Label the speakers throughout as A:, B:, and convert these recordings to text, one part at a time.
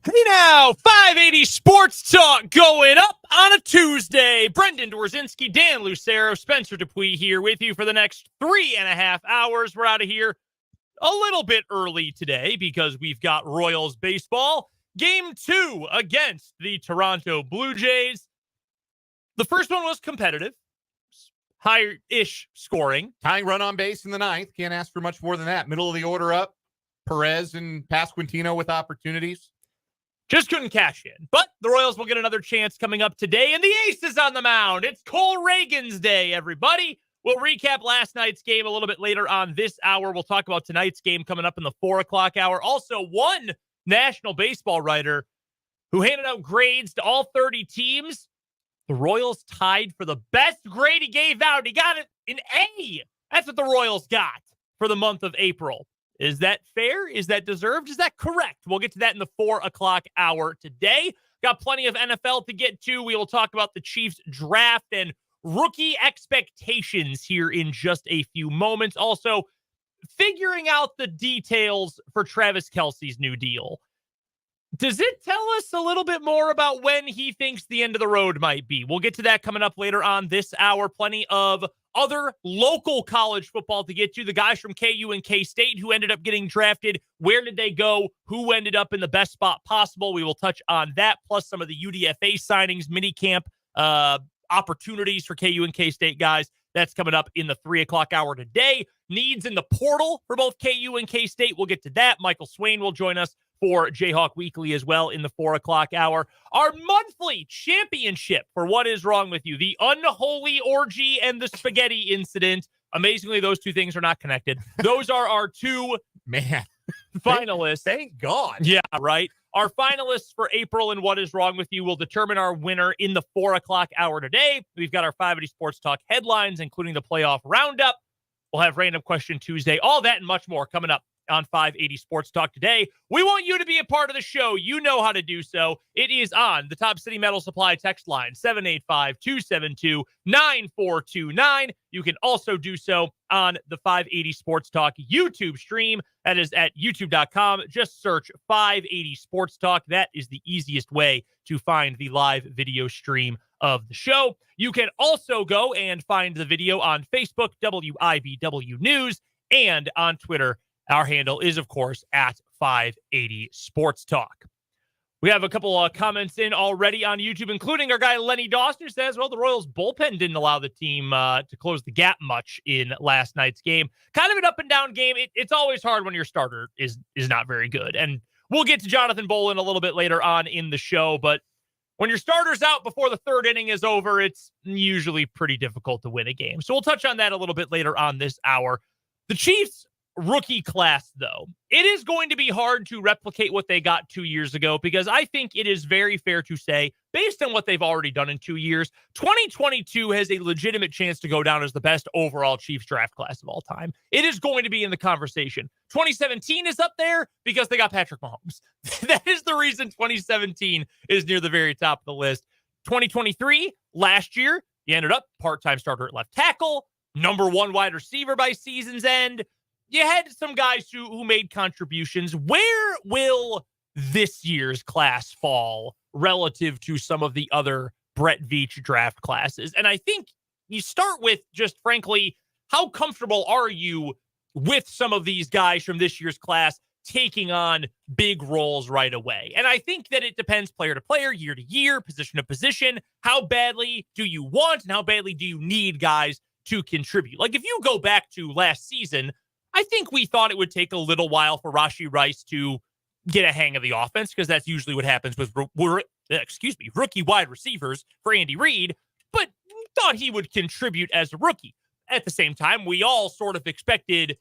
A: Hey now, 580 Sports Talk going up on a Tuesday. Brendan Dworzinski, Dan Lucero, Spencer Dupuis here with you for the next 3.5 hours. We're out of here a little bit early today because we've got Royals baseball. Game 2 against the Toronto Blue Jays. The first one was competitive. Higher-ish scoring.
B: Tying run on base in the ninth. Can't ask for much more than that. Middle of the order up. Perez and Pasquantino with opportunities.
A: Just couldn't cash in. But the Royals will get another chance coming up today, and the ace is on the mound. It's Cole Reagan's day, everybody. We'll recap last night's game a little bit later on this hour. We'll talk about tonight's game coming up in the 4 o'clock hour. Also, one national baseball writer who handed out grades to all 30 teams. The Royals tied for the best grade he gave out. He got it an A. That's what the Royals got for the month of April. Is that fair? Is that deserved? Is that correct? We'll get to that in the 4 o'clock hour today. Got plenty of NFL to get to. We will talk about the Chiefs draft and rookie expectations here in just a few moments. Also, figuring out the details for Travis Kelce's new deal. Does it tell us a little bit more about when he thinks the end of the road might be? We'll get to that coming up later on this hour. Plenty of other local college football to get to. The guys from KU and K-State who ended up getting drafted. Where did they go? Who ended up in the best spot possible? We will touch on that, plus some of the UDFA signings, minicamp opportunities for KU and K-State guys. That's coming up in the 3 o'clock hour today. Needs in the portal for both KU and K-State. We'll get to that. Michael Swain will join us for Jayhawk Weekly as well in the 4 o'clock hour. Our monthly championship for What Is Wrong With You, the unholy orgy and the spaghetti incident. Amazingly, those two things are not connected. Those are our two finalists.
B: Thank God.
A: Yeah, right. Our finalists for April and What Is Wrong With You will determine our winner in the 4 o'clock hour today. We've got our 580 Sports Talk headlines, including the playoff roundup. We'll have Random Question Tuesday. All that and much more coming up on 580 Sports Talk today. We want you to be a part of the show. You know how to do so. It is on the Top City Metal Supply text line, 785-272-9429. You can also do so on the 580 Sports Talk YouTube stream. That is at youtube.com. Just search 580 Sports Talk. That is the easiest way to find the live video stream of the show. You can also go and find the video on Facebook, WIBW News, and on Twitter. Our handle is, of course, at 580 Sports Talk. We have a couple of comments in already on YouTube, including our guy Lenny Dawson, who says, well, the Royals bullpen didn't allow the team to close the gap much in last night's game. Kind of an up and down game. It's always hard when your starter is not very good. And we'll get to Jonathan Bolin a little bit later on in the show. But when your starter's out before the third inning is over, it's usually pretty difficult to win a game. So we'll touch on that a little bit later on this hour. The Chiefs rookie class, though, it is going to be hard to replicate what they got 2 years ago, because I think it is very fair to say, based on what they've already done in 2 years, 2022 has a legitimate chance to go down as the best overall Chiefs draft class of all time. It is going to be in the conversation. 2017 is up there because they got Patrick Mahomes. That is the reason 2017 is near the very top of the list. 2023, last year, you ended up part-time starter at left tackle, number 1 wide receiver by season's end. You had some guys who made contributions. Where will this year's class fall relative to some of the other Brett Veach draft classes? And I think you start with just, frankly, how comfortable are you with some of these guys from this year's class taking on big roles right away? And I think that it depends player to player, year to year, position to position. How badly do you want and how badly do you need guys to contribute? Like, if you go back to last season, I think we thought it would take a little while for Rashee Rice to get a hang of the offense, because that's usually what happens with rookie wide receivers for Andy Reid, but thought he would contribute as a rookie. At the same time, we all sort of expected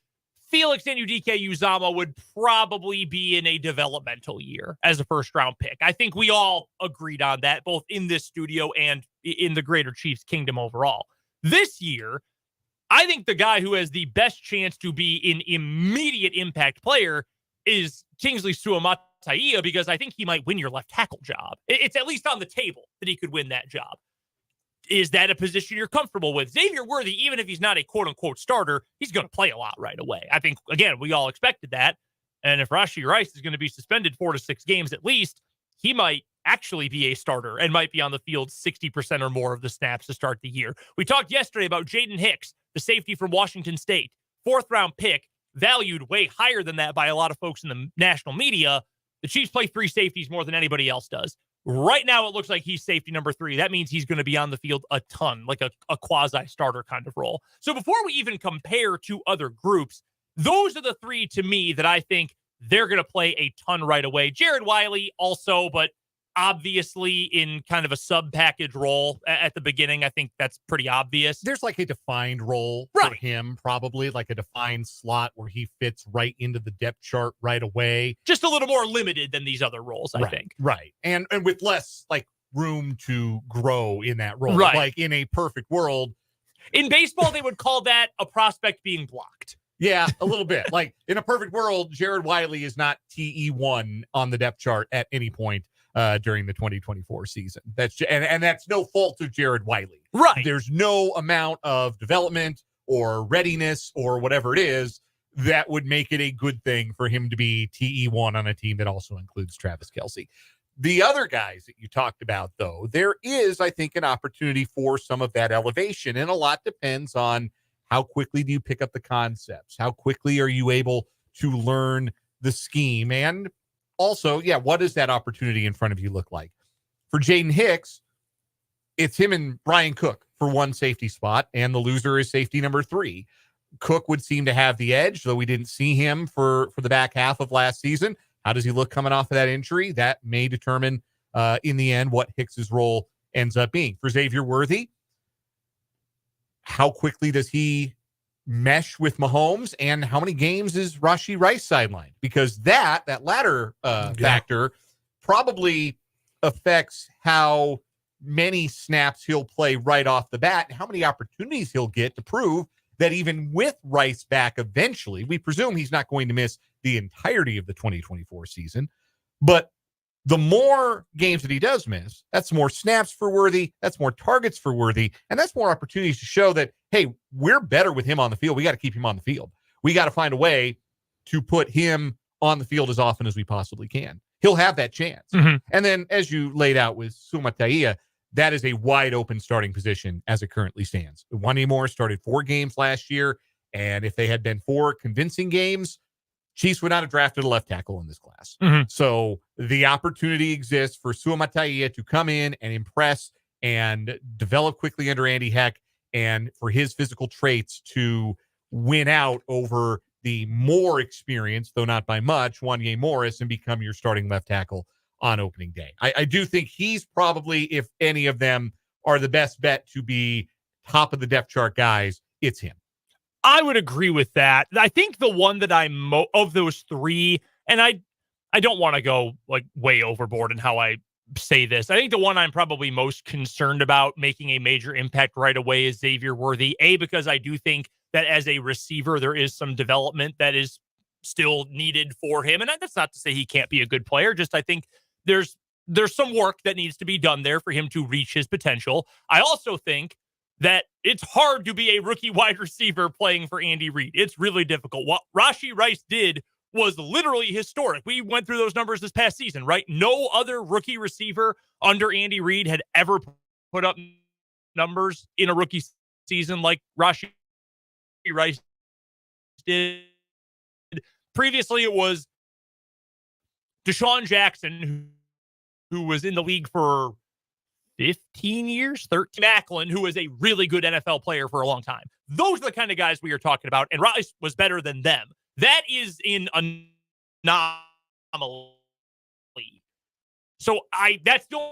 A: Felix Anudike-Uzomah would probably be in a developmental year as a first-round pick. I think we all agreed on that, both in this studio and in the greater Chiefs kingdom overall. This year, I think the guy who has the best chance to be an immediate impact player is Kingsley Suamataia, because I think he might win your left tackle job. It's at least on the table that he could win that job. Is that a position you're comfortable with? Xavier Worthy, even if he's not a quote-unquote starter, he's going to play a lot right away. I think, again, we all expected that. And if Rashee Rice is going to be suspended 4 to 6 games at least, he might actually be a starter and might be on the field 60% or more of the snaps to start the year. We talked yesterday about Jaden Hicks, the safety from Washington State, 4th-round pick, valued way higher than that by a lot of folks in the national media. The Chiefs play 3 safeties more than anybody else does. Right now, it looks like he's safety number 3. That means he's going to be on the field a ton, like a quasi-starter kind of role. So before we even compare to other groups, those are the 3 to me that I think they're going to play a ton right away. Jared Wiley also, but obviously in kind of a sub-package role at the beginning. I think that's pretty obvious.
B: There's like a defined role for him, probably like a defined slot where he fits right into the depth chart right away.
A: Just a little more limited than these other roles, I think.
B: Right. And with less like room to grow in that role.
A: Right.
B: Like in a perfect world.
A: In baseball, they would call that a prospect being blocked.
B: Yeah, a little bit. Like in a perfect world, Jared Wiley is not TE1 on the depth chart at any point during the 2024 season. That's and that's no fault of Jared Wiley.
A: Right.
B: There's no amount of development or readiness or whatever it is that would make it a good thing for him to be TE1 on a team that also includes Travis Kelce. The other guys that you talked about, though, there is, I think, an opportunity for some of that elevation, and a lot depends on how quickly do you pick up the concepts? How quickly are you able to learn the scheme? And also, what does that opportunity in front of you look like? For Jaden Hicks, it's him and Brian Cook for one safety spot, and the loser is safety number 3. Cook would seem to have the edge, though we didn't see him for the back half of last season. How does he look coming off of that injury? That may determine in the end what Hicks's role ends up being. For Xavier Worthy, how quickly does he mesh with Mahomes, and how many games is Rashee Rice sidelined? Because that latter factor probably affects how many snaps he'll play right off the bat and how many opportunities he'll get to prove that even with Rice back eventually, we presume he's not going to miss the entirety of the 2024 season, but the more games that he does miss, that's more snaps for Worthy, that's more targets for Worthy, and that's more opportunities to show that, hey, we're better with him on the field. We got to keep him on the field. We got to find a way to put him on the field as often as we possibly can. He'll have that chance.
A: Mm-hmm.
B: And then, as you laid out with Suamataia, that is a wide open starting position as it currently stands. Wanye Morris started 4 games last year, and if they had been 4 convincing games, Chiefs would not have drafted a left tackle in this class.
A: Mm-hmm.
B: So the opportunity exists for Suamataia to come in and impress and develop quickly under Andy Heck, and for his physical traits to win out over the more experienced, though not by much, Wanye Morris, and become your starting left tackle on opening day. I do think he's probably, if any of them are the best bet to be top of the depth chart guys, it's him.
A: I would agree with that. I think the one that I'm of those 3, and I don't want to go like way overboard in how I say this. I think the one I'm probably most concerned about making a major impact right away is Xavier Worthy. Because I do think that as a receiver, there is some development that is still needed for him. And that's not to say he can't be a good player. Just I think there's some work that needs to be done there for him to reach his potential. I also think that it's hard to be a rookie wide receiver playing for Andy Reid. It's really difficult. What Rashee Rice did was literally historic. We went through those numbers this past season, right? No other rookie receiver under Andy Reid had ever put up numbers in a rookie season like Rashee Rice did. Previously, it was Deshaun Jackson, who was in the league for 15 years, 13. Macklin, who was a really good NFL player for a long time. Those are the kind of guys we are talking about, and Rice was better than them. That is in anomaly. So that's the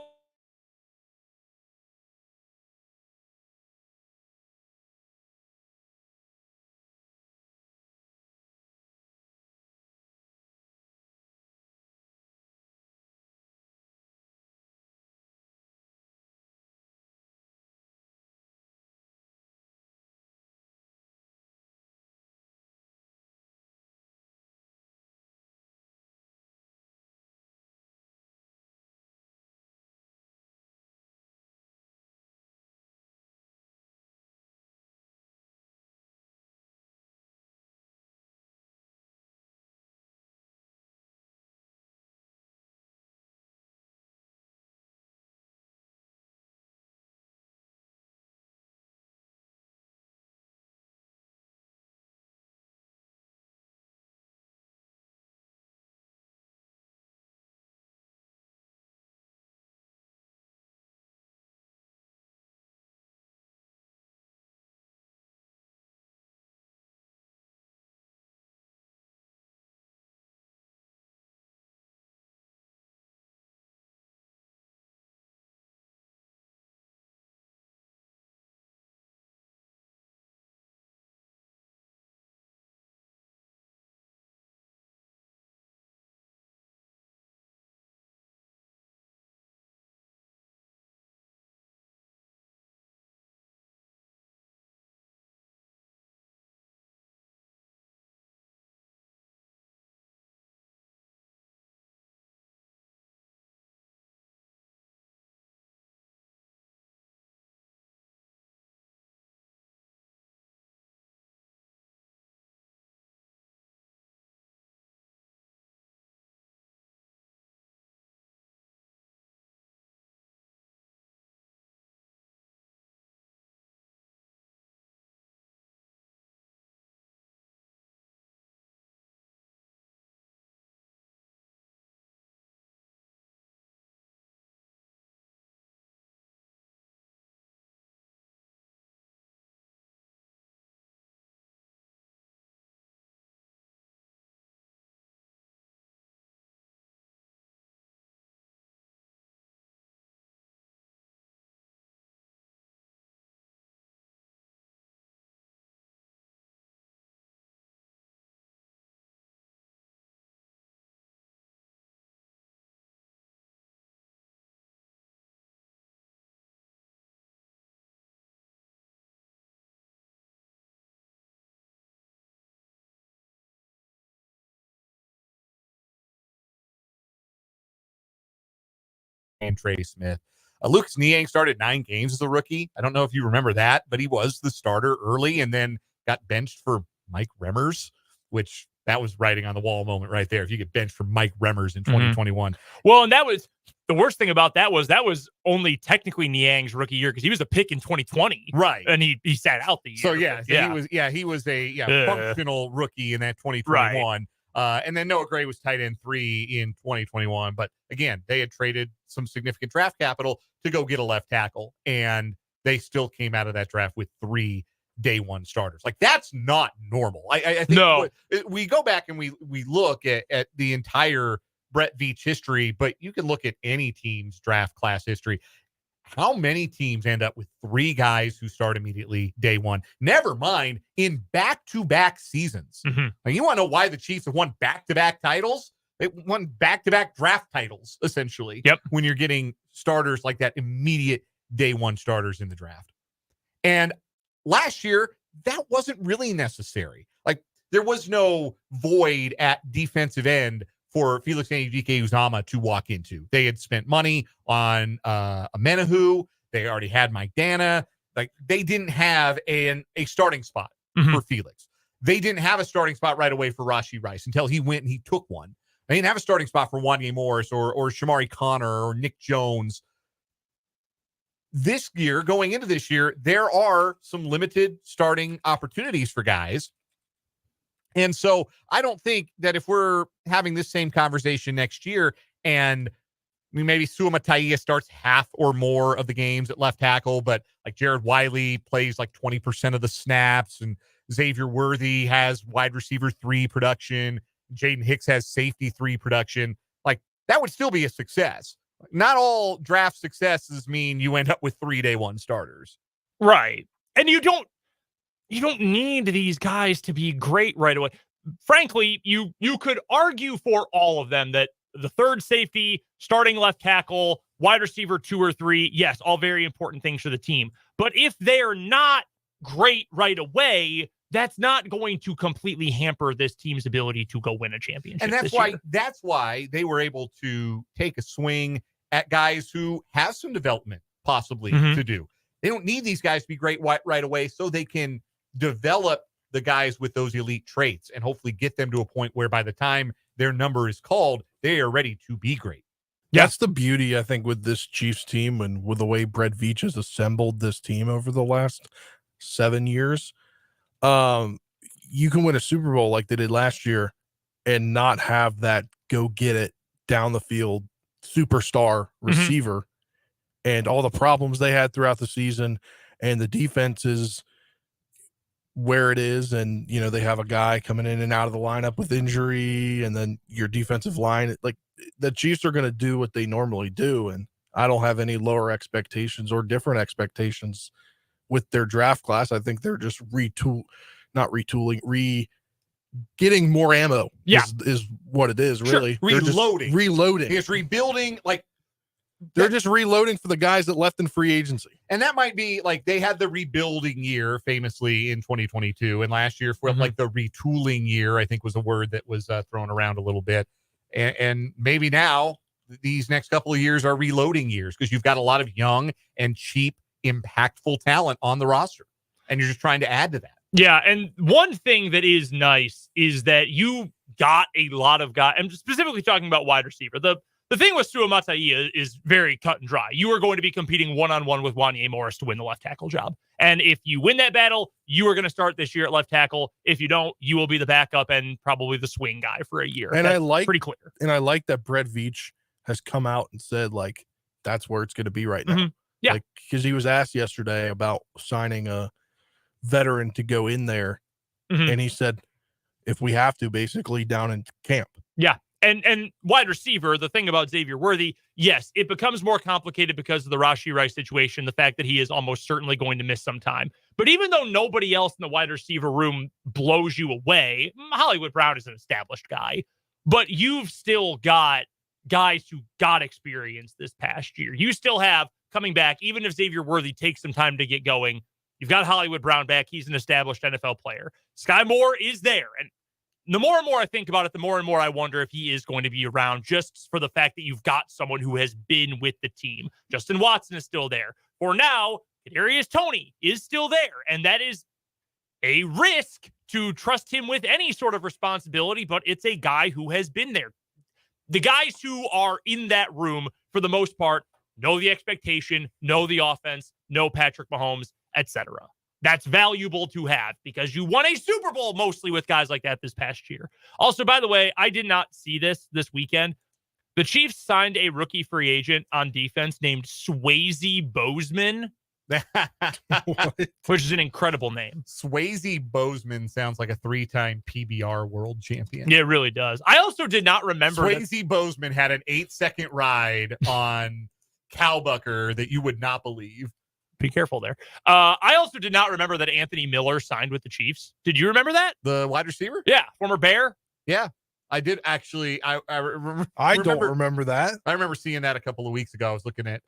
B: and Trey Smith. Lucas Niang started 9 games as a rookie. I don't know if you remember that, but he was the starter early and then got benched for Mike Remmers, which that was writing on the wall moment right there. If you get benched for Mike Remmers in 2021.
A: Well, and that was the worst thing about that was only technically Niang's rookie year because he was a pick in 2020.
B: Right.
A: And he sat out the year.
B: So he was a functional rookie in that 2021.
A: Right.
B: And then Noah Gray was tight end 3 in 2021. But again, they had traded some significant draft capital to go get a left tackle. And they still came out of that draft with 3 day one starters. Like, that's not normal. I think we go back and we look at the entire Brett Veach history, but you can look at any team's draft class history. How many teams end up with 3 guys who start immediately day one? Never mind in back-to-back seasons. Now, you want to know why the Chiefs have won back-to-back titles? They won back-to-back draft titles, essentially.
A: Yep.
B: When you're getting starters like that, immediate day one starters in the draft. And last year, that wasn't really necessary. Like, there was no void at defensive end for Felix Anudike-Uzomah to walk into. They had spent money on Amenahu. They already had Mike Dana. Like, they didn't have a starting spot for Felix. They didn't have a starting spot right away for Rashee Rice until he went and he took one. They didn't have a starting spot for Wanye Morris or Shamari Connor or Nick Jones. This year, going into this year, there are some limited starting opportunities for guys. And so I don't think that if we're having this same conversation next year and maybe Sua Taia starts half or more of the games at left tackle, but like Jared Wiley plays like 20% of the snaps and Xavier Worthy has wide receiver 3 production, Jaden Hicks has safety 3 production, like that would still be a success. Not all draft successes mean you end up with 3 day one starters.
A: Right. And you don't need these guys to be great right away. Frankly, you could argue for all of them that the third safety, starting left tackle, wide receiver 2 or 3, yes, all very important things for the team. But if they're not great right away, that's not going to completely hamper this team's ability to go win a championship.
B: And that's why they were able to take a swing at guys who have some development possibly to do. They don't need these guys to be great right away so they can develop the guys with those elite traits and hopefully get them to a point where by the time their number is called, they are ready to be great.
C: That's the beauty, I think, with this Chiefs team and with the way Brett Veach has assembled this team over the last 7 years. You can win a Super Bowl like they did last year and not have that go get it down the field superstar receiver and all the problems they had throughout the season and the defense is where it is. And, you know, they have a guy coming in and out of the lineup with injury and then your defensive line, like the Chiefs are going to do what they normally do. And I don't have any lower expectations or different expectations with their draft class. I think they're just getting more ammo is what it is, really.
B: Reloading. It's rebuilding, like
C: they're just reloading for the guys that left in free agency.
B: And that might be like they had the rebuilding year famously in 2022. And last year for like the retooling year, I think was a word that was thrown around a little bit. And maybe now these next couple of years are reloading years because you've got a lot of young and cheap, impactful talent on the roster. And you're just trying to add to that.
A: Yeah, and one thing that is nice is that you got a lot of guys. I'm specifically talking about wide receiver. The thing with Sua Taia is very cut and dry. You are going to be competing one-on-one with Wanye Morris to win the left tackle job. And if you win that battle, you are going to start this year at left tackle. If you don't, you will be the backup and probably the swing guy for a year.
C: And
A: that's pretty clear.
C: And I like that Brett Veach has come out and said, like, that's where it's going to be right now.
A: Yeah.
C: Like, because he was asked yesterday about signing a veteran to go in there. And he said, if we have to, basically down in camp.
A: Yeah. And wide receiver, the thing about Xavier Worthy, yes, it becomes more complicated because of the Rashee Rice situation, the fact that he is almost certainly going to miss some time. But even though nobody else in the wide receiver room blows you away, Hollywood Brown is an established guy, but you've still got guys who got experience this past year. You still have coming back, even if Xavier Worthy takes some time to get going, you've got Hollywood Brown back. He's an established NFL player. Sky Moore is there. And the more and more I think about it, the more and more I wonder if he is going to be around, just for the fact that you've got someone who has been with the team. Justin Watson is still there. For now, Kadarius Toney is still there, and that is a risk to trust him with any sort of responsibility, but it's a guy who has been there. The guys who are in that room, for the most part, know the expectation, know the offense, know Patrick Mahomes, etc. That's valuable to have because you won a Super Bowl mostly with guys like that this past year. Also, by the way, I did not see this weekend. The Chiefs signed a rookie free agent on defense named Swayze Bozeman, which is an incredible name.
B: Swayze Bozeman sounds like a 3-time PBR world champion.
A: Yeah, it really does. I also did not remember
B: Swayze Bozeman had an 8-second ride on Cowbucker that you would not believe.
A: Be careful there. I also did not remember that Anthony Miller signed with the Chiefs. Did you remember that?
B: The wide receiver?
A: Yeah, former Bear.
B: Yeah, I did actually. I
C: don't remember that.
B: I remember seeing that a couple of weeks ago.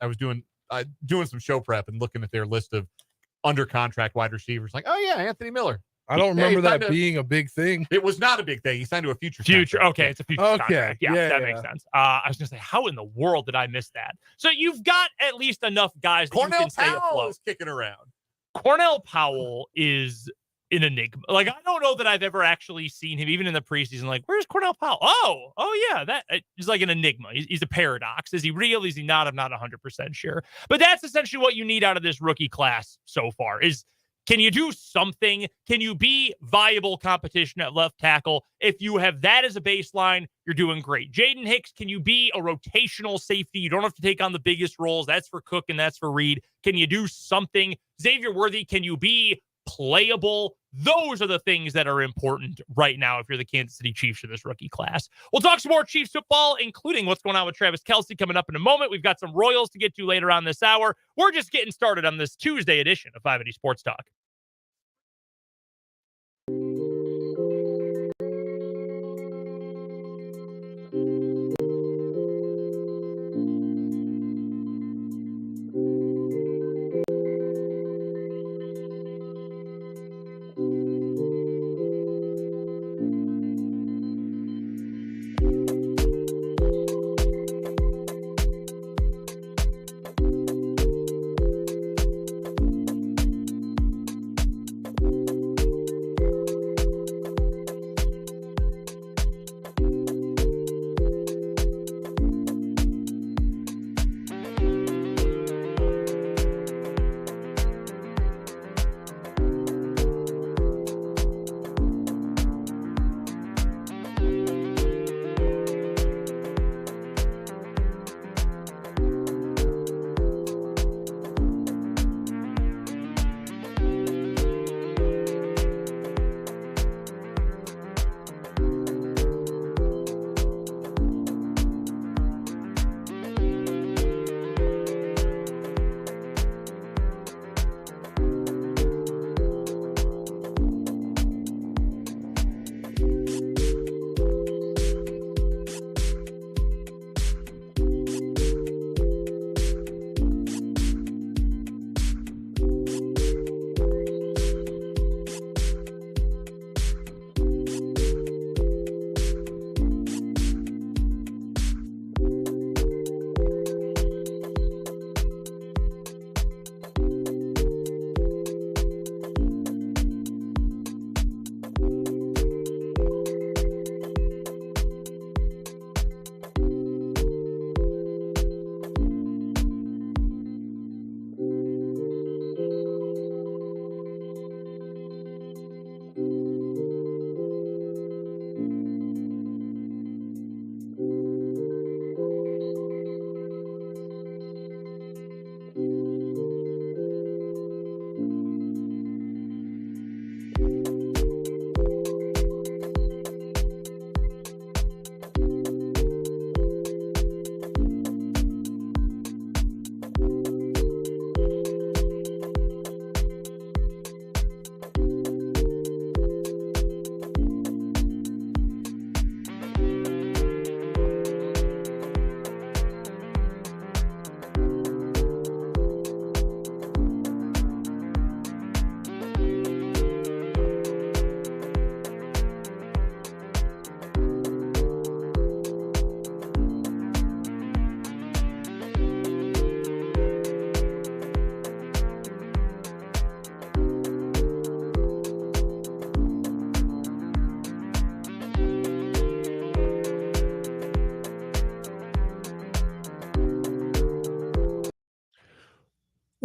B: I was doing some show prep and looking at their list of under contract wide receivers. Like, oh yeah, Anthony Miller.
C: I don't remember that being a big thing.
B: It was not a big thing. He signed to a future.
A: Okay, it's a future contract. Yeah, that makes sense. I was going to say, how in the world did I miss that? So you've got at least enough guys that
B: Cornell
A: you can stay
B: Powell
A: afloat.
B: is kicking around.
A: Cornell Powell is an enigma. Like, I don't know that I've ever actually seen him, even in the preseason. Like, where's Cornell Powell? Oh yeah, that is like an enigma. He's a paradox. Is he real? Is he not? I'm not 100% sure. But that's essentially what you need out of this rookie class so far is, can you do something? Can you be viable competition at left tackle? If you have that as a baseline, you're doing great. Jaden Hicks, can you be a rotational safety? You don't have to take on the biggest roles. That's for Cook and that's for Reed. Can you do something? Xavier Worthy, can you be playable? Those are the things that are important right now if you're the Kansas City Chiefs for this rookie class. We'll talk some more Chiefs football, including what's going on with Travis Kelce coming up in a moment. We've got some Royals to get to later on this hour. We're just getting started on this Tuesday edition of 580 Sports Talk.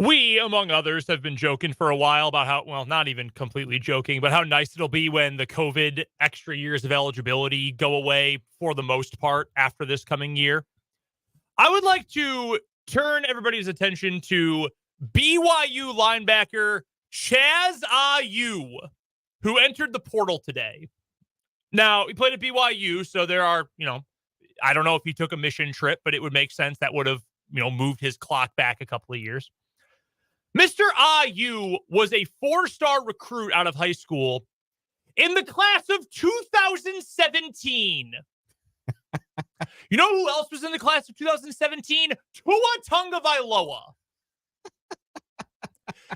A: We, among others, have been joking for a while about how, well, not even completely joking, but how nice it'll be when the COVID extra years of eligibility go away for the most part after this coming year. I would like to turn everybody's attention to BYU linebacker Chaz Ayu, who entered the portal today. Now, he played at BYU, so there are, I don't know if he took a mission trip, but it would make sense that would have, moved his clock back a couple of years. Mr. Ayu was a 4-star recruit out of high school in the class of 2017. You know who else was in the class of 2017? Tua Tagovailoa.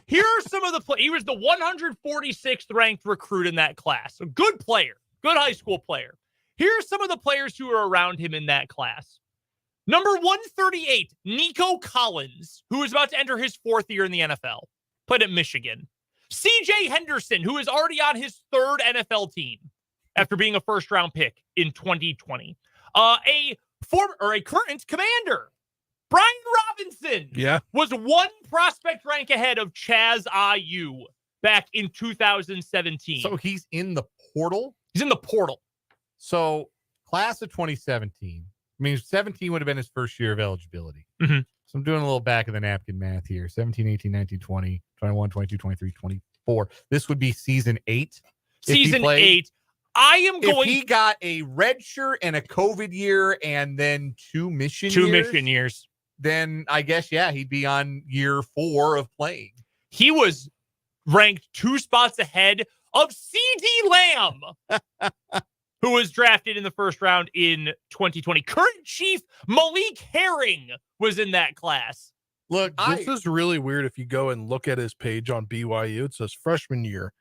A: Here are some of the he was the 146th ranked recruit in that class. A good player, good high school player. Here are some of the players who are around him in that class. Number 138, Nico Collins, who is about to enter his 4th year in the NFL. Played at Michigan. CJ Henderson, who is already on his 3rd NFL team after being a first-round pick in 2020. A current commander, Brian Robinson, was 1 prospect rank ahead of Chaz Ayu back in 2017.
B: So he's in the portal?
A: He's in the portal.
B: So class of 2017. I mean, 17 would have been his first year of eligibility.
A: Mm-hmm.
B: So I'm doing a little back of the napkin math here. 17, 18, 19, 20, 21, 22, 23, 24. This would be season 8.
A: Season 8.
B: If he got a red shirt and a COVID year and then 2 mission years, then I guess, he'd be on year 4 of playing.
A: He was ranked 2 spots ahead of CD Lamb, who was drafted in the 1st round in 2020. Current Chief Malik Herring was in that class.
C: Look, this is really weird. If you go and look at his page on BYU, it says freshman year,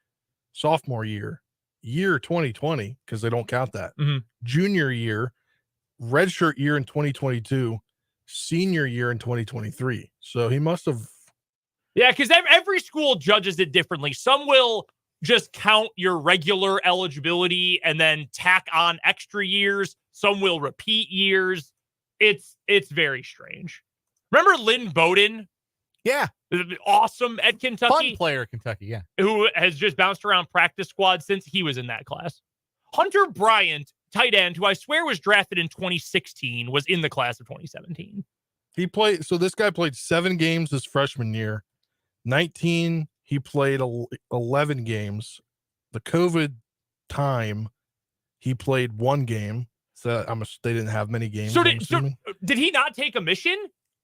C: sophomore year 2020, because they don't count that.
A: Mm-hmm.
C: Junior year, redshirt year in 2022, senior year in 2023. So he must have.
A: Yeah, because every school judges it differently. Some will just count your regular eligibility and then tack on extra years. Some will repeat years. It's very strange. Remember Lynn Bowden?
B: Yeah.
A: Awesome at Kentucky.
B: Fun player at Kentucky, yeah.
A: Who has just bounced around practice squad since he was in that class. Hunter Bryant, tight end, who I swear was drafted in 2016, was in the class of 2017.
C: So this guy played 7 games his freshman year. 19, he played 11 games. The COVID time, he played 1 game. So they didn't have many games.
A: So did he not take a mission?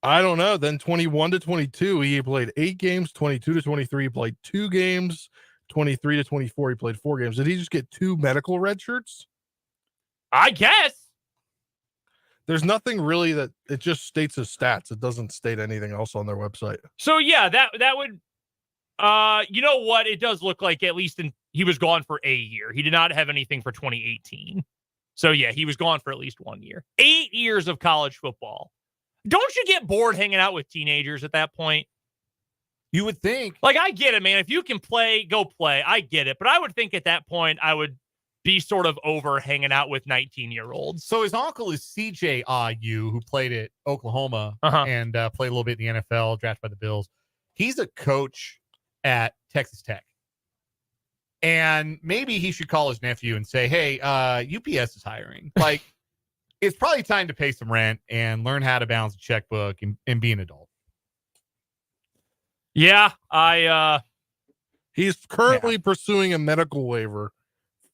C: I don't know. Then 21 to 22, he played 8 games. 22 to 23, he played 2 games. 23 to 24, he played 4 games. Did he just get 2 medical red shirts?
A: I guess.
C: There's nothing really that it just states his stats. It doesn't state anything else on their website.
A: So yeah, that would, you know what? It does look like at least he was gone for a year. He did not have anything for 2018. So yeah, he was gone for at least 1 year. 8 years of college football. Don't you get bored hanging out with teenagers at that point?
B: You would think.
A: Like, I get it, man. If you can play, go play. I get it. But I would think at that point, I would be sort of over hanging out with 19-year-olds.
B: So his uncle is CJ Ayu, who played at Oklahoma and played a little bit in the NFL, drafted by the Bills. He's a coach at Texas Tech. And maybe he should call his nephew and say, hey, UPS is hiring. Like, it's probably time to pay some rent and learn how to balance a checkbook and be an adult.
A: Yeah,
C: he's currently pursuing a medical waiver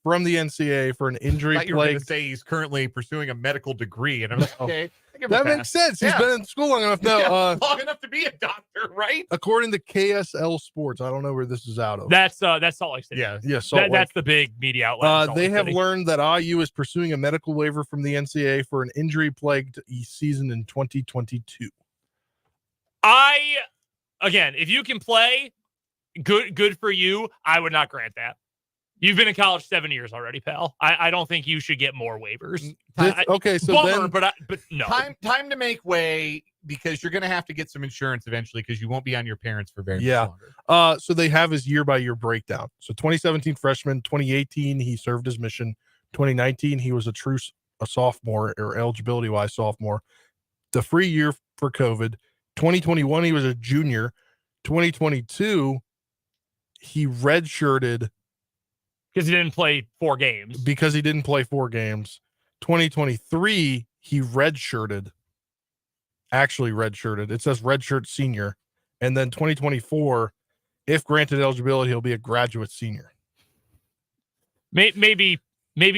C: from the NCAA for an injury.
B: I thought you were going to say he's currently pursuing a medical degree, and I'm like, okay,
C: that makes sense. He's been in school long enough now.
B: Long enough to be a doctor, right?
C: According to KSL Sports, I don't know where this is out of.
A: That's Salt Lake City.
C: Yeah,
A: that's the big media outlet.
C: They have learned that IU is pursuing a medical waiver from the NCAA for an injury-plagued season in 2022.
A: Again, if you can play, good for you. I would not grant that. You've been in college 7 years already, pal. I don't think you should get more waivers. But no.
B: Time to make way, because you're going to have to get some insurance eventually, because you won't be on your parents for very much longer.
C: So they have his year-by-year breakdown. So 2017 freshman, 2018 he served his mission. 2019 he was a sophomore, or eligibility-wise sophomore. The free year for COVID. 2021 he was a junior. 2022, he redshirted
A: because he didn't play 4 games.
C: 2023, he redshirted. Actually redshirted. It says redshirt senior. And then 2024, if granted eligibility, he'll be a graduate senior.
A: Maybe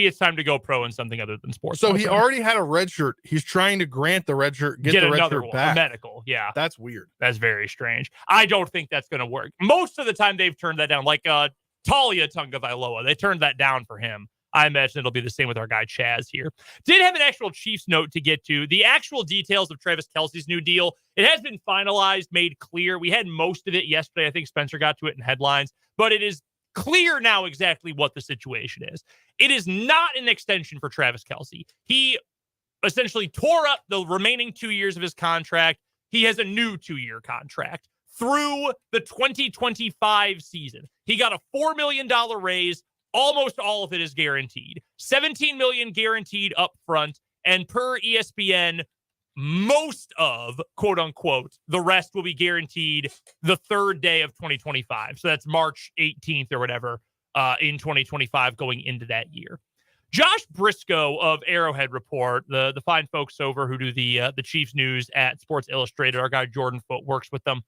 A: it's time to go pro in something other than sports.
C: So he already had a red shirt. He's trying to grant the red shirt, get the red
A: another
C: shirt
A: one,
C: back.
A: a medical. Yeah.
C: That's weird.
A: That's very strange. I don't think that's going to work. Most of the time they've turned that down. Like Talia Tagovailoa, they turned that down for him. I imagine it'll be the same with our guy Chaz here. Did have an actual Chiefs note to get to. The actual details of Travis Kelce's new deal, it has been finalized, made clear. We had most of it yesterday. I think Spencer got to it in headlines, but it is clear now exactly what the situation is. It is not an extension for Travis Kelce. He essentially tore up the remaining 2 years of his contract. He has a new 2-year contract through the 2025 season. He got a $4 million raise. Almost all of it is guaranteed. $17 million guaranteed up front. And per ESPN, most of, quote unquote, the rest will be guaranteed the 3rd day of 2025. So that's March 18th or whatever in 2025 going into that year. Josh Briscoe of Arrowhead Report, the fine folks over who do the Chiefs news at Sports Illustrated, our guy Jordan Foote works with them.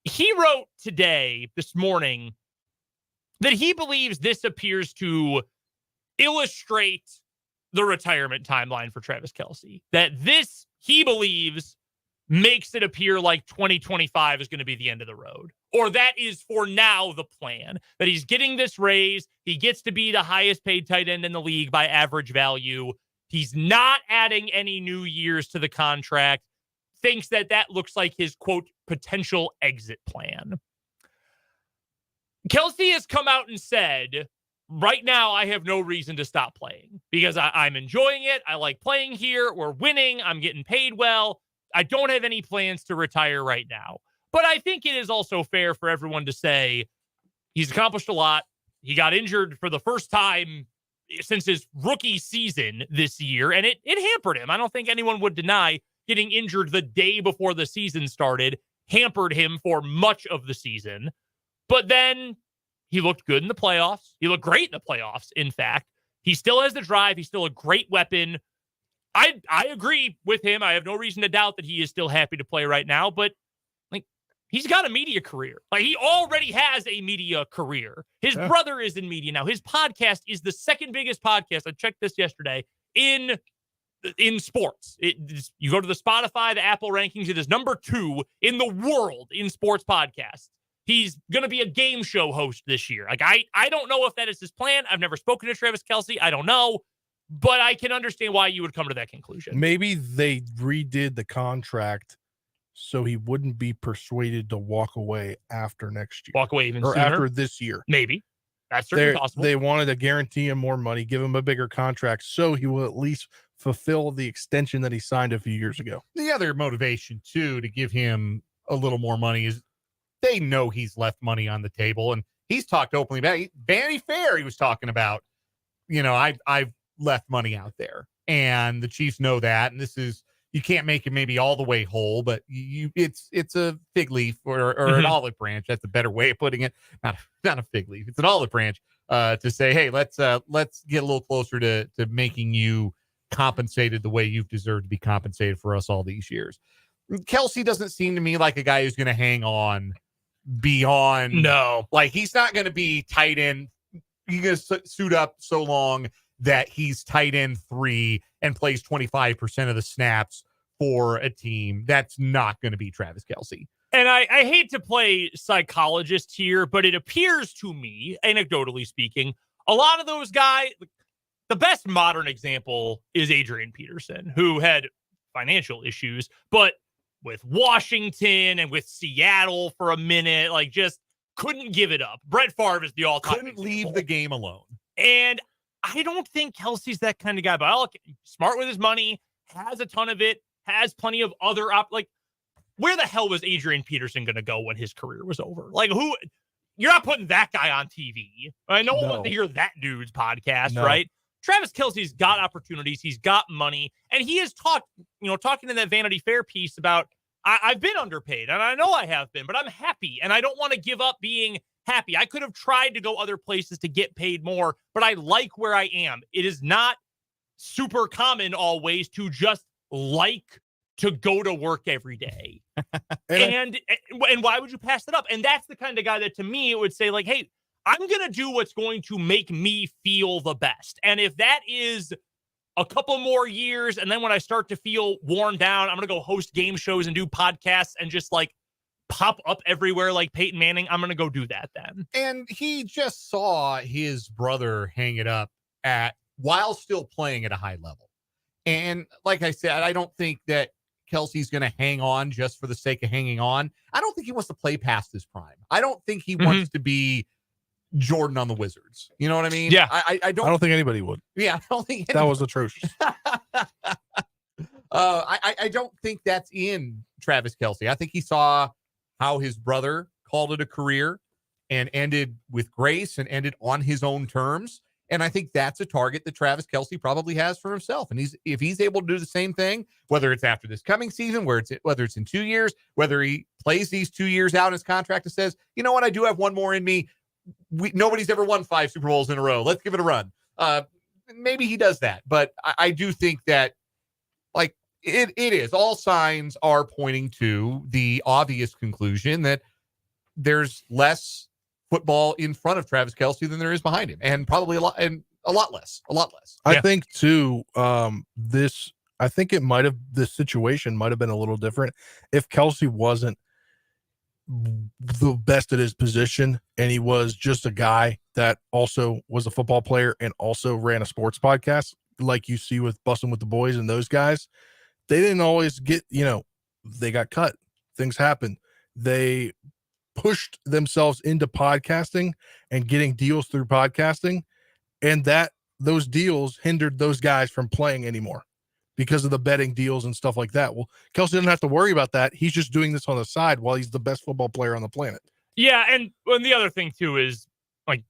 A: He wrote this morning, that he believes this appears to illustrate the retirement timeline for Travis Kelce. That this, he believes, makes it appear like 2025 is going to be the end of the road. Or that is for now the plan. That he's getting this raise. He gets to be the highest paid tight end in the league by average value. He's not adding any new years to the contract. Thinks that looks like his, quote, potential exit plan. Kelce has come out and said, right now, I have no reason to stop playing because I'm enjoying it. I like playing here. We're winning. I'm getting paid well. I don't have any plans to retire right now. But I think it is also fair for everyone to say he's accomplished a lot. He got injured for the first time since his rookie season this year, and it hampered him. I don't think anyone would deny getting injured the day before the season started hampered him for much of the season. But then he looked good in the playoffs. He looked great in the playoffs, in fact. He still has the drive. He's still a great weapon. I agree with him. I have no reason to doubt that he is still happy to play right now, but he's got a media career. He already has a media career. His brother is in media now. His podcast is the second biggest podcast. I checked this yesterday in sports. You go to the Spotify, the Apple rankings, it is number 2 in the world in sports podcasts. He's going to be a game show host this year. I don't know if that is his plan. I've never spoken to Travis Kelce. I don't know, but I can understand why you would come to that conclusion.
C: Maybe they redid the contract so he wouldn't be persuaded to walk away after next year.
A: Walk away even
C: or
A: sooner?
C: After this year.
A: Maybe. That's certainly possible.
C: They wanted to guarantee him more money, give him a bigger contract, so he will at least fulfill the extension that he signed a few years ago.
B: The other motivation, too, to give him a little more money is they know he's left money on the table, and he's talked openly about it. Vanity Fair, he was talking about, I've left money out there, and the Chiefs know that, and this is, you can't make it maybe all the way whole, but it's a fig leaf or an olive branch. That's a better way of putting it. Not a fig leaf. It's an olive branch to say, hey, let's get a little closer to making you compensated the way you've deserved to be compensated for us all these years. Kelce doesn't seem to me like a guy who's going to hang on beyond.
A: No.
B: He's not going to be tight end. He's going to suit up so long that he's tight end 3 and plays 25% of the snaps for a team. That's not going to be Travis Kelce.
A: And I hate to play psychologist here, but it appears to me, anecdotally speaking, a lot of those guys, the best modern example is Adrian Peterson, who had financial issues, but with Washington and with Seattle for a minute, just couldn't give it up. Brett Favre is the all-time
B: Couldn't
A: example.
B: leave the game alone.
A: And I don't think Kelce's that kind of guy, but smart with his money, has a ton of it, has plenty of other where the hell was Adrian Peterson going to go when his career was over? Who? You're not putting that guy on TV. No one wants to hear that dude's podcast, right? Travis Kelce's got opportunities. He's got money. And he has talked, talking in that Vanity Fair piece about I've been underpaid, and I know I have been, but I'm happy, and I don't want to give up being happy. I could have tried to go other places to get paid more, but I like where I am. It is not super common always to just like to go to work every day. and why would you pass it up? And that's the kind of guy that, to me, it would say, like, hey, I'm going to do what's going to make me feel the best. And if that is a couple more years, and then when I start to feel worn down, I'm going to go host game shows and do podcasts and just like pop up everywhere like Peyton Manning, I'm going to go do that then.
B: And he just saw his brother hang it up while still playing at a high level. And like I said, I don't think that Kelsey's going to hang on just for the sake of hanging on. I don't think he wants to play past his prime. I don't think he wants to be Jordan on the Wizards. You know what I mean?
A: Yeah.
B: I don't
C: think anybody would.
B: Yeah, I don't think
C: that was atrocious.
B: I don't think that's in Travis Kelce. I think he saw how his brother called it a career and ended with grace and ended on his own terms. And I think that's a target that Travis Kelce probably has for himself. And if he's able to do the same thing, whether it's after this coming season, whether it's in 2 years, whether he plays these 2 years out in his contract and says, you know what, I do have one more in me. Nobody's ever won 5 Super Bowls in a row. Let's give it a run. Maybe he does that. But I do think that, like, it is. All signs are pointing to the obvious conclusion that there's less football in front of Travis Kelce than there is behind him, and probably a lot less.
C: I think too, I think this situation might have been a little different if Kelce wasn't the best at his position and he was just a guy that also was a football player and also ran a sports podcast, like you see with Bussin' with the Boys and those guys. They didn't always get, they got cut. Things happen. They pushed themselves into podcasting and getting deals through podcasting, and those deals hindered those guys from playing anymore because of the betting deals and stuff like that. Well, Kelce doesn't have to worry about that. He's just doing this on the side while he's the best football player on the planet.
A: Yeah, and the other thing too is, like,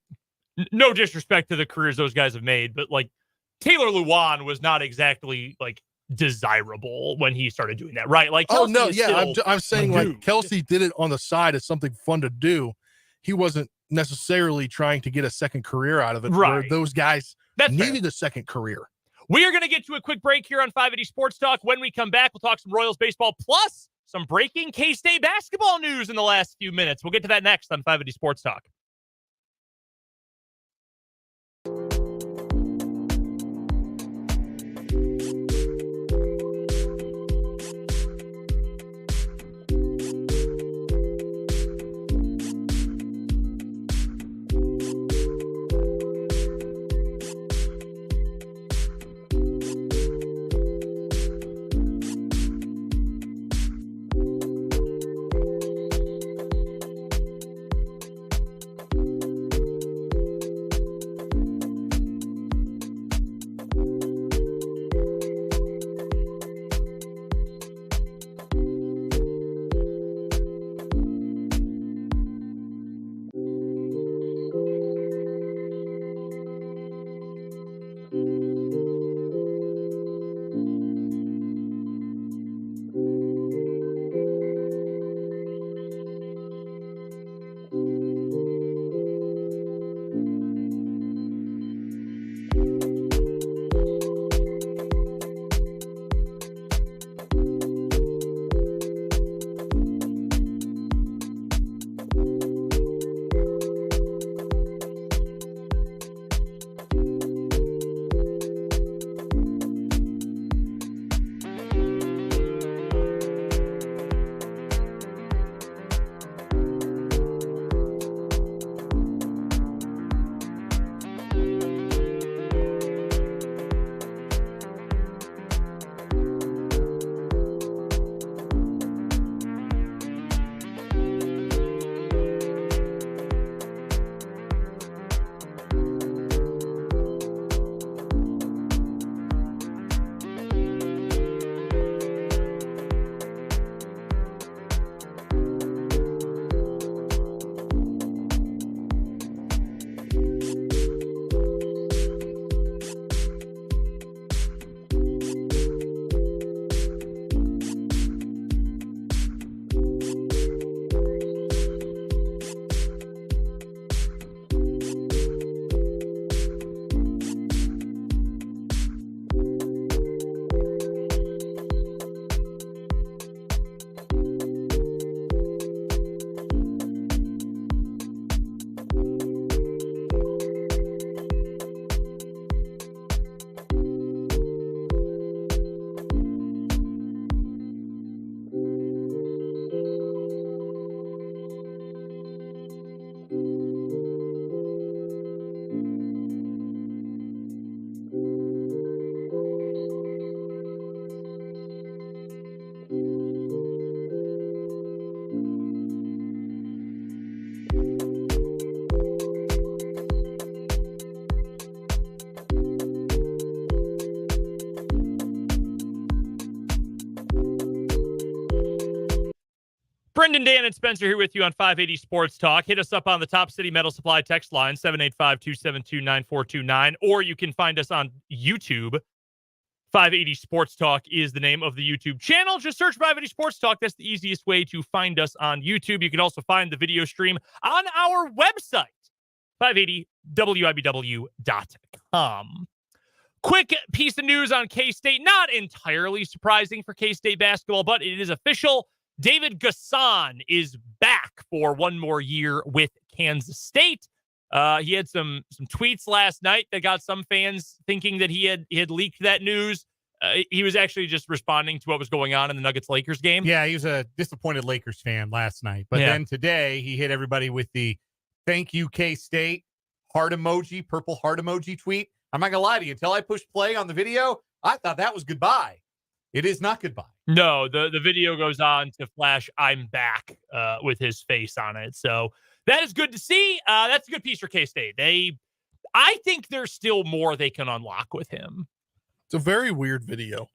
A: no disrespect to the careers those guys have made, but like Taylor Lewan was not exactly like desirable when he started doing that, right? Like, Kelce
C: I'm saying like Kelce did it on the side as something fun to do. He wasn't necessarily trying to get a second career out of it.
A: Right.
C: Where those guys needed
A: fair.
C: a second career.
A: We are going to get to a quick break here on 580 Sports Talk. When we come back, we'll talk some Royals baseball plus some breaking K-State basketball news in the last few minutes. We'll get to that next on 580 Sports Talk. Brendan, Dan, and Spencer here with you on 580 Sports Talk. Hit us up on the Top City Metal Supply text line, 785-272-9429, or you can find us on YouTube. 580 Sports Talk is the name of the YouTube channel. Just search 580 Sports Talk. That's the easiest way to find us on YouTube. You can also find the video stream on our website, 580wibw.com. Quick piece of news on K-State. Not entirely surprising for K-State basketball, but it is official. David Gasson is back for one more year with Kansas State. He had some tweets last night that got some fans thinking that he had leaked that news. He was actually just responding to what was going on in the Nuggets-Lakers game.
B: Yeah, he was a disappointed Lakers fan last night. But then today he hit everybody with the thank you, K-State, heart emoji, purple heart emoji tweet. I'm not going to lie to you. Until I pushed play on the video, I thought that was goodbye. It is not goodbye.
A: No, the video goes on to flash I'm back with his face on it. So that is good to see. That's a good piece for K-State. I think there's still more they can unlock with him.
C: It's a very weird video.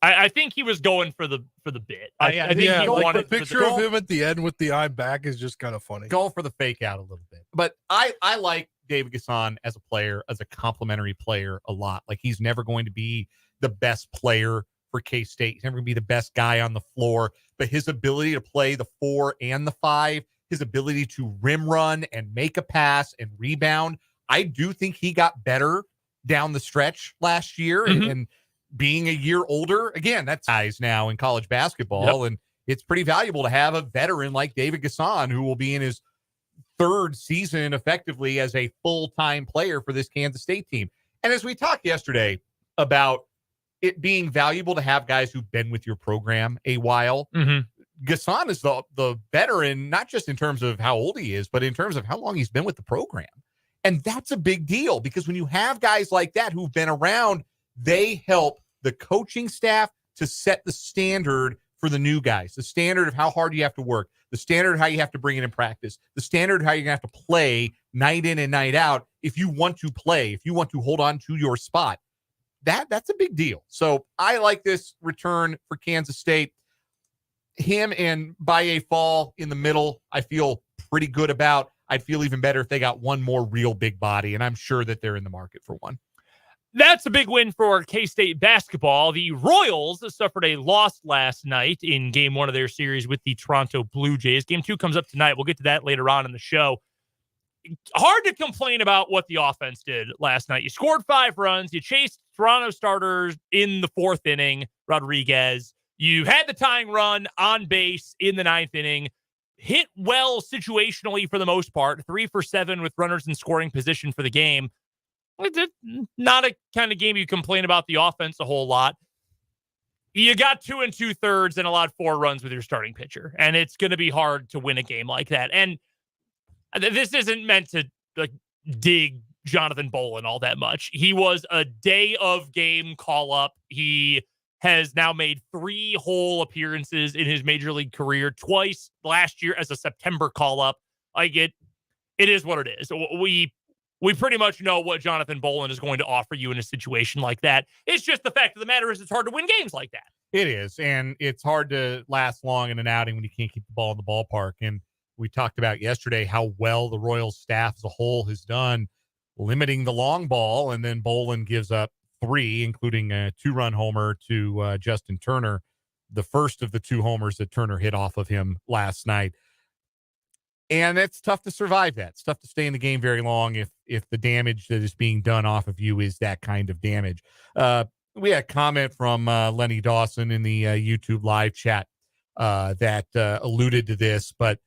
A: I think he was going for the bit. I think he
C: like
A: wanted
C: the picture of him at the end with the I'm back is just kind of funny.
B: Going for the fake out a little bit. But I like David Gasson as a player, as a complimentary player a lot. Like, he's never going to be the best player for K-State. He's never going to be the best guy on the floor, but his ability to play the 4 and the 5, his ability to rim run and make a pass and rebound, I do think he got better down the stretch last year. And being a year older, again, that's guys now in college basketball. And it's pretty valuable to have a veteran like David Gasson, who will be in his 3rd season effectively as a full-time player for this Kansas State team. And as we talked yesterday about it being valuable to have guys who've been with your program a while, Gasson is the veteran, not just in terms of how old he is, but in terms of how long he's been with the program. And that's a big deal, because when you have guys like that who've been around, they help the coaching staff to set the standard for the new guys, the standard of how hard you have to work, the standard of how you have to bring it in practice, the standard of how you're going to have to play night in and night out if you want to play, if you want to hold on to your spot. That's a big deal. So I like this return for Kansas State. Him and Baye Fall in the middle, I feel pretty good about. I'd feel even better if they got one more real big body, and I'm sure that they're in the market for one.
A: That's a big win for K-State basketball. The Royals suffered a loss last night in game 1 of their series with the Toronto Blue Jays. Game 2 comes up tonight. We'll get to that later on in the show. Hard to complain about what the offense did last night. You scored 5 runs. You chased Toronto starters in the 4th inning, Rodriguez. You had the tying run on base in the 9th inning. Hit well situationally for the most part. 3 for 7 with runners in scoring position for the game. It's not a kind of game you complain about the offense a whole lot. You got 2 2/3 and allowed 4 runs with your starting pitcher. And it's going to be hard to win a game like that. And this isn't meant to dig Jonathan Bolin all that much. He was a day of game call up. He has now made 3 whole appearances in his major league career, twice last year as a September call up. It is what it is. We pretty much know what Jonathan Bolin is going to offer you in a situation like that. It's just the fact of the matter is it's hard to win games like that.
B: It is, and it's hard to last long in an outing when you can't keep the ball in the ballpark. And we talked about yesterday how well the Royals staff as a whole has done limiting the long ball, and then Bolin gives up 3, including a 2-run homer to Justin Turner, the first of the 2 homers that Turner hit off of him last night. And it's tough to survive that. It's tough to stay in the game very long if the damage that is being done off of you is that kind of damage. We had a comment from Lenny Dawson in the YouTube live chat that alluded to this, but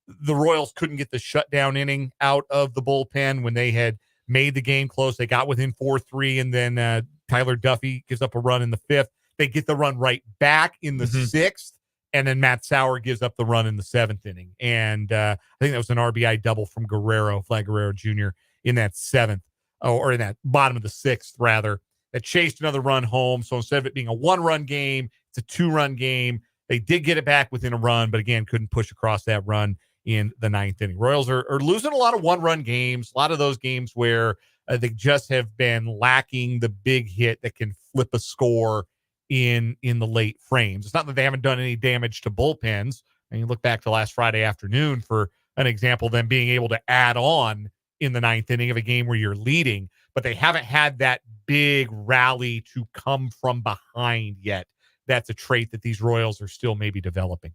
B: the Royals couldn't get the shutdown inning out of the bullpen when they had made the game close. They got within 4-3, and then Tyler Duffy gives up a run in the 5th. They get the run right back in the 6th, and then Matt Sauer gives up the run in the 7th inning. And I think that was an RBI double from Vlad Guerrero Jr. in that 7th, or in that bottom of the 6th, rather, that chased another run home. So instead of it being a 1-run game, it's a 2-run game. They did get it back within a run, but again, couldn't push across that run in the 9th inning. Royals are losing a lot of 1-run games, a lot of those games where they just have been lacking the big hit that can flip a score in the late frames. It's not that they haven't done any damage to bullpens. And you look back to last Friday afternoon for an example, them being able to add on in the ninth inning of a game where you're leading, but they haven't had that big rally to come from behind yet. That's a trait that these Royals are still maybe developing.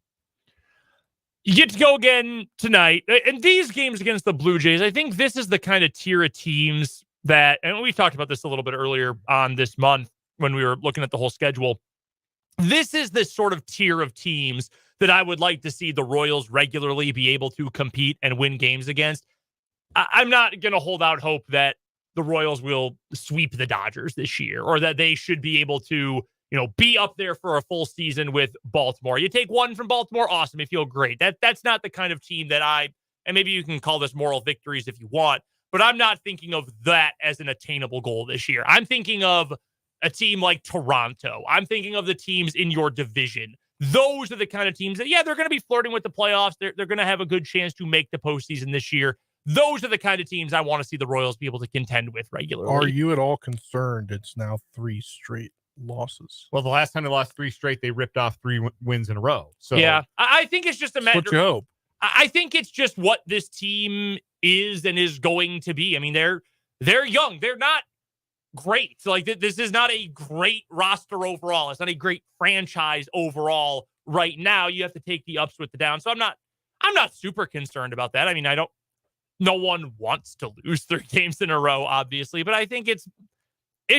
A: You get to go again tonight. And these games against the Blue Jays, I think this is the kind of tier of teams that, and we talked about this a little bit earlier on this month when we were looking at the whole schedule. This is this sort of tier of teams that I would like to see the Royals regularly be able to compete and win games against. I'm not going to hold out hope that the Royals will sweep the Dodgers this year or that they should be able to, be up there for a full season with Baltimore. You take one from Baltimore, awesome. You feel great. That's not the kind of team that and maybe you can call this moral victories if you want, but I'm not thinking of that as an attainable goal this year. I'm thinking of a team like Toronto. I'm thinking of the teams in your division. Those are the kind of teams that, they're going to be flirting with the playoffs. They're going to have a good chance to make the postseason this year. Those are the kind of teams I want to see the Royals be able to contend with regularly.
C: Are you at all concerned it's now 3 straight losses?
B: Well, the last time they lost 3 straight, they ripped off 3 wins in a row. So
A: yeah, I think it's just a matter.
C: What you hope.
A: I think it's just what this team is and is going to be. I mean, they're young. They're not great. Like, this is not a great roster overall. It's not a great franchise overall right now. You have to take the ups with the downs. So I'm not super concerned about that. I mean, no one wants to lose 3 games in a row, obviously, but I think it's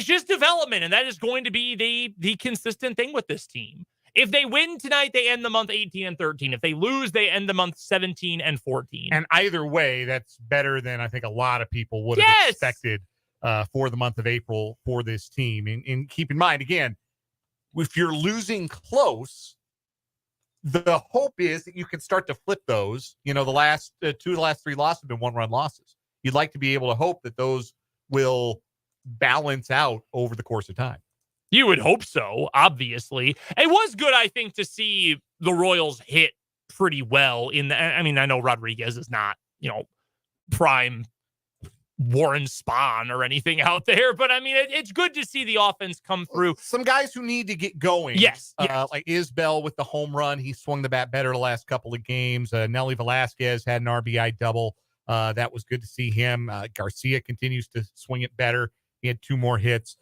A: just development, and that is going to be the consistent thing with this team. If they win tonight, they end the month 18-13. If they lose, they end the month 17-14.
B: And either way, that's better than I think a lot of people would have expected for the month of April for this team. And keep in mind, again, if you're losing close, the hope is that you can start to flip those. The last 2 of the last 3 losses have been 1-run losses. You'd like to be able to hope that those will balance out over the course of time.
A: You would hope so, obviously. It was good, I think, to see the Royals hit pretty well I know Rodriguez is not, prime Warren Spahn or anything out there, but I mean, it's good to see the offense come through.
B: Some guys who need to get going.
A: Yes.
B: Like Isbell with the home run. He swung the bat better the last couple of games. Nelly Velasquez had an RBI double. That was good to see him. Garcia continues to swing it better. He had 2 more hits.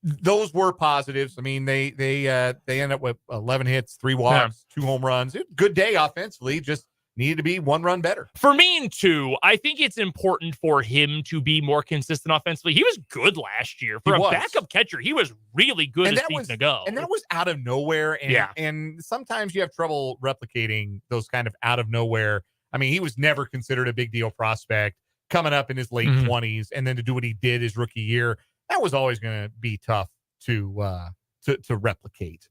B: Those were positives. I mean, they end up with 11 hits, 3 walks, 2 home runs. Good day offensively. Just needed to be 1 run better.
A: For me, too, I think it's important for him to be more consistent offensively. He was good last year. For a backup catcher, he was really good a season ago.
B: And that was out of nowhere. And sometimes you have trouble replicating those kind of out of nowhere. I mean, he was never considered a big deal prospect coming up in his late 20s. And then to do what he did his rookie year, that was always going to be tough to replicate.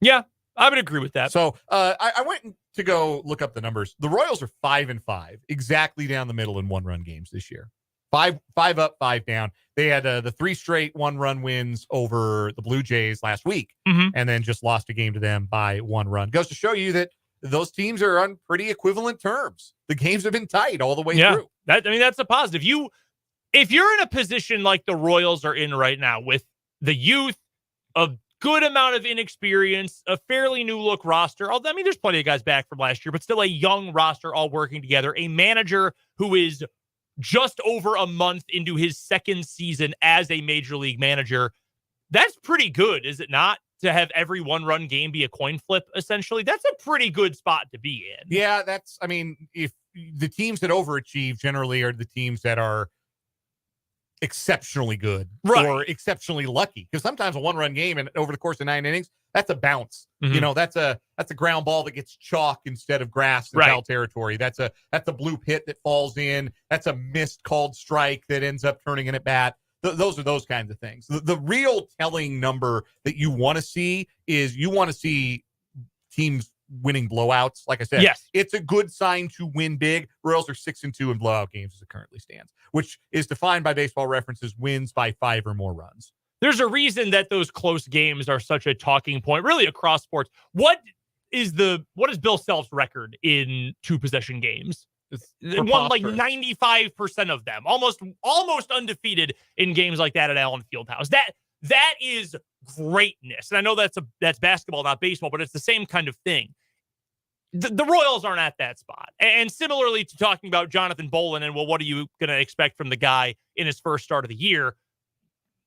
B: Yeah,
A: I would agree with that.
B: So I went to go look up the numbers. The Royals are 5-5, exactly down the middle in 1-run games this year. 5 up, 5 down. They had the 3 straight 1-run wins over the Blue Jays last week, and then just lost a game to them by 1 run. Goes to show you that those teams are on pretty equivalent terms. The games have been tight all the way through.
A: That's a positive. If you're in a position like the Royals are in right now with the youth, a good amount of inexperience, a fairly new look roster. I mean, there's plenty of guys back from last year, but still a young roster all working together. A manager who is just over a month into his 2nd season as a major league manager. That's pretty good, is it not? To have every 1-run game be a coin flip, essentially. That's a pretty good spot to be in.
B: Yeah, if the teams that overachieve generally are the teams that are exceptionally good or exceptionally lucky, because sometimes a 1-run game and over the course of 9 innings, that's a bounce. That's a ground ball that gets chalk instead of grass in foul territory. That's a bloop hit that falls in. That's a missed called strike that ends up turning in at bat. Those are those kinds of things. The real telling number that you want to see is you want to see teams winning blowouts. Like I said, it's a good sign to win big. Royals are 6-2 in blowout games as it currently stands, which is defined by Baseball Reference as wins by 5 or more runs.
A: There's a reason that those close games are such a talking point, really across sports. What is Bill Self's record in 2-possession games? Won like 95% of them, almost undefeated in games like that at Allen Fieldhouse. That is greatness. And I know that's basketball, not baseball, but it's the same kind of thing. the Royals aren't at that spot. And similarly to talking about Jonathan Bolin and, well, what are you going to expect from the guy in his first start of the year?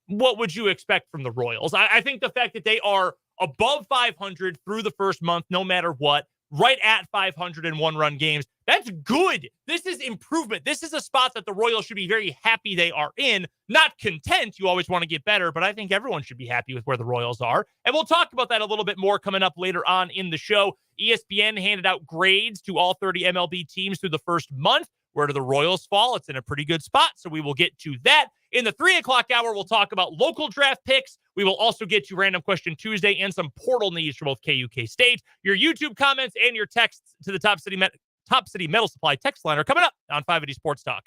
A: What would you expect from the Royals? I think the fact that they are above 500 through the first month, no matter what, right at 500 in one-run games, that's good. This is improvement. This is a spot that the Royals should be very happy they are in. Not content. You always want to get better, but I think everyone should be happy with where the Royals are. And we'll talk about that a little bit more coming up later on in the show. ESPN handed out grades to all 30 MLB teams through the first month. Where do the Royals fall? It's in a pretty good spot, so we will get to that. In the 3 o'clock hour, we'll talk about local draft picks. We will also get to Random Question Tuesday and some portal news for both KUK State. Your YouTube comments and your texts to the Top City Metal Supply text line are coming up on 580 Sports Talk.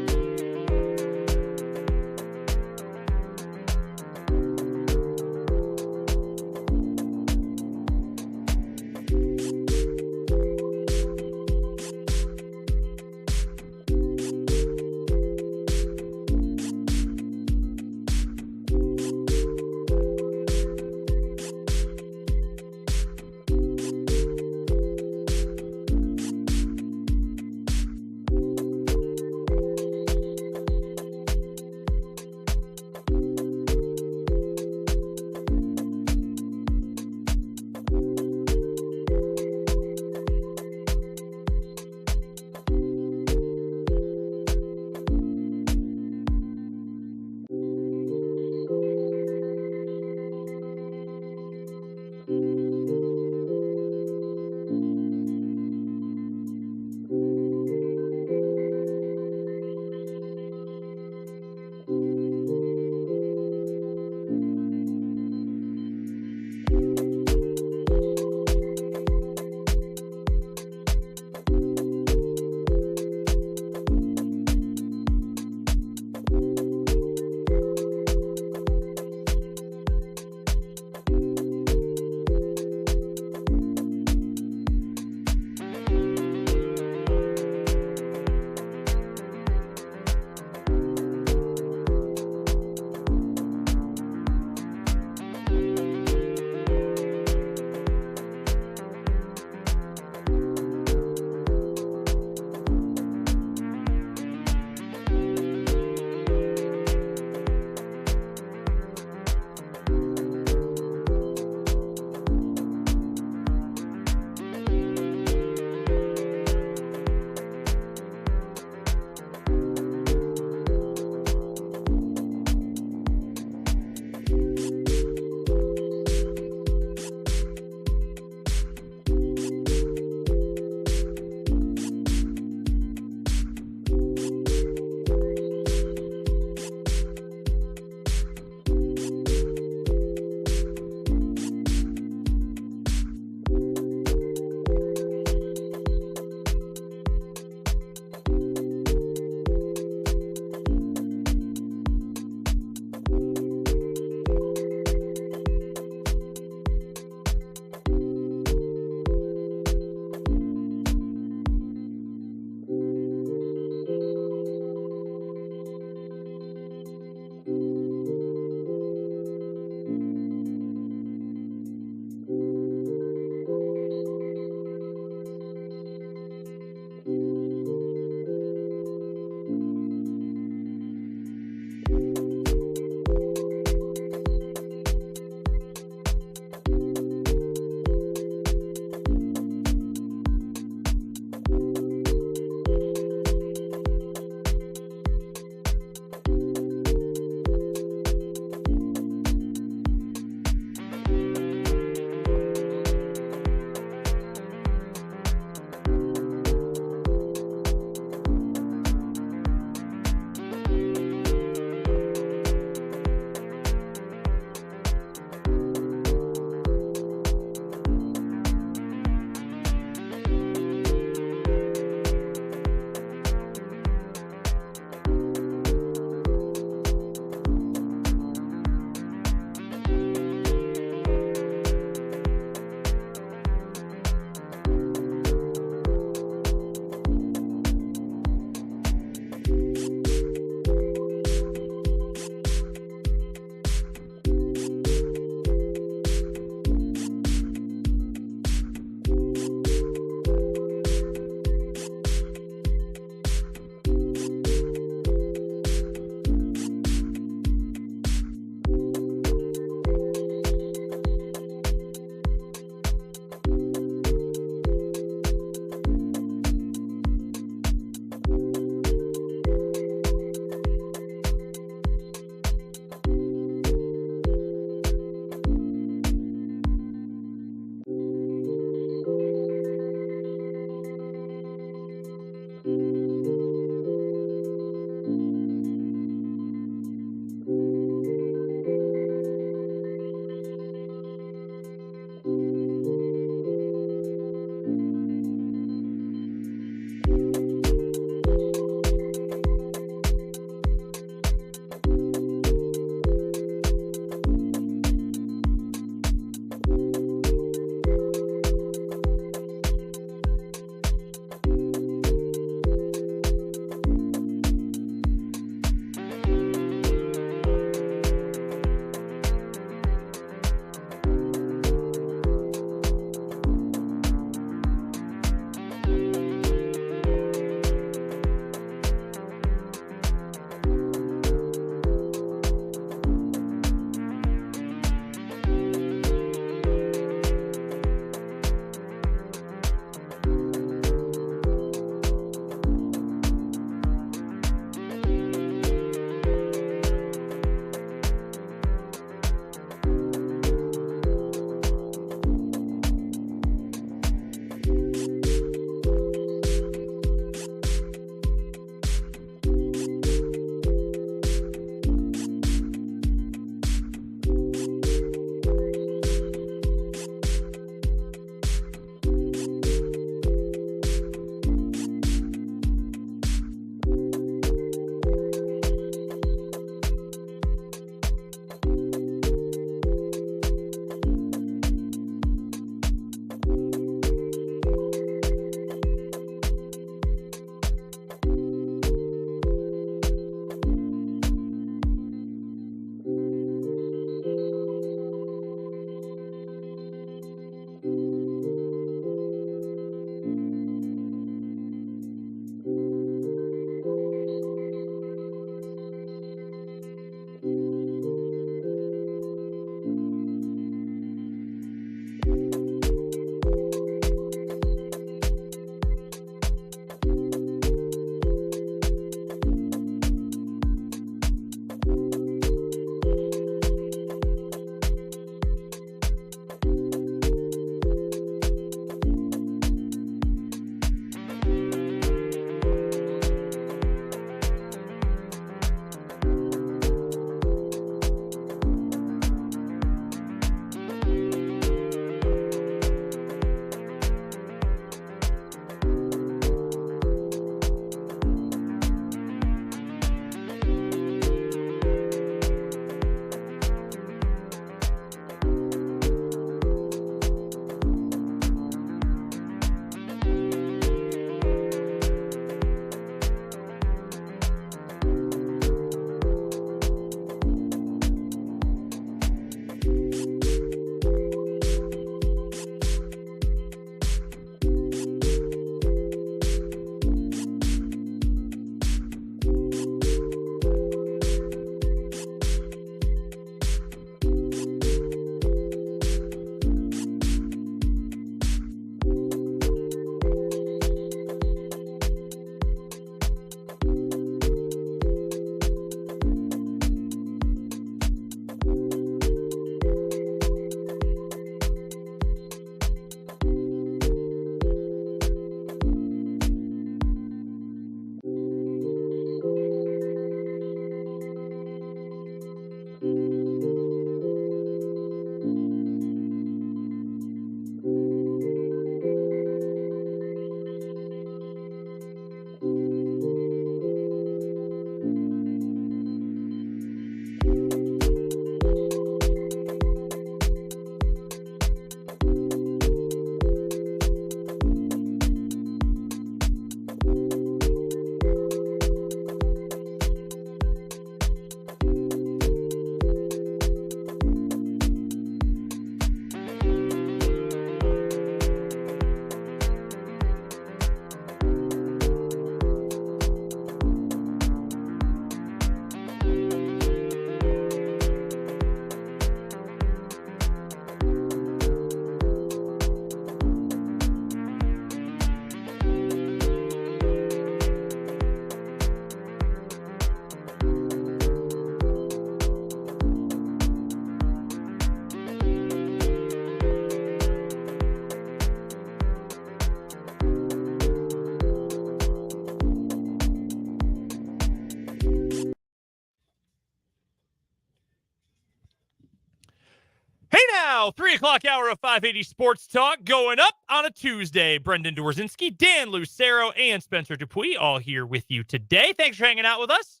A: now, 3 o'clock hour of 580 Sports Talk going up on a Tuesday. Brendan Dorzinski, Dan Lucero, and Spencer Dupuis all here with you today. Thanks for hanging out with us.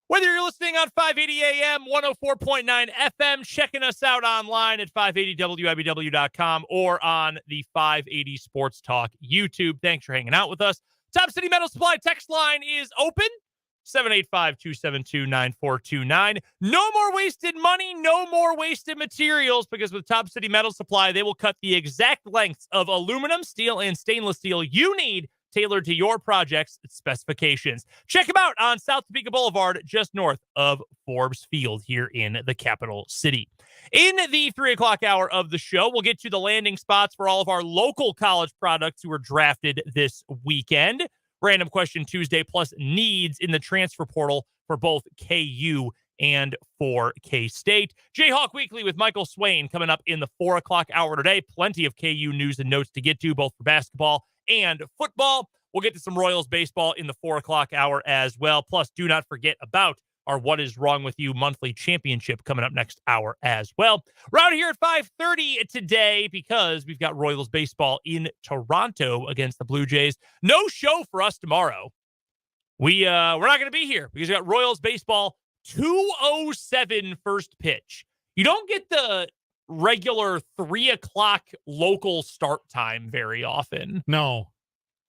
A: Whether you're listening on 580 AM, 104.9 FM, checking us out online at 580wibw.com or on the 580 Sports Talk YouTube. Thanks for hanging out with us. Top City Metal Supply text line is open. 785-272-9429. No more wasted money, no more wasted materials, because with Top City Metal Supply, they will cut the exact lengths of aluminum, steel, and stainless steel you need tailored to your project's specifications. Check them out on South Topeka Boulevard, just north of Forbes Field here in the capital city. In the 3 o'clock hour of the show, we'll get to the landing spots for all of our local college products who were drafted this weekend. Random Question Tuesday, plus needs in the transfer portal for both KU and for K-State. Jayhawk Weekly with Michael Swain coming up in the 4 o'clock hour today. Plenty of KU news and notes to get to, both for basketball and football. We'll get to some Royals baseball in the 4 o'clock hour as well. Plus, do not forget about our What Is Wrong With You monthly championship coming up next hour as well. We're out here at 5:30 today because we've got Royals baseball in Toronto against the Blue Jays. No show for us tomorrow. We're not going to be here because we got Royals baseball 2:07 first pitch. You don't get the regular 3 o'clock local start time very often.
B: No,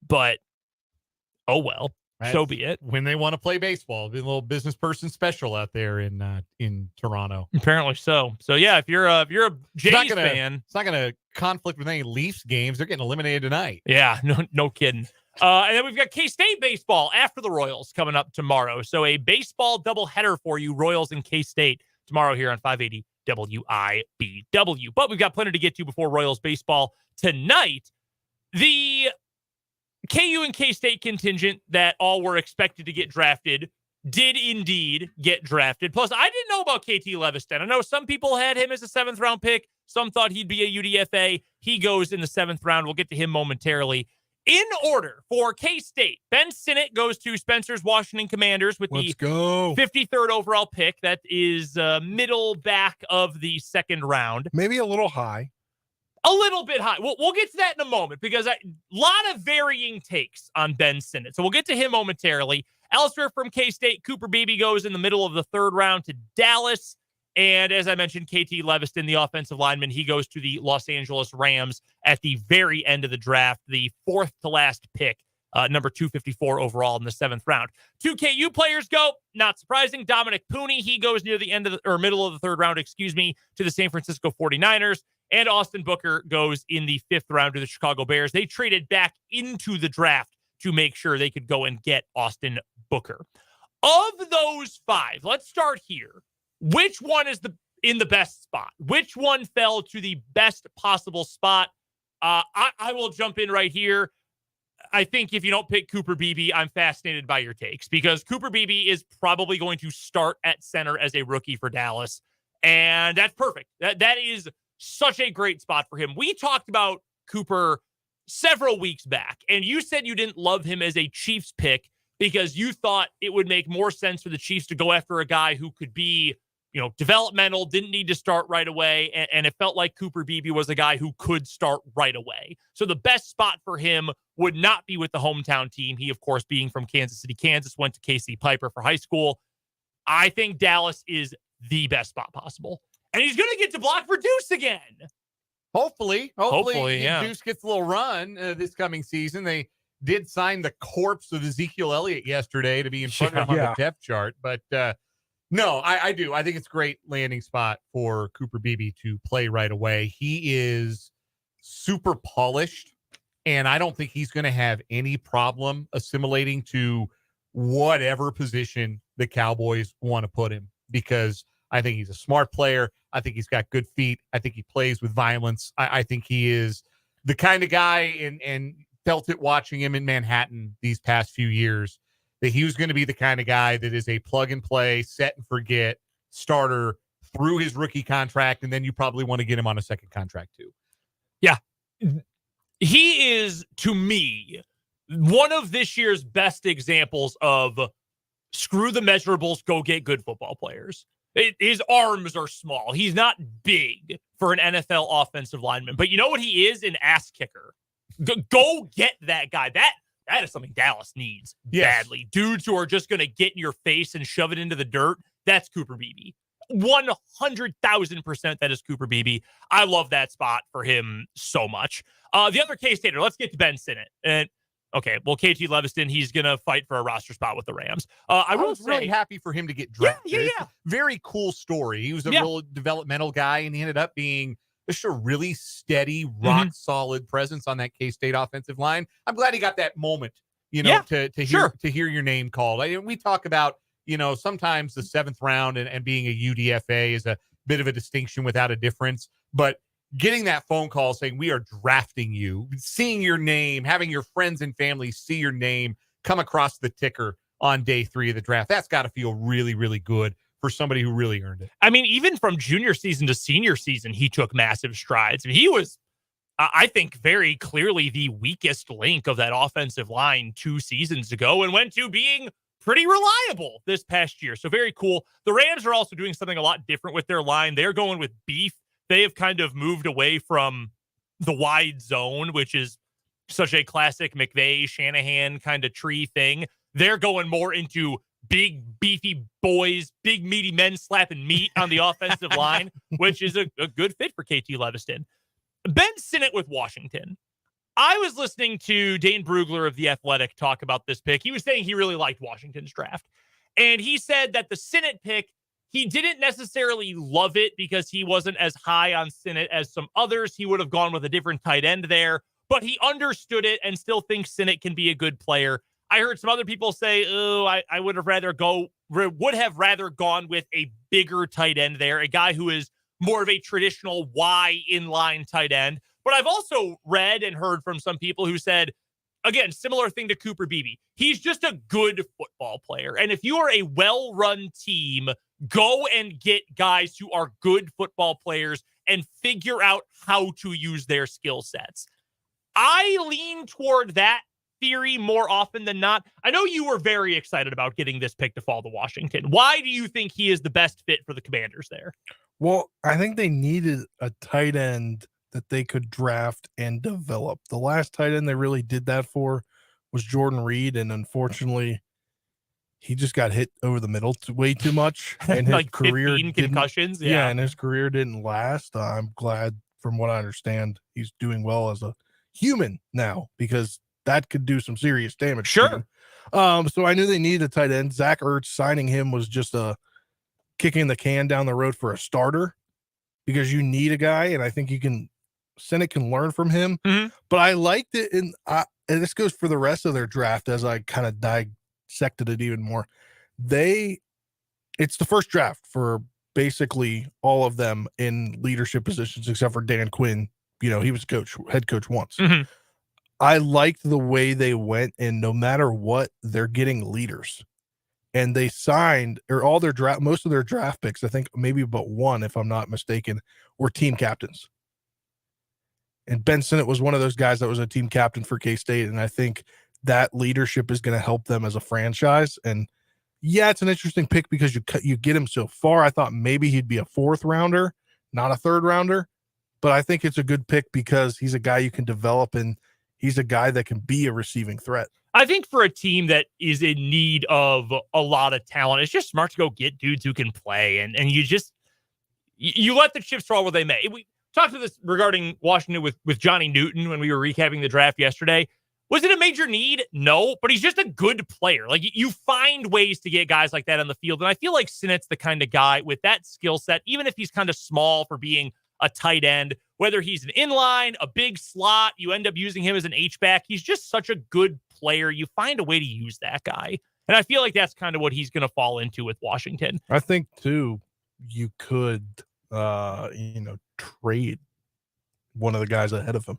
A: but oh well. So be it.
B: When they want to play baseball, be a little business person special out there in Toronto.
A: Apparently so. So yeah, if you're a Jays fan,
B: it's not going to conflict with any Leafs games. They're getting eliminated tonight.
A: Yeah, no kidding. And then we've got K-State baseball after the Royals coming up tomorrow. So a baseball doubleheader for you, Royals and K-State tomorrow here on 580 WIBW. But we've got plenty to get to before Royals baseball tonight. The KU and K-State contingent that all were expected to get drafted did indeed get drafted. Plus, I didn't know about KT Leviston. I know some people had him as a 7th round pick. Some thought he'd be a UDFA. He goes in the 7th round. We'll get to him momentarily. In order for K-State, Ben Sinnott goes to Spencer's Washington Commanders with the 53rd overall pick. That is middle back of the 2nd round.
C: Maybe a little high.
A: A little bit high. We'll get to that in a moment because a lot of varying takes on Ben Sinnott. So we'll get to him momentarily. Elsewhere from K-State, Cooper Beebe goes in the middle of the 3rd round to Dallas. And as I mentioned, KT Leviston, the offensive lineman, he goes to the Los Angeles Rams at the very end of the draft, the 4th to last pick, number 254 overall in the 7th round. 2 KU players go, not surprising. Dominic Pooney, he goes near the end of middle of the 3rd round, to the San Francisco 49ers. And Austin Booker goes in the 5th round to the Chicago Bears. They traded back into the draft to make sure they could go and get Austin Booker. Of those 5, let's start here. Which one is in the best spot? Which one fell to the best possible spot? I will jump in right here. I think if you don't pick Cooper Beebe, I'm fascinated by your takes because Cooper Beebe is probably going to start at center as a rookie for Dallas. And that's perfect. That is such a great spot for him. We talked about Cooper several weeks back, and you said you didn't love him as a Chiefs pick because you thought it would make more sense for the Chiefs to go after a guy who could be, developmental, didn't need to start right away, and it felt like Cooper Beebe was a guy who could start right away. So the best spot for him would not be with the hometown team. He, of course, being from Kansas City, Kansas, went to KC Piper for high school. I think Dallas is the best spot possible. And he's going to get to block for Deuce again.
B: Hopefully,
A: yeah.
B: Deuce gets a little run this coming season. They did sign the corpse of Ezekiel Elliott yesterday to be in front of him on the depth chart. But no, I do. I think it's a great landing spot for Cooper Beebe to play right away. He is super polished, and I don't think he's going to have any problem assimilating to whatever position the Cowboys want to put him because I think he's a smart player. I think he's got good feet. I think he plays with violence. I think he is the kind of guy and felt it watching him in Manhattan these past few years that he was going to be the kind of guy that is a plug and play, set and forget starter through his rookie contract. And then you probably want to get him on a second contract too.
A: Yeah. He is, to me, one of this year's best examples of screw the measurables, go get good football players. His arms are small. He's not big for an NFL offensive lineman. But you know what he is? An ass kicker. Go get that guy. That is something Dallas needs badly. Dudes who are just going to get in your face and shove it into the dirt. That's Cooper Beebe. 100,000% that is Cooper Beebe. I love that spot for him so much. The other K-Stater, let's get to Ben Sinnott. And okay, well, KT Leviston, he's going to fight for a roster spot with the Rams. I was
B: really happy for him to get drafted.
A: Yeah.
B: Very cool story. He was a real developmental guy, and he ended up being just a really steady, rock-solid presence on that K-State offensive line. I'm glad he got that moment, to hear your name called. We talk about, sometimes the 7th round and being a UDFA is a bit of a distinction without a difference, but getting that phone call saying we are drafting you, seeing your name, having your friends and family see your name come across the ticker on day 3 of the draft, that's got to feel really, really good for somebody who really earned it.
A: I mean, even from junior season to senior season, he took massive strides. I mean, he was, I think, very clearly the weakest link of that offensive line 2 seasons ago and went to being pretty reliable this past year. So very cool. The Rams are also doing something a lot different with their line. They're going with beef. They have kind of moved away from the wide zone, which is such a classic McVay, Shanahan kind of tree thing. They're going more into big, beefy boys, big, meaty men slapping meat on the offensive line, which is a good fit for KT Leviston. Ben Sinnott with Washington. I was listening to Dane Brugler of The Athletic talk about this pick. He was saying he really liked Washington's draft. And he said that the Sinnott pick, he didn't necessarily love it because he wasn't as high on Sinnott as some others. He would have gone with a different tight end there, but he understood it and still thinks Sinnott can be a good player. I heard some other people say, I would have rather gone with a bigger tight end there, a guy who is more of a traditional Y inline tight end. But I've also read and heard from some people who said, again, similar thing to Cooper Beebe. He's just a good football player. And if you are a well-run team, go and get guys who are good football players and figure out how to use their skill sets. I lean toward that theory more often than not. I know you were very excited about getting this pick to fall to Washington. Why do you think he is the best fit for the Commanders there?
C: Well, I think they needed a tight end that they could draft and develop. The last tight end they really did that for was Jordan Reed, and unfortunately, he just got hit over the middle way too much, and his
A: like
C: career
A: 15 concussions.
C: Yeah, and his career didn't last. I'm glad, from what I understand, he's doing well as a human now, because that could do some serious damage.
A: Sure.
C: So I knew they needed a tight end. Zach Ertz, signing him was just a kicking the can down the road for a starter, because you need a guy, and I think Sinnott can learn from him.
A: Mm-hmm.
C: But I liked it, and this goes for the rest of their draft as I kind of dissected it even more. It's the first draft for basically all of them in leadership positions, except for Dan Quinn. He was head coach once.
A: Mm-hmm.
C: I liked the way they went, and no matter what, they're getting leaders. And they signed, or most of their draft picks, I think maybe but one, if I'm not mistaken, were team captains. And Ben Sinnott was one of those guys that was a team captain for K-State, and I think that leadership is going to help them as a franchise. And yeah, it's an interesting pick because you get him so far. I thought maybe he'd be a 4th rounder, not a 3rd rounder, but I think it's a good pick because he's a guy you can develop, and he's a guy that can be a receiving threat.
A: I think for a team that is in need of a lot of talent, it's just smart to go get dudes who can play, and you let the chips fall where they may. We talked to this regarding Washington with Johnny Newton when we were recapping the draft yesterday. Was it a major need? No, but he's just a good player. Like, you find ways to get guys like that on the field, and I feel like Sinnott's the kind of guy with that skill set, even if he's kind of small for being a tight end, whether he's an inline, a big slot, you end up using him as an H-back. He's just such a good player. You find a way to use that guy. And I feel like that's kind of what he's going to fall into with Washington.
C: I think, too, you could, trade one of the guys ahead of him.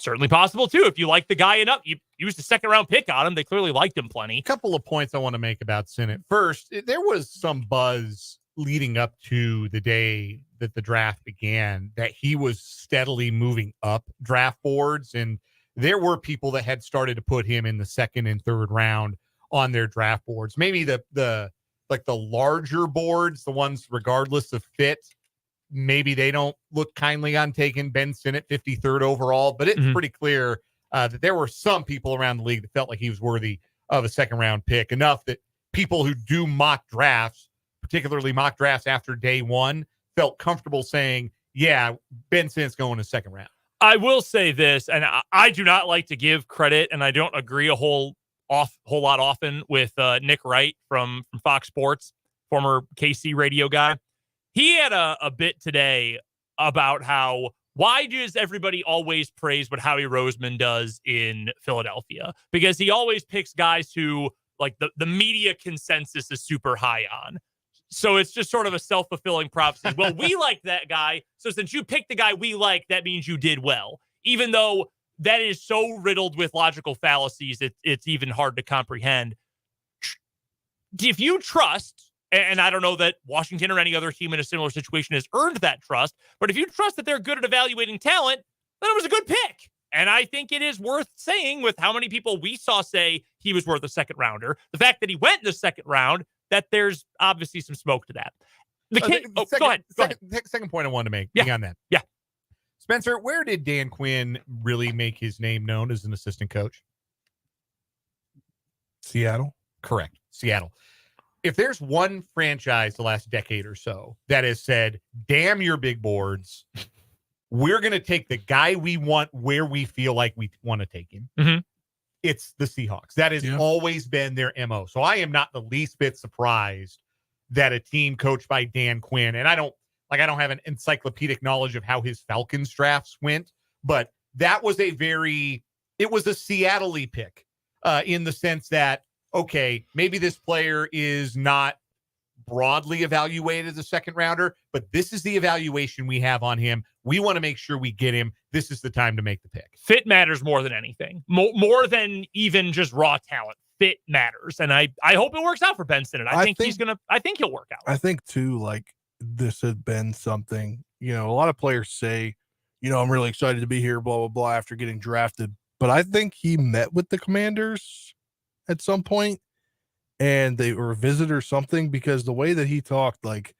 A: Certainly possible, too. If you like the guy enough, you used a 2nd-round pick on him. They clearly liked him plenty.
B: A couple of points I want to make about Sinnott. First, there was some buzz leading up to the day that the draft began that he was steadily moving up draft boards, and there were people that had started to put him in the 2nd and 3rd round on their draft boards. Maybe the like the larger boards, the ones regardless of fit, maybe they don't look kindly on taking Ben Sinnott 53rd overall, but it's pretty clear that there were some people around the league that felt like he was worthy of a second round pick, enough that people who do mock drafts, particularly mock drafts after day one, felt comfortable saying, yeah, Ben Sinnott's going in the second round.
A: I will say this, and I do not like to give credit, and I don't agree a whole lot often with Nick Wright from Fox Sports, former KC radio guy. He had a bit today about why does everybody always praise what Howie Roseman does in Philadelphia? Because he always picks guys who, like, the media consensus is super high on. So it's just sort of a self-fulfilling prophecy. Well, we like that guy, so since you picked the guy we like, that means you did well. Even though that is so riddled with logical fallacies, it's even hard to comprehend. If you trust, and I don't know that Washington or any other team in a similar situation has earned that trust, but if you trust that they're good at evaluating talent, then it was a good pick. And I think it is worth saying, with how many people we saw say he was worth a second rounder, the fact that he went in the second round, that there's obviously some smoke to that. Go ahead.
B: Second point I wanted to make on that.
A: Yeah.
B: Spencer, where did Dan Quinn really make his name known as an assistant coach?
C: Seattle.
B: Correct. Seattle. If there's one franchise the last decade or so that has said, damn your big boards, we're going to take the guy we want where we feel like we want to take him, it's the Seahawks. That has always been their MO. So I am not the least bit surprised that a team coached by Dan Quinn, and I don't have an encyclopedic knowledge of how his Falcons drafts went, but that was it was a Seattle-y pick in the sense that, okay, maybe this player is not broadly evaluated as a second rounder, but this is the evaluation we have on him. We want to make sure we get him. This is the time to make the pick.
A: Fit matters more than anything, more than even just raw talent. Fit matters, and I hope it works out for Ben Sinnott. I think he'll work out.
C: I think too, like, this had been something, a lot of players say, I'm really excited to be here, blah, blah, blah, after getting drafted. But I think he met with the Commanders at some point, and they were a visit or something, because the way that he talked, like,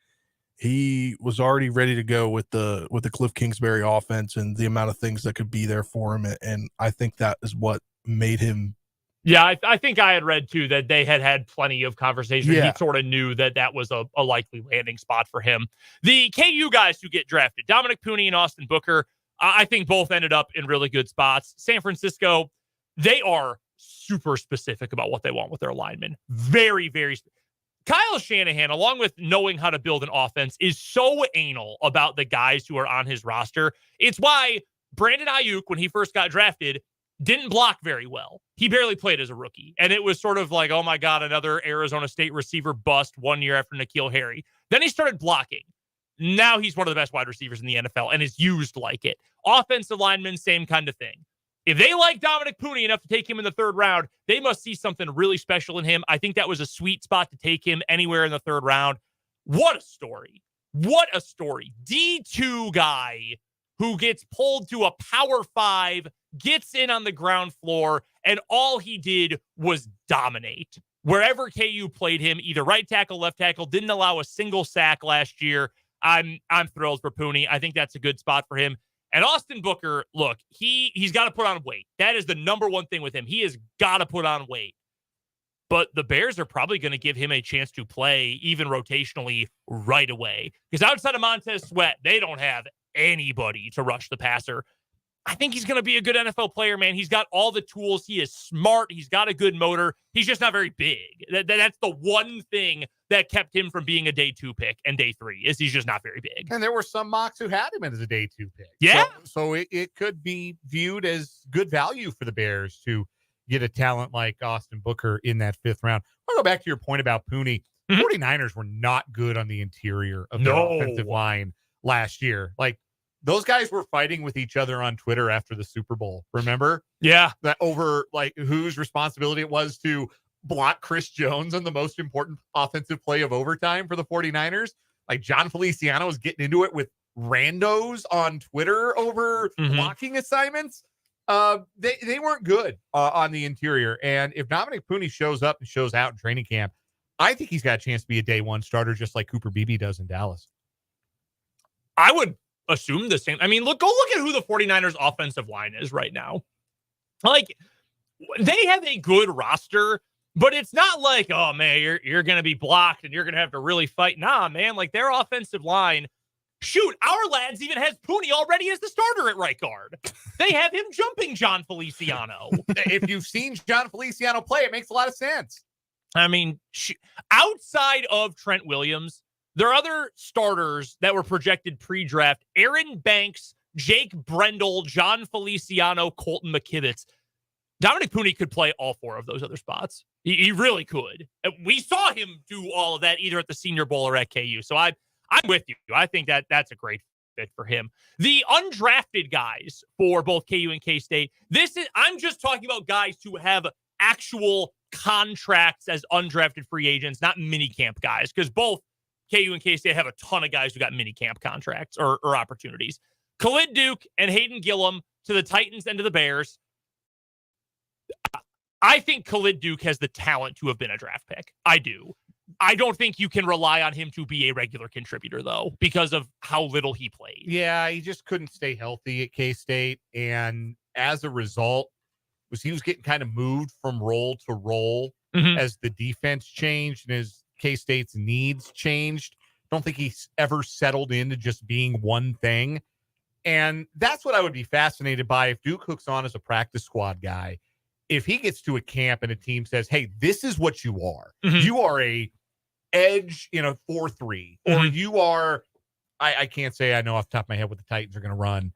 C: he was already ready to go with the Cliff Kingsbury offense and the amount of things that could be there for him. And I think that is what made him.
A: Yeah, I think I had read too that they had plenty of conversation.
C: Yeah.
A: He sort of knew that was a likely landing spot for him. The KU guys who get drafted, Dominic Pooney and Austin Booker, I think both ended up in really good spots. San Francisco, they are super specific about what they want with their linemen. Very, very. Kyle Shanahan, along with knowing how to build an offense, is so anal about the guys who are on his roster. It's why Brandon Ayuk, when he first got drafted, didn't block very well. He barely played as a rookie. And it was sort of like, oh my God, another Arizona State receiver bust 1 year after N'Keal Harry. Then he started blocking. Now he's one of the best wide receivers in the NFL and is used like it. Offensive linemen, same kind of thing. If they like Dominic Pooney enough to take him in the third round, they must see something really special in him. I think that was a sweet spot to take him anywhere in the third round. What a story. What a story. D2 guy who gets pulled to a Power 5, gets in on the ground floor, and all he did was dominate. Wherever KU played him, either right tackle, left tackle, didn't allow a single sack last year. I'm thrilled for Pooney. I think that's a good spot for him. And Austin Booker, look, he's got to put on weight. That is the number one thing with him. He has got to put on weight. But the Bears are probably going to give him a chance to play even rotationally right away. Because outside of Montez Sweat, they don't have anybody to rush the passer. I think he's going to be a good NFL player, man. He's got all the tools. He is smart. He's got a good motor. He's just not very big. That's the one thing that kept him from being a day 2 pick and day 3 is he's just not very big.
B: And there were some mocks who had him as a day 2 pick.
A: Yeah.
B: So it could be viewed as good value for the Bears to get a talent like Austin Booker in that 5th round. I'll go back to your point about Pooney. 49ers were not good on the interior of their offensive line last year. Like, those guys were fighting with each other on Twitter after the Super Bowl. Remember?
A: Yeah.
B: That over, like, whose responsibility it was to block Chris Jones on the most important offensive play of overtime for the 49ers. Like, John Feliciano was getting into it with randos on Twitter over blocking assignments. They weren't good on the interior. And if Dominic Pooney shows up and shows out in training camp, I think he's got a chance to be a day one starter, just like Cooper Beebe does in Dallas.
A: I would assume the same. I mean, go look at who the 49ers offensive line is right now. Like, they have a good roster, but it's not like, oh man, you're going to be blocked and you're going to have to really fight. Nah, man, like their offensive line, shoot, our lads even has Pooney already as the starter at right guard. They have him jumping John Feliciano.
B: If you've seen John Feliciano play, it makes a lot of sense.
A: I mean, outside of Trent Williams, there are other starters that were projected pre-draft. Aaron Banks, Jake Brendel, John Feliciano, Colton McKivitz. Dominic Pooney could play all four of those other spots. He really could. We saw him do all of that either at the Senior Bowl or at KU. So I'm with you. I think that's a great fit for him. The undrafted guys for both KU and K-State, I'm just talking about guys who have actual contracts as undrafted free agents, not minicamp guys, because both KU and K-State have a ton of guys who got minicamp contracts or opportunities. Khalid Duke and Hayden Gillum to the Titans and to the Bears. I think Khalid Duke has the talent to have been a draft pick. I do. I don't think you can rely on him to be a regular contributor, though, because of how little he played.
B: Yeah, he just couldn't stay healthy at K-State. And as a result, he was getting kind of moved from role to role as the defense changed and as K-State's needs changed. I don't think he's ever settled into just being one thing. And that's what I would be fascinated by if Duke hooks on as a practice squad guy. If he gets to a camp and a team says, hey, this is what you are. You are a edge in a 4-3, or you are, I can't say I know off the top of my head what the Titans are going to run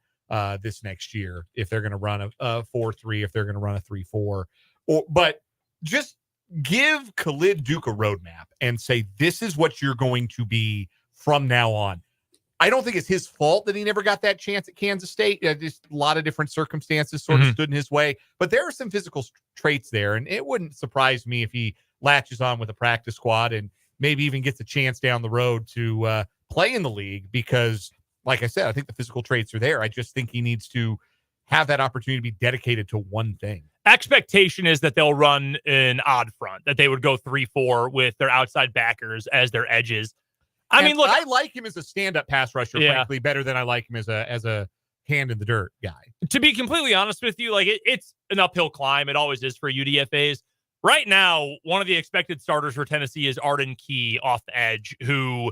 B: this next year, if they're going to run a 4-3, if they're going to run a 3-4, but just give Khalid Duke a roadmap and say, this is what you're going to be from now on. I don't think it's his fault that he never got that chance at Kansas State. Just a lot of different circumstances sort of stood in his way, but there are some physical traits there, and it wouldn't surprise me if he latches on with a practice squad and maybe even gets a chance down the road to play in the league because, like I said, I think the physical traits are there. I just think he needs to have that opportunity to be dedicated to one thing.
A: Expectation is that they'll run an odd front, that they would go 3-4 with their outside backers as their edges. I mean, look,
B: I like him as a stand-up pass rusher, frankly, better than I like him as a hand in the dirt guy.
A: To be completely honest with you, like it's an uphill climb. It always is for UDFAs. Right now, one of the expected starters for Tennessee is Arden Key off the edge, who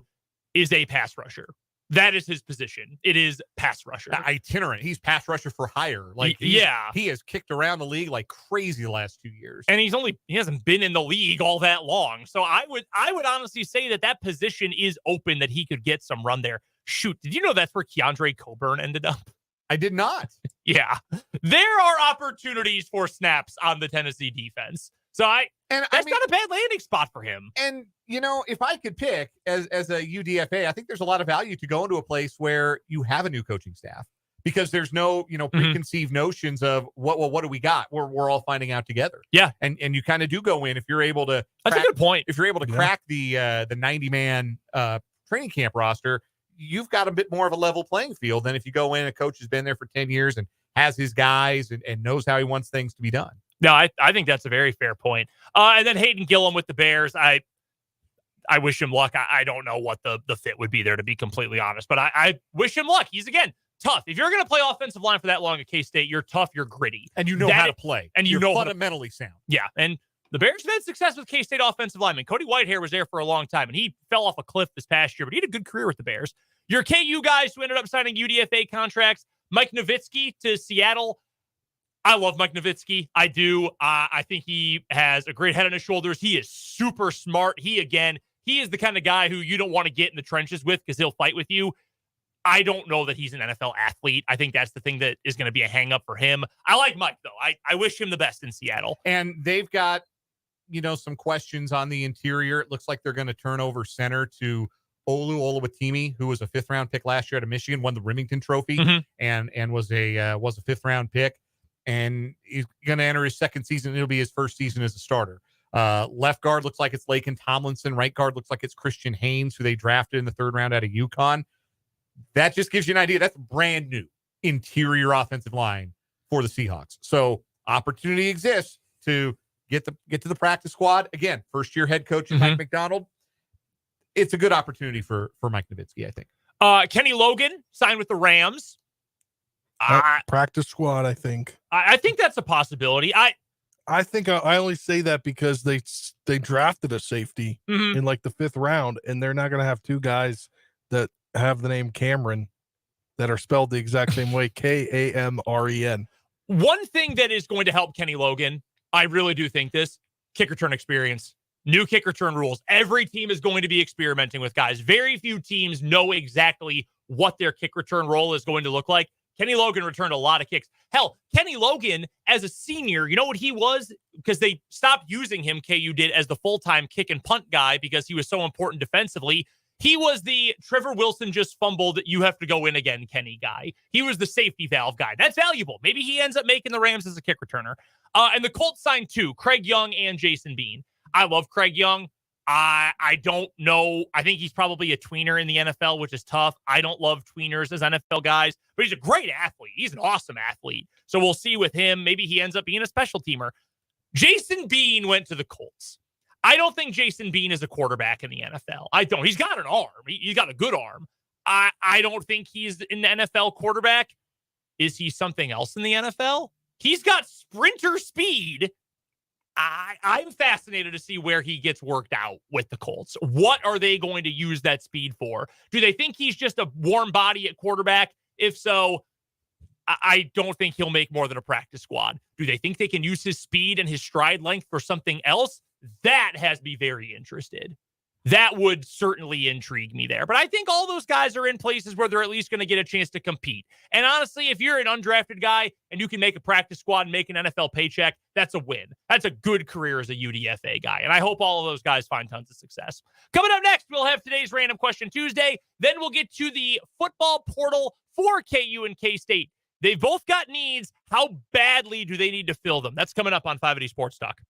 A: is a pass rusher. That is his position. It is pass rusher.
B: Itinerant. He's pass rusher for hire. Like, he has kicked around the league like crazy the last 2 years.
A: And he hasn't been in the league all that long. So I would honestly say that position is open, that he could get some run there. Shoot, did you know that's where Keandre Coburn ended up?
B: I did not.
A: Yeah. There are opportunities for snaps on the Tennessee defense. So that's not a bad landing spot for him.
B: And, if I could pick as a UDFA, I think there's a lot of value to go into a place where you have a new coaching staff, because there's no, preconceived notions of what do we got? We're all finding out together.
A: Yeah.
B: And you kind of do go in if you're able to.
A: That's a good point.
B: If you're able to crack the 90-man training camp roster, you've got a bit more of a level playing field than if you go in, a coach has been there for 10 years and has his guys and knows how he wants things to be done.
A: No, I think that's a very fair point. And then Hayden Gillum with the Bears, I wish him luck. I don't know what the fit would be there, to be completely honest, but I wish him luck. He's, again, tough. If you're going to play offensive line for that long at K-State, you're tough, you're gritty.
B: And you know how to play.
A: And
B: you're fundamentally sound.
A: Yeah, and the Bears have had success with K-State offensive linemen. Cody Whitehair was there for a long time, and he fell off a cliff this past year, but he had a good career with the Bears. Your KU guys who ended up signing UDFA contracts, Mike Nowitzki to Seattle. I love Mike Nowitzki. I do. I think he has a great head on his shoulders. He is super smart. He is the kind of guy who you don't want to get in the trenches with because he'll fight with you. I don't know that he's an NFL athlete. I think that's the thing that is going to be a hang up for him. I like Mike, though. I wish him the best in Seattle.
B: And they've got, some questions on the interior. It looks like they're going to turn over center to Olu Oluwatimi, who was a 5th-round pick last year out of Michigan, won the Remington Trophy, and was a 5th-round pick. And he's going to enter his second season. It'll be his first season as a starter. Left guard looks like it's Laken Tomlinson. Right guard looks like it's Christian Haynes, who they drafted in the 3rd round out of UConn. That just gives you an idea. That's brand new interior offensive line for the Seahawks. So opportunity exists to get to the practice squad. Again, first-year head coach
A: Mm-hmm.
B: Mike McDonald. It's a good opportunity for Mike Nowitzki, I think.
A: Kenny Logan signed with the Rams.
C: Practice squad, I think.
A: I think that's a possibility.
C: I think I only say that because they drafted a safety in like the 5th round, and they're not going to have 2 guys that have the name Cameron that are spelled the exact same way, Kamren.
A: One thing that is going to help Kenny Logan, I really do think this, kick return experience. New kick return rules. Every team is going to be experimenting with guys. Very few teams know exactly what their kick return role is going to look like. Kenny Logan returned a lot of kicks. Hell, Kenny Logan, as a senior, you know what he was? Because they stopped using him, KU did, as the full-time kick and punt guy because he was so important defensively. He was the Trevor Wilson just fumbled, you have to go in again, Kenny guy. He was the safety valve guy. That's valuable. Maybe he ends up making the Rams as a kick returner. And the Colts signed 2, Craig Young and Jason Bean. I love Craig Young. I don't know. I think he's probably a tweener in the NFL, which is tough. I don't love tweeners as NFL guys, but he's a great athlete. He's an awesome athlete. So we'll see with him. Maybe he ends up being a special teamer. Jason Bean went to the Colts. I don't think Jason Bean is a quarterback in the NFL. I don't. He's got an arm. He's got a good arm. I don't think he's an NFL quarterback. Is he something else in the NFL? He's got sprinter speed. I'm fascinated to see where he gets worked out with the Colts. What are they going to use that speed for? Do they think he's just a warm body at quarterback? If so, I don't think he'll make more than a practice squad. Do they think they can use his speed and his stride length for something else? That has me very interested. That would certainly intrigue me there. But I think all those guys are in places where they're at least going to get a chance to compete. And honestly, if you're an undrafted guy and you can make a practice squad and make an NFL paycheck, that's a win. That's a good career as a UDFA guy. And I hope all of those guys find tons of success. Coming up next, we'll have today's Random Question Tuesday. Then we'll get to the football portal for KU and K-State. They've both got needs. How badly do they need to fill them? That's coming up on 580 Sports Talk.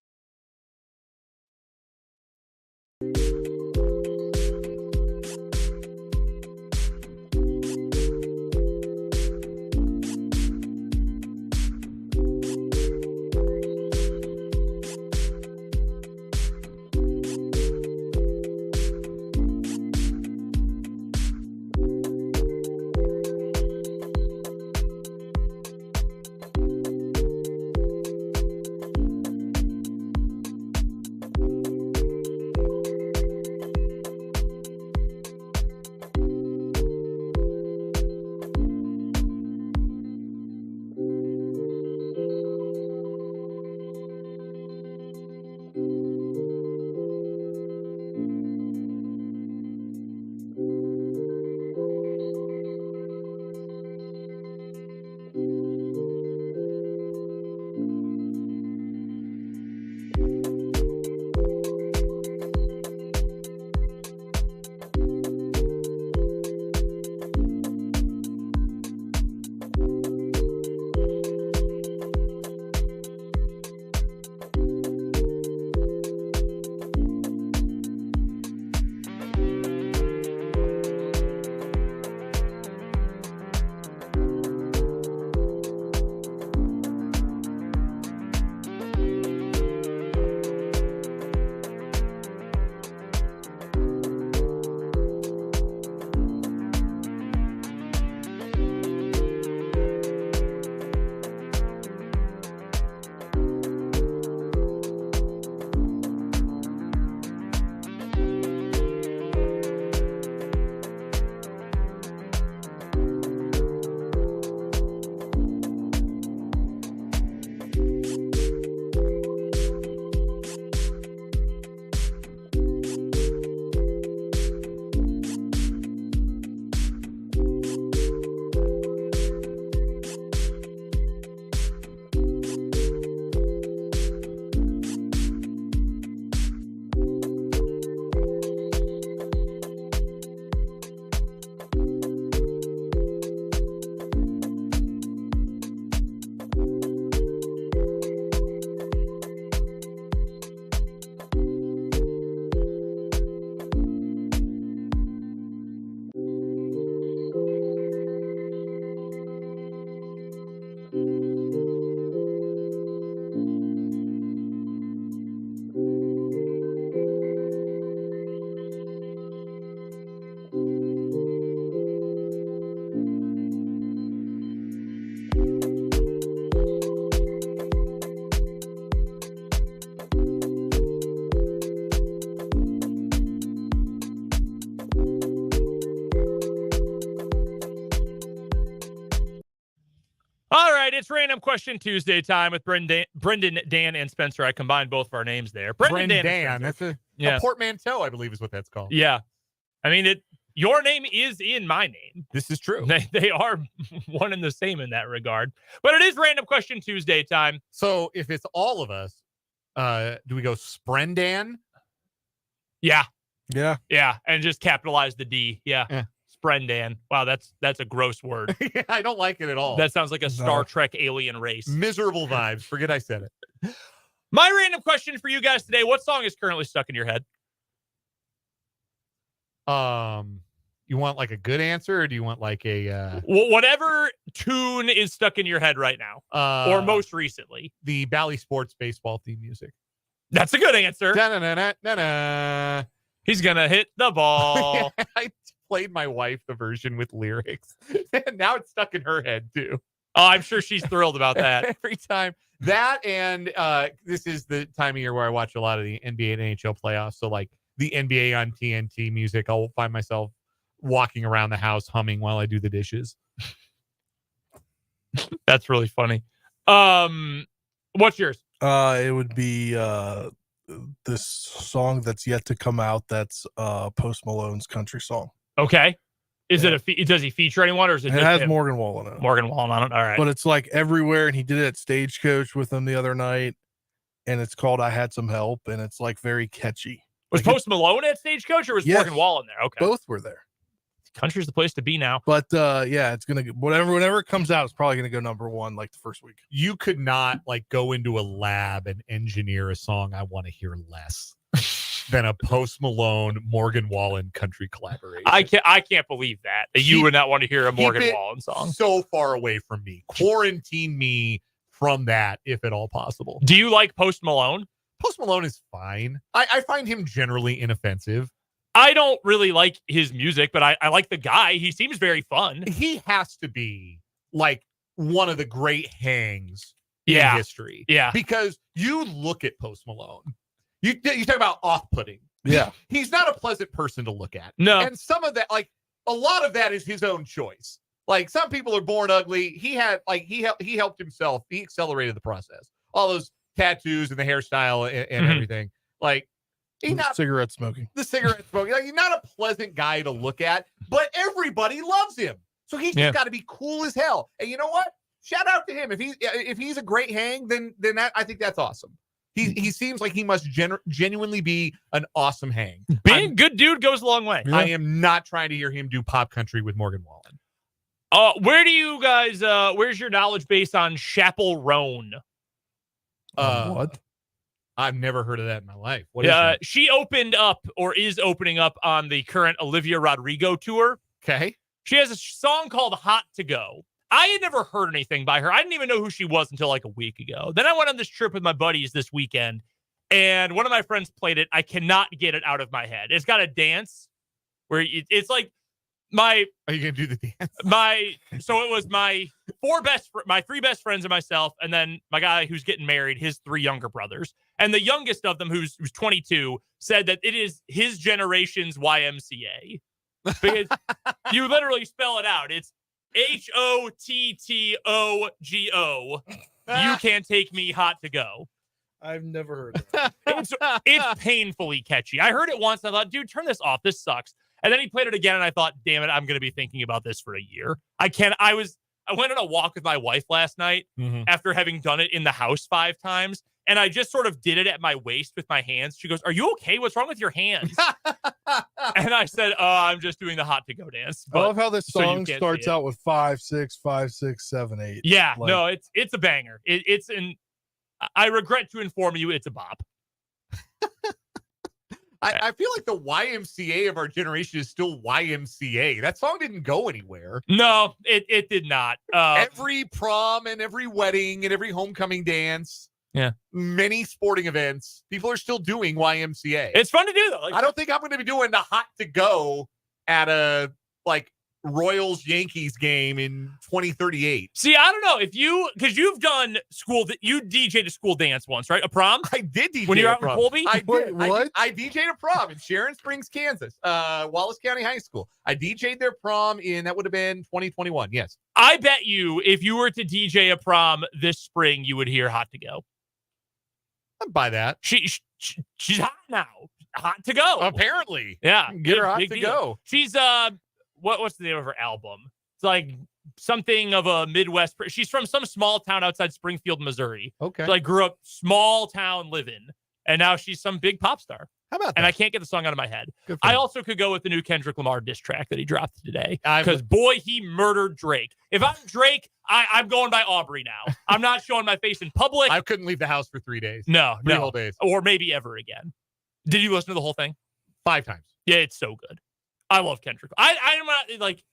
A: right, it's Random Question Tuesday time with Brendan, Dan, and Spencer. I combined both of our names there. Brendan, Dan, and
B: Spencer. That's a portmanteau, I believe is what that's called.
A: Yeah. I mean, your name is in my name.
B: This is true.
A: They are one and the same in that regard. But it is Random Question Tuesday time.
B: So if it's all of us, do we go Sprendan?
A: Yeah.
C: Yeah.
A: Yeah. And just capitalize the D. Yeah. Sprendan. Wow, that's a gross word.
B: I don't like it at all.
A: That sounds like a Star Trek alien race.
B: Miserable vibes. Forget I said it.
A: My random question for you guys today: what song is currently stuck in your head?
B: You want like a good answer, or do you want like a
A: whatever tune is stuck in your head right now, or most recently?
B: The Bally Sports baseball theme music.
A: That's a good answer.
B: Da-na-na-na-na-na.
A: He's gonna hit the ball.
B: I played my wife the version with lyrics, and now it's stuck in her head too.
A: Oh, I'm sure she's thrilled about that.
B: Every time. That and this is the time of year where I watch a lot of the NBA and NHL playoffs. So like the NBA on TNT music, I'll find myself walking around the house humming while I do the dishes.
A: That's really funny. What's yours?
C: It would be this song that's yet to come out. That's Post Malone's country song.
A: Okay. Is it does he feature anyone, or is it?
C: It has Morgan Wallen on it.
A: Morgan Wallen on it. All right.
C: But it's like everywhere, and he did it at Stagecoach with him the other night, and it's called "I Had Some Help," and it's like very catchy.
A: Was
C: like
A: Post Malone at Stagecoach, or was Morgan Wallen there? Okay,
C: both were there.
A: Country's the place to be now.
C: But yeah, it's gonna whenever it comes out, it's probably gonna go number one like the first week.
B: You could not like go into a lab and engineer a song I want to hear less than a Post Malone Morgan Wallen country collaboration.
A: I can't believe that you would not want to hear a Morgan Wallen song.
B: So far away from me. Quarantine me from that if at all possible.
A: Do you like Post Malone?
B: Post Malone is fine. I find him generally inoffensive.
A: I don't really like his music, but I like the guy. He seems very fun.
B: He has to be like one of the great hangs in history.
A: Yeah.
B: Because you look at Post Malone. You talk about off-putting.
C: Yeah.
B: He's not a pleasant person to look at.
A: No.
B: And some of that, like a lot of that is his own choice. Like some people are born ugly. He had like he helped himself. He accelerated the process. All those tattoos and the hairstyle and everything. Like he's not
C: cigarette smoking.
B: The cigarette smoking. Like, he's not a pleasant guy to look at, but everybody loves him. So he's just got to be cool as hell. And you know what? Shout out to him. If he's a great hang, then that I think that's awesome. He seems like he must genuinely be an awesome hang.
A: Being good dude goes a long way.
B: I am not trying to hear him do pop country with Morgan Wallen.
A: Where do you guys? Where's your knowledge base on Chappell Roan?
C: What?
B: I've never heard of that in my life. What is that?
A: She opened up or is opening up on the current Olivia Rodrigo tour.
B: Okay.
A: She has a song called Hot to Go. I had never heard anything by her. I didn't even know who she was until like a week ago. Then I went on this trip with my buddies this weekend, and one of my friends played it. I cannot get it out of my head. It's got a dance where it's like my.
B: Are you gonna do the dance?
A: So it was my three best friends and myself, and then my guy who's getting married, his three younger brothers, and the youngest of them, who's 22, said that it is his generation's YMCA because you literally spell it out. It's HOTTOGO. You can't take me hot to go.
C: I've never heard of that.
A: It's painfully catchy. I heard it once. And I thought, dude, turn this off. This sucks. And then he played it again, and I thought, damn it, I'm going to be thinking about this for a year. I went on a walk with my wife last night after having done it in the house 5 times. And I just sort of did it at my waist with my hands. She goes, "Are you okay? What's wrong with your hands?" And I said, "I'm just doing the hot to go dance."
C: I love how this song starts out with 5, 6, 5, 6, 7, 8.
A: Yeah, no, it's a banger. I regret to inform you, it's a bop.
B: I feel like the YMCA of our generation is still YMCA. That song didn't go anywhere.
A: No, it did not.
B: Every prom and every wedding and every homecoming dance.
A: Yeah.
B: Many sporting events. People are still doing YMCA.
A: It's fun to do, though.
B: I don't think I'm going to be doing the hot to go at a, like, Royals-Yankees game in 2038.
A: See, I don't know because you've done you DJ'd a school dance once, right? A prom?
B: I did DJ
A: when you're
B: a
A: out in
B: prom.
A: Colby.
B: I did.
C: Wait, what?
B: I DJ'd a prom in Sharon Springs, Kansas, Wallace County High School. I DJ'd their prom that would have been 2021. Yes.
A: I bet you if you were to DJ a prom this spring, you would hear "Hot to Go."
B: I'd buy that.
A: She's hot now. Hot to go.
B: Apparently.
A: Yeah.
B: Get her hot
A: big
B: to
A: deal.
B: go.
A: She's what's the name of her album? It's like something of a Midwest. She's from some small town outside Springfield, Missouri.
B: Okay.
A: So, like grew up small town living, and now she's some big pop star.
B: How about that?
A: And I can't get the song out of my head. I also could go with the new Kendrick Lamar diss track that he dropped today. Because, boy, he murdered Drake. If I'm Drake, I'm going by Aubrey now. I'm not showing my face in public.
B: I couldn't leave the house for 3 days.
A: No.
B: Three whole days.
A: Or maybe ever again. Did you listen to the whole thing?
B: 5 times.
A: Yeah, it's so good. I love Kendrick. I'm not, like,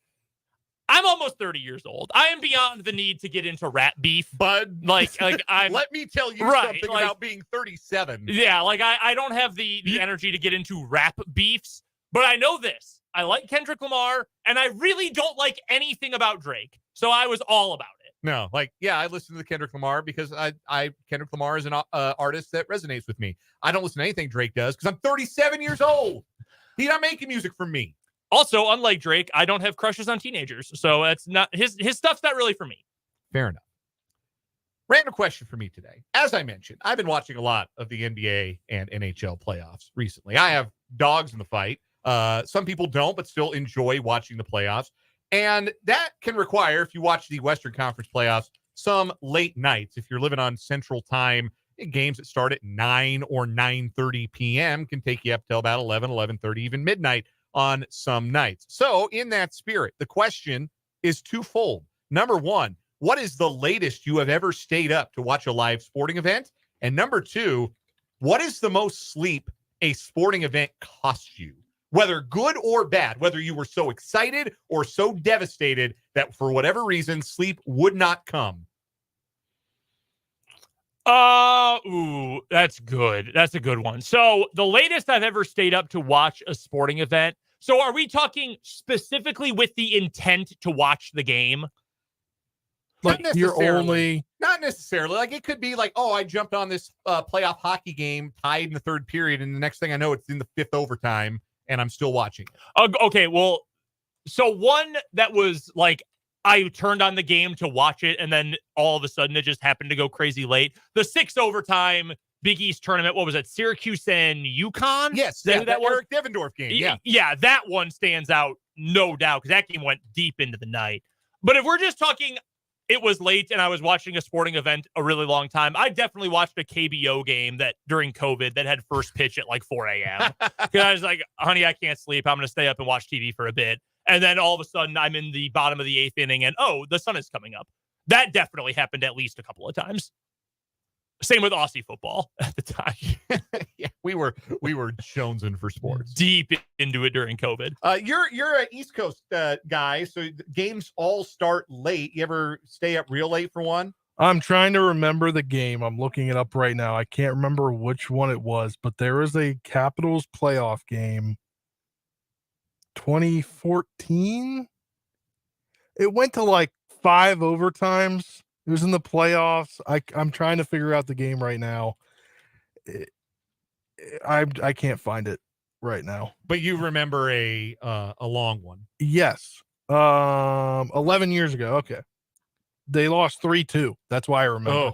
A: I'm almost 30 years old. I am beyond the need to get into rap beef.
B: Bud,
A: like I'm.
B: Let me tell you
A: Right,
B: something about being 37.
A: Yeah, like I don't have the energy to get into rap beefs, but I know this. I like Kendrick Lamar, and I really don't like anything about Drake. So I was all about it.
B: No, I listen to Kendrick Lamar because Kendrick Lamar is an artist that resonates with me. I don't listen to anything Drake does because I'm 37 years old. He's not making music for me.
A: Also, unlike Drake, I don't have crushes on teenagers, so that's not his stuff's not really for me.
B: Fair enough. Random question for me today. As I mentioned, I've been watching a lot of the NBA and NHL playoffs recently. I have dogs in the fight. Some people don't, but still enjoy watching the playoffs. And that can require, if you watch the Western Conference playoffs, some late nights. If you're living on Central Time, games that start at 9 or 9:30 p.m. can take you up till about 11, 11:30, even midnight on some nights. So in that spirit, the question is twofold. Number one, what is the latest you have ever stayed up to watch a live sporting event? And number two, what is the most sleep a sporting event cost you? Whether good or bad, whether you were so excited or so devastated that for whatever reason, sleep would not come.
A: That's good. That's a good one. So the latest I've ever stayed up to watch a sporting event. So are we talking specifically with the intent to watch the game?
C: Like you're only
B: not necessarily. Like it could be like, oh, I jumped on this playoff hockey game tied in the third period, and the next thing I know, it's in the 5th overtime, and I'm still watching.
A: Okay, well, so one that was like I turned on the game to watch it, and then all of a sudden it just happened to go crazy late. The 6th overtime Big East tournament. What was it? Syracuse and UConn?
B: Yes,
A: that
B: Eric Devendorf game.
A: Yeah, that one stands out, no doubt, because that game went deep into the night. But if we're just talking, it was late and I was watching a sporting event a really long time, I definitely watched a KBO game that during COVID that had first pitch at like 4 a.m. Because I was like, honey, I can't sleep. I'm going to stay up and watch TV for a bit. And then all of a sudden I'm in the bottom of the 8th inning and, oh, the sun is coming up. That definitely happened at least a couple of times. Same with Aussie football at the time.
B: Yeah, we were jonesing for sports.
A: Deep into it during COVID.
B: You're an East Coast guy, so games all start late. You ever stay up real late for one?
C: I'm trying to remember the game. I'm looking it up right now. I can't remember which one it was, but there was a Capitals playoff game 2014. It went to like 5 overtimes. It was in the playoffs. I'm trying to figure out the game right now. I can't find it right now.
B: But you remember a long one?
C: Yes. 11 years ago. Okay. They lost 3-2. That's why I remember.
B: Oh.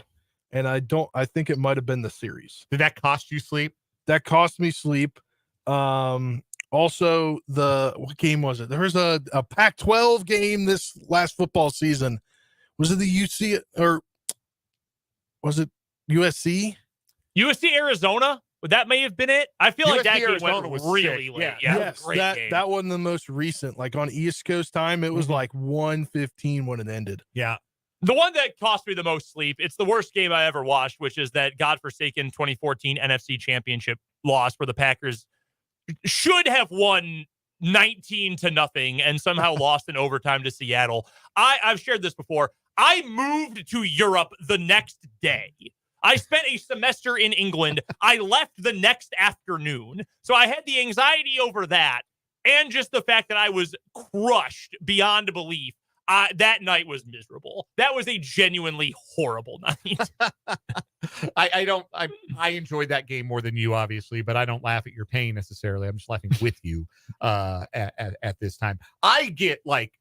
C: And I think it might have been the series.
B: Did that cost you sleep?
C: That cost me sleep. Also, what game was it? There was a Pac-12 game this last football season. Was it the UC or was it USC?
A: USC Arizona? That may have been it. I feel like that game went really late.
B: Yeah.
C: Yes, that wasn't the most recent. Like on East Coast time, it was like 1:15 when it ended.
B: Yeah.
A: The one that cost me the most sleep, it's the worst game I ever watched, which is that godforsaken 2014 NFC Championship loss where the Packers should have won 19-0 and somehow lost in overtime to Seattle. I've shared this before. I moved to Europe the next day. I spent a semester in England. I left the next afternoon. So I had the anxiety over that. and just the fact that I was crushed beyond belief. That night was miserable. That was a genuinely horrible night.
B: I enjoyed that game more than you, obviously, but I don't laugh at your pain necessarily. I'm just laughing with you at this time. I get like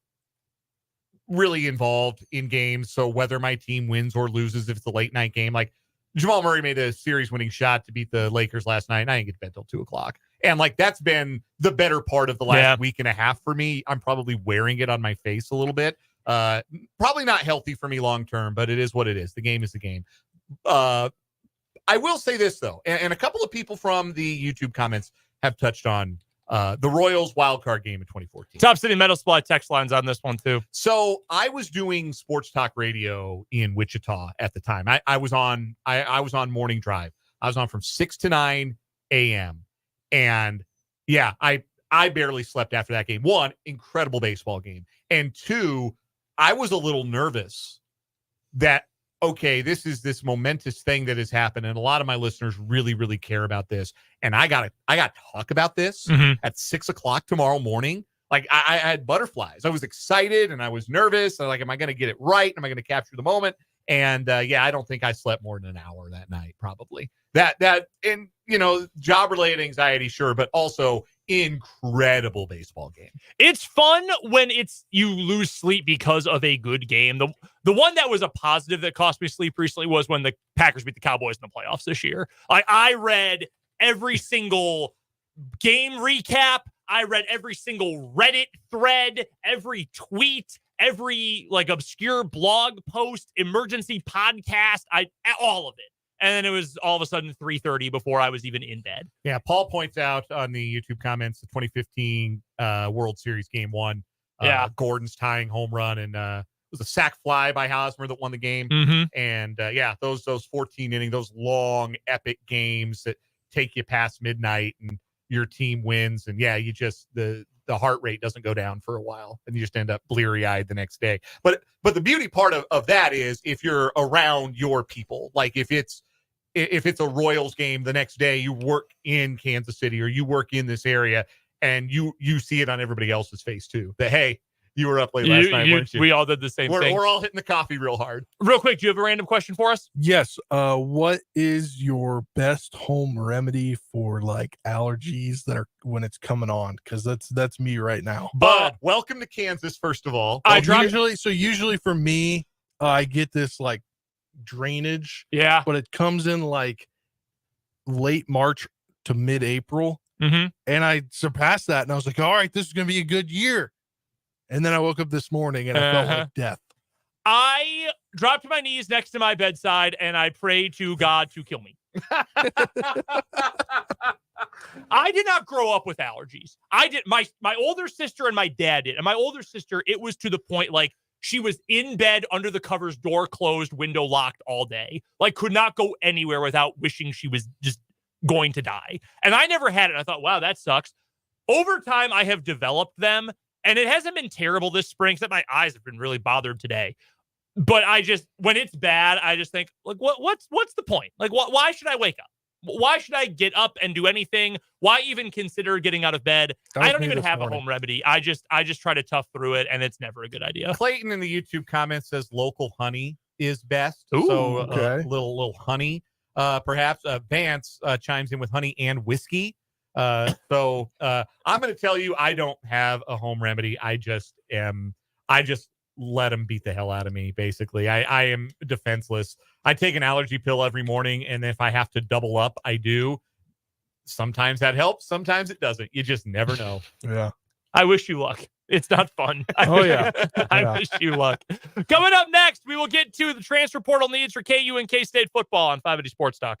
B: really involved in games. So whether my team wins or loses, if it's a late night game, like Jamal Murray made a series winning shot to beat the Lakers last night, and I didn't get to bed till 2:00. And like, that's been the better part of the last week and a half for me. I'm probably wearing it on my face a little bit. Probably not healthy for me long-term, but it is what it is. The game is the game. I will say this though, and a couple of people from the YouTube comments have touched on the Royals wildcard game in 2014.
A: Top City Metal Supply text lines on this one too.
B: So I was doing sports talk radio in Wichita at the time. I was on morning drive. I was on from 6 to 9 a.m. And yeah, I barely slept after that game. One, incredible baseball game. And two, I was a little nervous that, okay, this is this momentous thing that has happened, and a lot of my listeners really, really care about this. And I got to talk about this at 6:00 tomorrow morning. Like I had butterflies. I was excited and I was nervous. I'm like, am I going to get it right? Am I going to capture the moment? And yeah, I don't think I slept more than an hour that night, probably. That and job related anxiety, sure, but also incredible baseball game.
A: It's fun when you lose sleep because of a good game. The one that was a positive that cost me sleep recently was when the Packers beat the Cowboys in the playoffs this year. I read every single game recap. I read every single Reddit thread, every tweet, every like obscure blog post, emergency podcast, all of it. And then it was all of a sudden 3:30 before I was even in bed.
B: Yeah, Paul points out on the YouTube comments the 2015 World Series Game 1. Gordon's tying home run, and it was a sac fly by Hosmer that won the game. And yeah, those 14 inning, those long epic games that take you past midnight and your team wins. And yeah, you just the heart rate doesn't go down for a while, and you just end up bleary-eyed the next day. But the beauty part of that is if you're around your people, like if it's a Royals game the next day, you work in Kansas City or you work in this area, and you see it on everybody else's face too. That, hey, you were up late last night, weren't you?
A: We all did the same thing.
B: We're all hitting the coffee real hard.
A: Real quick, do you have a random question for us?
C: Yes. What is your best home remedy for like allergies that are when it's coming on? Because that's me right now.
B: But welcome to Kansas, first of all.
C: Usually for me, I get this like drainage.
A: Yeah.
C: But it comes in like late March to mid-April. And I surpassed that, and I was like, all right, this is gonna be a good year. And then I woke up this morning and I felt like death.
A: I dropped to my knees next to my bedside and I prayed to God to kill me. I did not grow up with allergies. I did. My older sister and my dad did. And my older sister, it was to the point like she was in bed under the covers, door closed, window locked all day. Like could not go anywhere without wishing she was just going to die. And I never had it. I thought, wow, that sucks. Over time, I have developed them. And it hasn't been terrible this spring, except my eyes have been really bothered today. But when it's bad, I just think, like, what's the point? Like, why should I wake up? Why should I get up and do anything? Why even consider getting out of bed? I don't even have a home remedy. I just try to tough through it, and it's never a good idea.
B: Clayton in the YouTube comments says local honey is best.
C: Ooh,
B: so
C: okay.
B: Little honey, perhaps. Vance chimes in with honey and whiskey. So I'm going to tell you, I don't have a home remedy. I just let them beat the hell out of me. Basically, I am defenseless. I take an allergy pill every morning, and if I have to double up, I do. Sometimes that helps. Sometimes it doesn't. You just never know.
C: Yeah.
A: I wish you luck. It's not fun.
C: Oh, yeah.
A: I wish you luck. Coming up next, we will get to the transfer portal needs for KU and K-State football on 580 Sports Talk.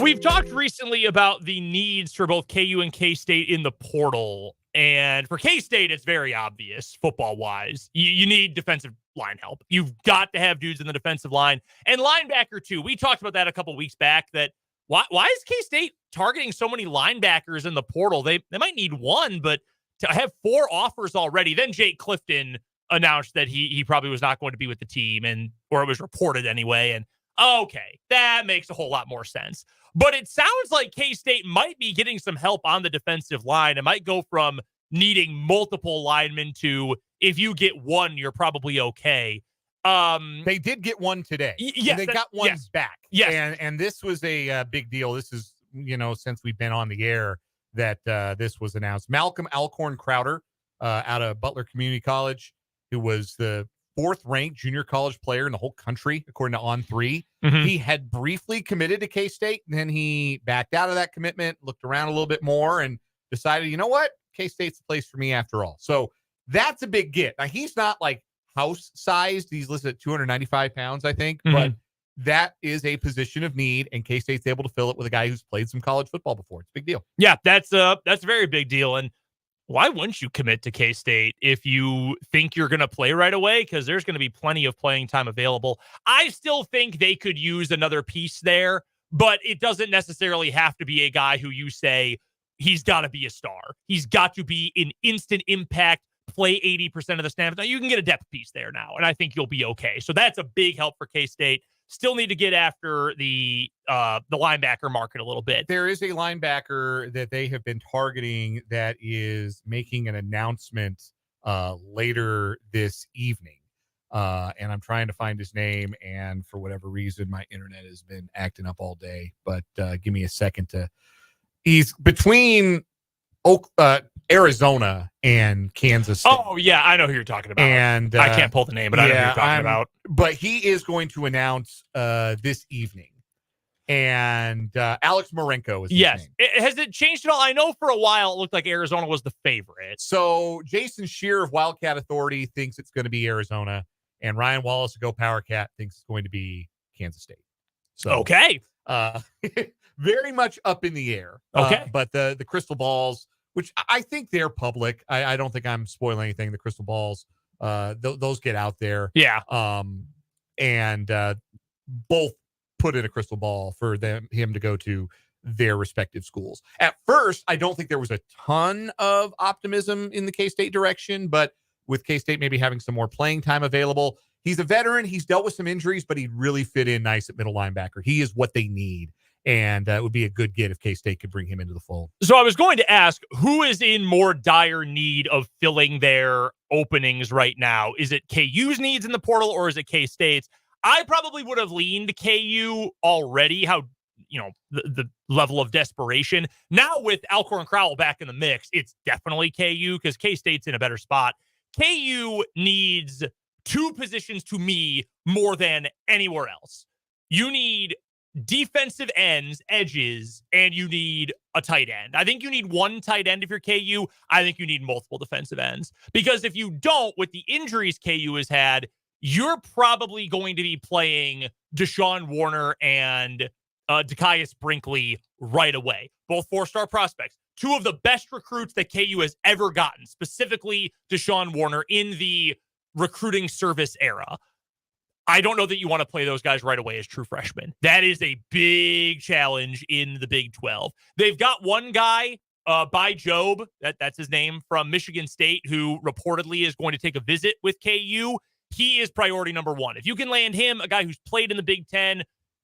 A: We've talked recently about the needs for both KU and K-State in the portal. And for K-State, it's very obvious football-wise. You need defensive line help. You've got to have dudes in the defensive line. And linebacker, too. We talked about that a couple weeks back, that why is K-State targeting so many linebackers in the portal? They might need one, but to have 4 offers already. Then Jake Clifton announced that he probably was not going to be with the team, or it was reported anyway. And okay, that makes a whole lot more sense. But it sounds like K-State might be getting some help on the defensive line. It might go from needing multiple linemen to, if you get one, you're probably okay.
B: They did get one today.
A: Yes,
B: they got one back.
A: Yes.
B: And this was a big deal. This is, since we've been on the air that this was announced. Malcolm Alcorn Crowder out of Butler Community College, who was the 4th ranked junior college player in the whole country, according to On3.
A: Mm-hmm.
B: He had briefly committed to K-State, and then he backed out of that commitment, looked around a little bit more, and decided, you know what? K-State's the place for me after all. So that's a big get. Now, he's not like house-sized. He's listed at 295 pounds, I think, but that is a position of need, and K-State's able to fill it with a guy who's played some college football before. It's a big deal.
A: Yeah, that's a very big deal. And why wouldn't you commit to K-State if you think you're going to play right away? Because there's going to be plenty of playing time available. I still think they could use another piece there, but it doesn't necessarily have to be a guy who you say he's got to be a star. He's got to be an instant impact, play 80% of the snaps. Now, you can get a depth piece there now, and I think you'll be okay. So that's a big help for K-State. Still need to get after the linebacker market a little bit.
B: There is a linebacker that they have been targeting that is making an announcement later this evening. And I'm trying to find his name, and for whatever reason, my internet has been acting up all day. But give me a second he's between Arizona and Kansas State.
A: Oh, yeah, I know who you're talking about.
B: And
A: I can't pull the name, but I know who you're talking about.
B: But he is going to announce this evening. And Alex Marenko is his name.
A: Has it changed at all? I know for a while it looked like Arizona was the favorite.
B: So Jason Shear of Wildcat Authority thinks it's going to be Arizona, and Ryan Wallace of Go Power Cat thinks it's going to be Kansas State. So
A: okay.
B: Very much up in the air.
A: Okay.
B: But the crystal balls, which I think they're public. I don't think I'm spoiling anything. The crystal balls, those get out there.
A: Yeah.
B: And both put in a crystal ball for him to go to their respective schools. At first, I don't think there was a ton of optimism in the K-State direction, but with K-State maybe having some more playing time available, he's a veteran. He's dealt with some injuries, but he'd really fit in nice at middle linebacker. He is what they need. And it would be a good get if K-State could bring him into the fold.
A: So I was going to ask, who is in more dire need of filling their openings right now? Is it KU's needs in the portal, or is it K-State's? I probably would have leaned KU already, the level of desperation. Now with Alcorn Crowell back in the mix, it's definitely KU because K-State's in a better spot. KU needs 2 positions to me more than anywhere else. You need defensive ends, edges, and you need a tight end. I think you need 1 tight end if you're KU. I think you need multiple defensive ends, because if you don't, with the injuries KU has had, you're probably going to be playing Deshaun Warner and Dekias Brinkley right away. Both 4-star prospects. 2 of the best recruits that KU has ever gotten, specifically Deshaun Warner in the recruiting service era. I don't know that you want to play those guys right away as true freshmen. That is a big challenge in the Big 12. They've got one guy, by Job, that's his name, from Michigan State, who reportedly is going to take a visit with KU. He is priority number 1. If you can land him, a guy who's played in the Big 10,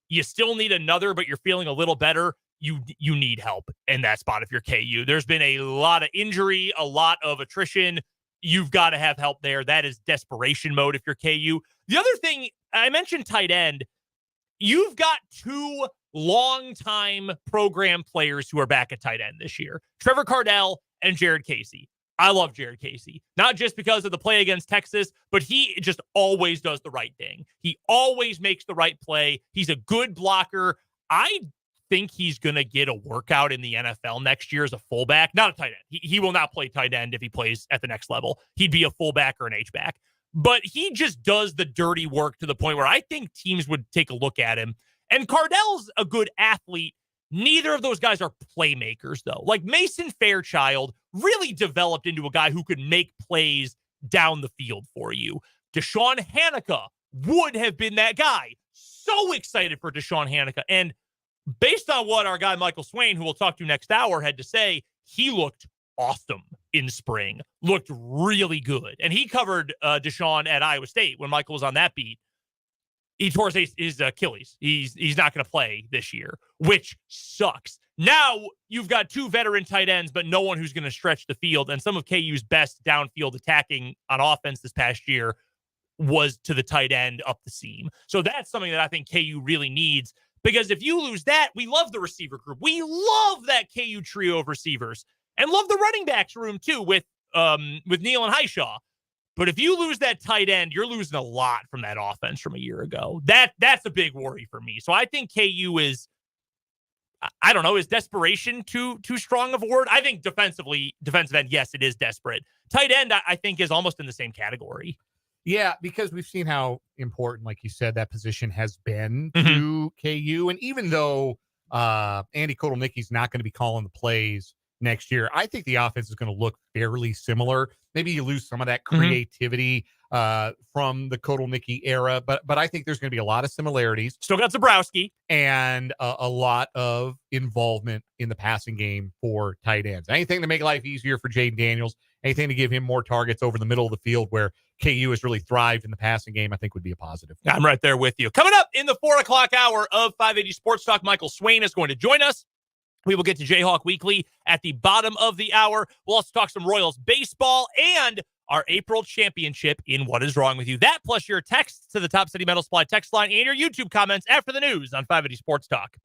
A: you still need another, but you're feeling a little better. You need help in that spot if you're KU. There's been a lot of injury, a lot of attrition. You've got to have help there. That is desperation mode if you're KU. The other thing, I mentioned tight end. You've got 2 longtime program players who are back at tight end this year. Trevor Cardell and Jared Casey. I love Jared Casey, not just because of the play against Texas, but he just always does the right thing. He always makes the right play. He's a good blocker. I think he's going to get a workout in the NFL next year as a fullback, not a tight end. He will not play tight end if he plays at the next level. He'd be a fullback or an H-back. But he just does the dirty work to the point where I think teams would take a look at him. And Cardell's a good athlete. Neither of those guys are playmakers, though. Like Mason Fairchild really developed into a guy who could make plays down the field for you. Deshaun Hanukkah would have been that guy. So excited for Deshaun Hanukkah. And based on what our guy Michael Swain, who we'll talk to next hour, had to say, he looked awesome in spring, looked really good. And he covered Deshaun at Iowa State when Michael was on that beat. He tore his Achilles. He's not going to play this year, which sucks. Now you've got two veteran tight ends, but no one who's going to stretch the field. And some of KU's best downfield attacking on offense this past year was to the tight end up the seam. So that's something that I think KU really needs, because if you lose that, we love the receiver group. We love that KU trio of receivers and love the running backs room too with Neal and Highshaw. But if you lose that tight end, you're losing a lot from that offense from a year ago. That's a big worry for me. So I think KU is, I don't know, is desperation too strong of a word? I think defensive end, yes, it is desperate. Tight end, I think, is almost in the same category.
B: Yeah, because we've seen how important, like you said, that position has been to KU. And even though Andy Kotelnicki's not going to be calling the plays next year, I think the offense is going to look fairly similar. Maybe you lose some of that creativity from the Kotelnicki era, but I think there's going to be a lot of similarities.
A: Still got Zabrowski.
B: And a lot of involvement in the passing game for tight ends. Anything to make life easier for Jaden Daniels, anything to give him more targets over the middle of the field where KU has really thrived in the passing game, I think would be a positive.
A: I'm right there with you. Coming up in the 4 o'clock hour of 580 Sports Talk, Michael Swain is going to join us. We will get to Jayhawk Weekly at the bottom of the hour. We'll also talk some Royals baseball and our April championship in What Is Wrong With You. That plus your texts to the Top City Metal Supply text line and your YouTube comments after the news on 580 Sports Talk.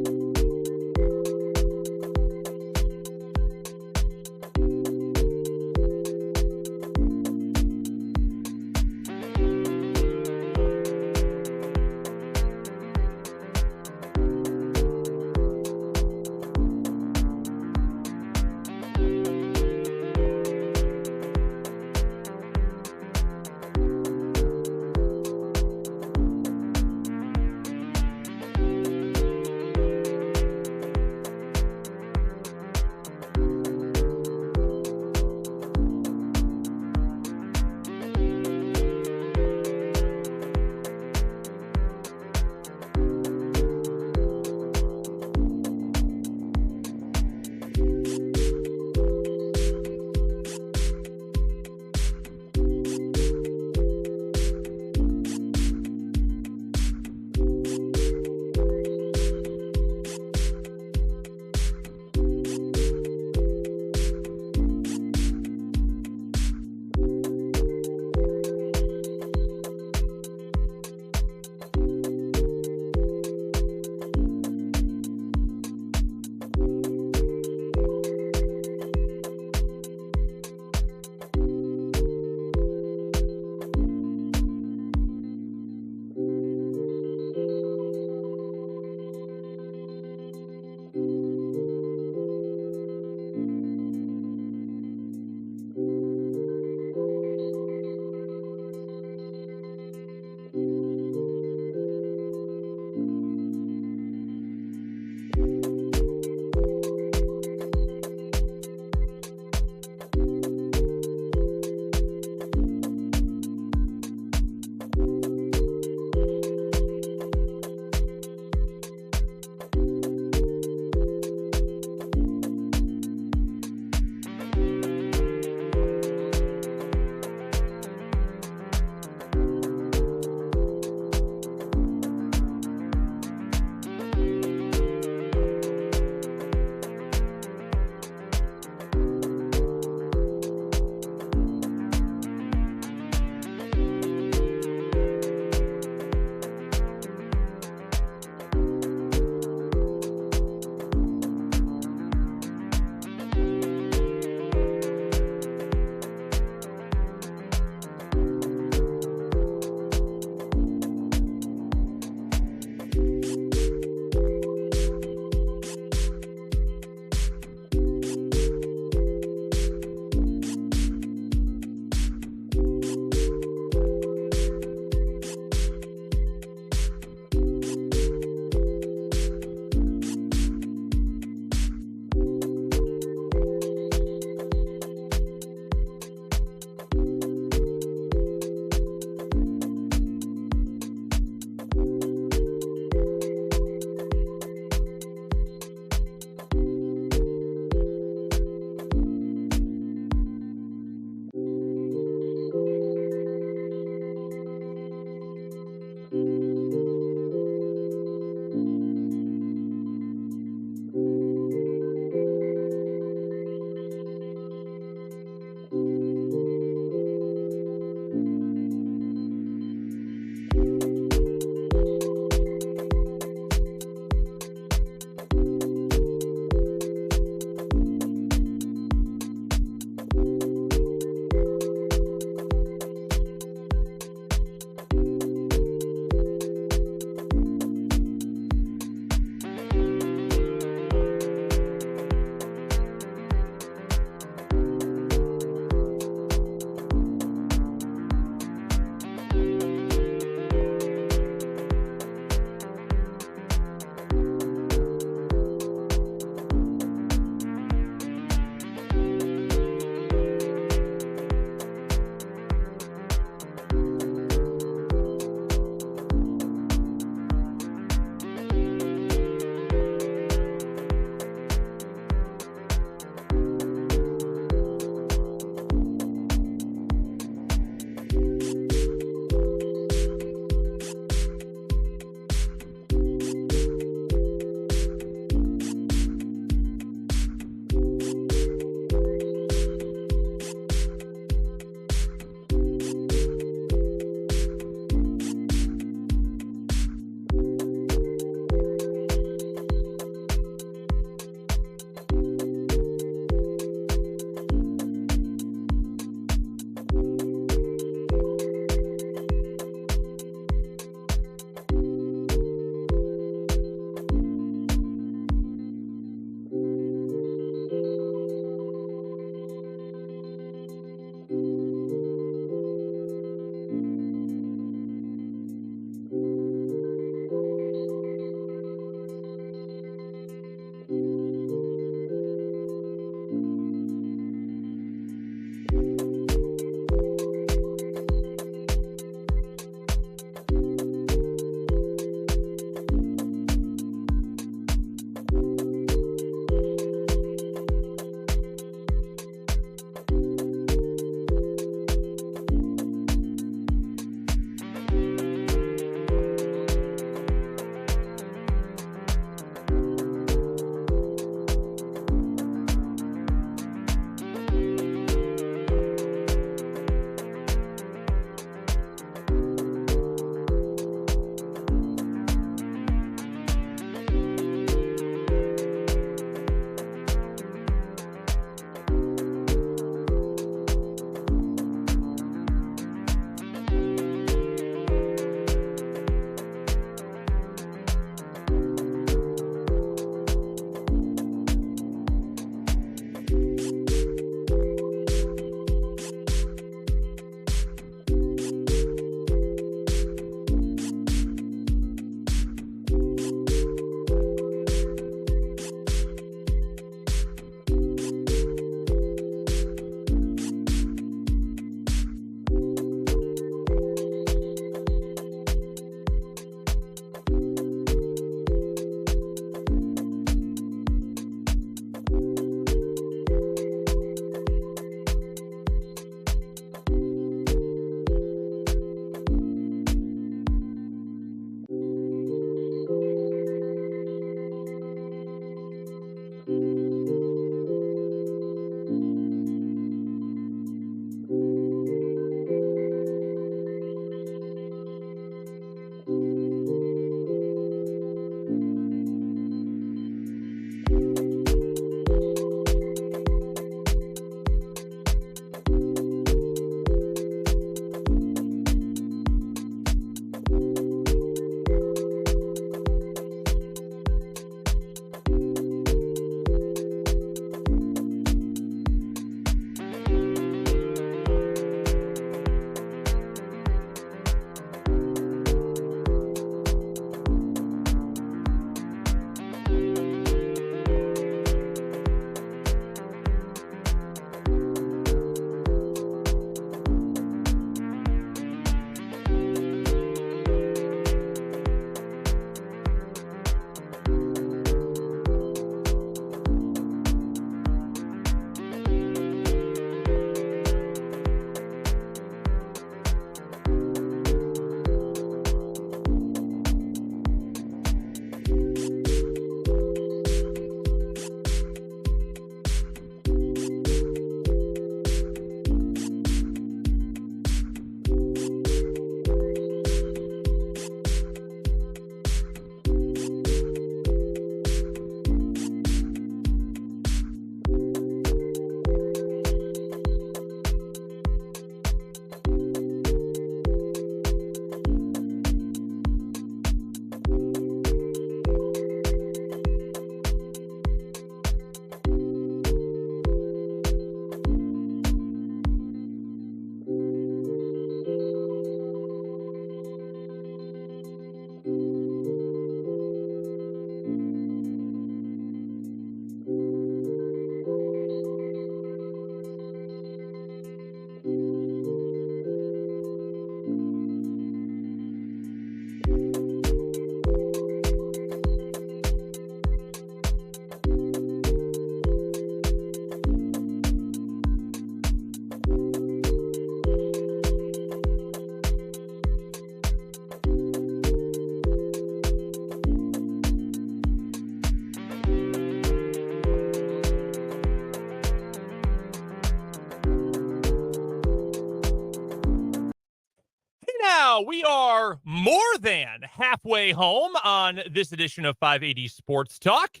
A: now we are more than halfway home on this edition of 580 Sports Talk.